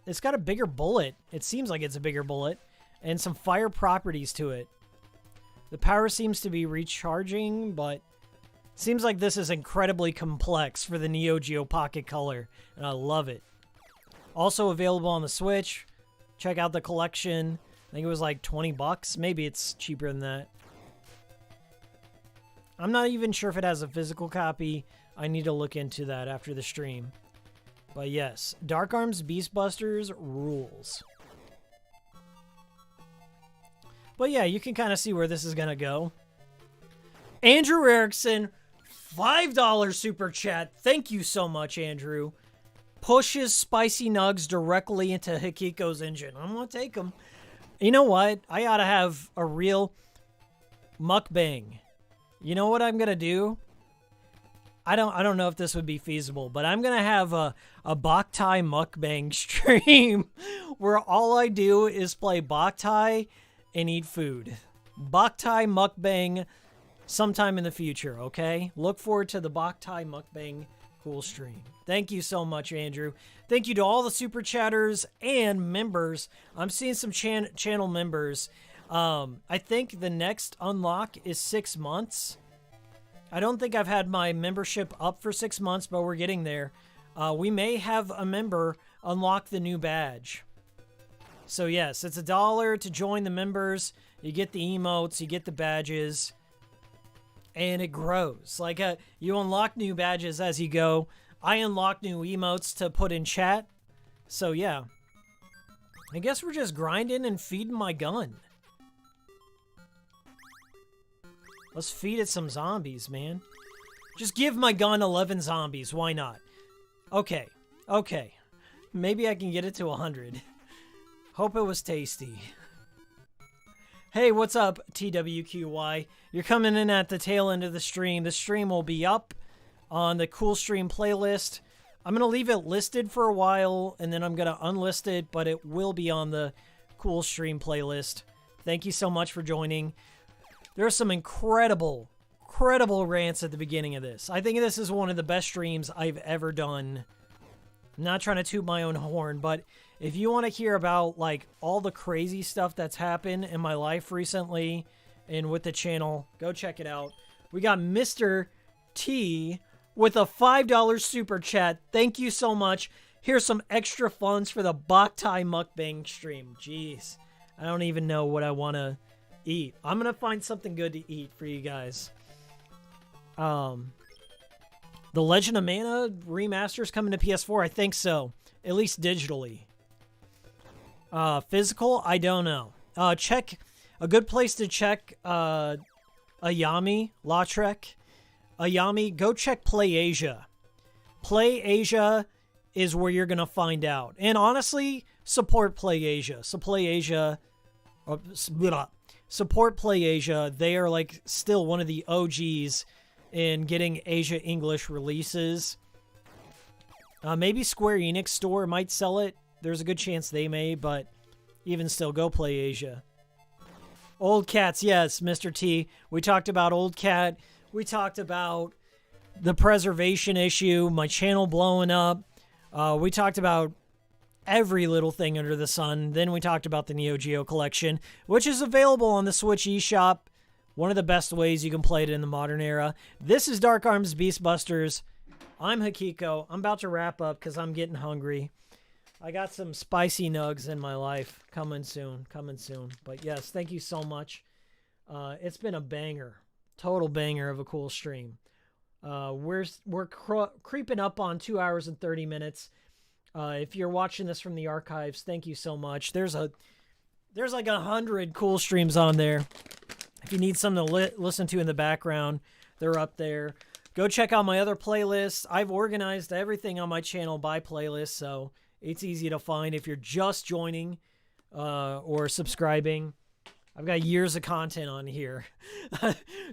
it's got a bigger bullet. It seems like it's a bigger bullet and some fire properties to it. The power seems to be recharging, but seems like this is incredibly complex for the Neo Geo Pocket Color, and I love it. Also available on the Switch. Check out the collection. I think it was like 20 bucks. Maybe it's cheaper than that. I'm not even sure if it has a physical copy. I need to look into that after the stream. But yes, Dark Arms Beast Busters rules. But yeah, you can kind of see where this is going to go. Andrew Erickson, $5 super chat. Thank you so much, Andrew. Pushes spicy nugs directly into Hikiko's engine. I'm going to take them. You know what? I ought to have a real mukbang. You know what I'm going to do? I don't know if this would be feasible, but I'm going to have a Boktai mukbang stream where all I do is play Boktai and eat food. Boktai mukbang sometime in the future, okay? Look forward to the Boktai mukbang Cool stream. Thank you so much, Andrew. Thank you to all the super chatters and members. I'm seeing some channel members. I think the next unlock is 6 months. I don't think I've had my membership up for 6 months, but we're getting there. We may have a member unlock the new badge. So yes, it's $1 to join the members. You get the emotes, you get the badges, and it grows. Like, you unlock new badges as you go. I unlock new emotes to put in chat. So yeah, I guess we're just grinding and feeding my gun. Let's feed it some zombies, man. Just give my gun 11 zombies. Why not? Okay. Okay. Maybe I can get it to 100. Hope it was tasty. Hey, what's up, TWQY? You're coming in at the tail end of the stream. The stream will be up on the Cool Stream playlist. I'm going to leave it listed for a while, and then I'm going to unlist it, but it will be on the Cool Stream playlist. Thank you so much for joining. There are some incredible rants at the beginning of this. I think this is one of the best streams I've ever done. I'm not trying to toot my own horn, but if you want to hear about, like, all the crazy stuff that's happened in my life recently and with the channel, go check it out. We got Mr. T with a $5 super chat. Thank you so much. Here's some extra funds for the Boktai mukbang stream. Jeez, I don't even know what I want to eat. I'm going to find something good to eat for you guys. The Legend of Mana remaster's coming to PS4? I think so. At least digitally. Physical? I don't know. Check. A good place to check Ayami, Lautrec. Ayami, go check Play Asia. Play Asia is where you're going to find out. And honestly, support Play Asia. So Play Asia... support Play Asia. They are, like, still one of the OGs in getting Asia English releases. Maybe Square Enix store might sell it. There's a good chance they may, but even still, go Play Asia. Old Cats, yes, Mr. T. We talked about Old Cat. We talked about the preservation issue, my channel blowing up. We talked about every little thing under the sun. Then we talked about the Neo Geo Collection, which is available on the Switch eShop. One of the best ways you can play it in the modern era. This is Dark Arms Beastbusters. I'm Hikiko. I'm about to wrap up because I'm getting hungry. I got some spicy nugs in my life. Coming soon. Coming soon. But yes, thank you so much. It's been a banger. Total banger of a cool stream. We're creeping up on 2 hours and 30 minutes. If you're watching this from the archives, thank you so much. There's like 100 cool streams on there. If you need something to listen to in the background, they're up there. Go check out my other playlists. I've organized everything on my channel by playlist, so it's easy to find if you're just joining or subscribing. I've got years of content on here.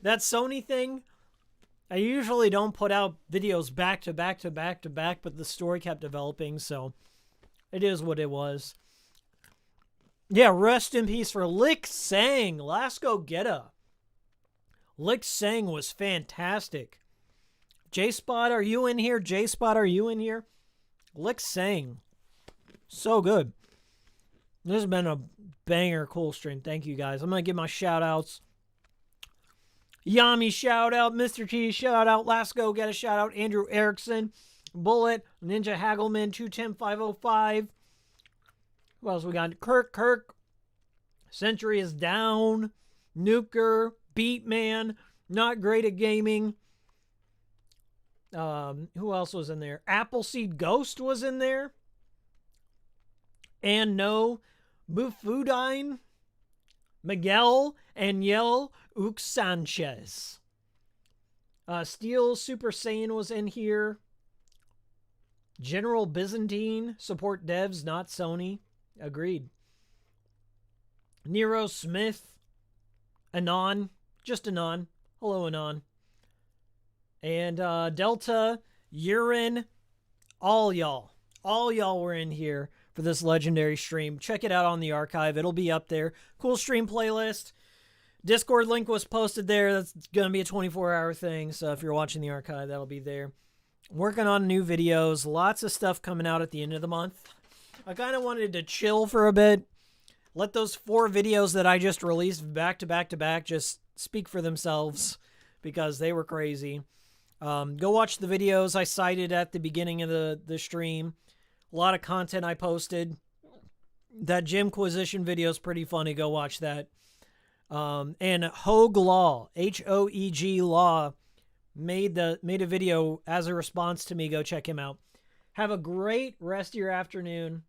That Sony thing, I usually don't put out videos back to back to back to back, but the story kept developing, so it is what it was. Yeah, rest in peace for Lick Sang. Let's go get her. Lick Sang was fantastic. J-Spot, are you in here? J-Spot, are you in here? Lick Sang. So good. This has been a banger cool stream. Thank you, guys. I'm going to give my shout-outs. Yami shout-out. Mr. T shout-out. Let's go get a shout-out. Andrew Erickson. Bullet. Ninja Hagelman. 210505. Who else we got? Kirk. Century is down. Nuker. Beatman. Not great at gaming. Who else was in there? Appleseed Ghost was in there. And no. Bufudine. Miguel. And Yel Uk Sanchez. Steel Super Saiyan was in here. General Byzantine. Support devs, not Sony. Agreed. Nero Smith. Anon. Just Anon. Hello, Anon. And Delta, Urine, all y'all. All y'all were in here for this legendary stream. Check it out on the archive. It'll be up there. Cool stream playlist. Discord link was posted there. That's going to be a 24-hour thing. So if you're watching the archive, that'll be there. Working on new videos. Lots of stuff coming out at the end of the month. I kind of wanted to chill for a bit. Let those 4 videos that I just released back to back to back just speak for themselves because they were crazy. Go watch the videos I cited at the beginning of the stream. A lot of content I posted. That Jimquisition video is pretty funny. Go watch that. And Hoeg Law, Hoeg Law, made a video as a response to me. Go check him out. Have a great rest of your afternoon.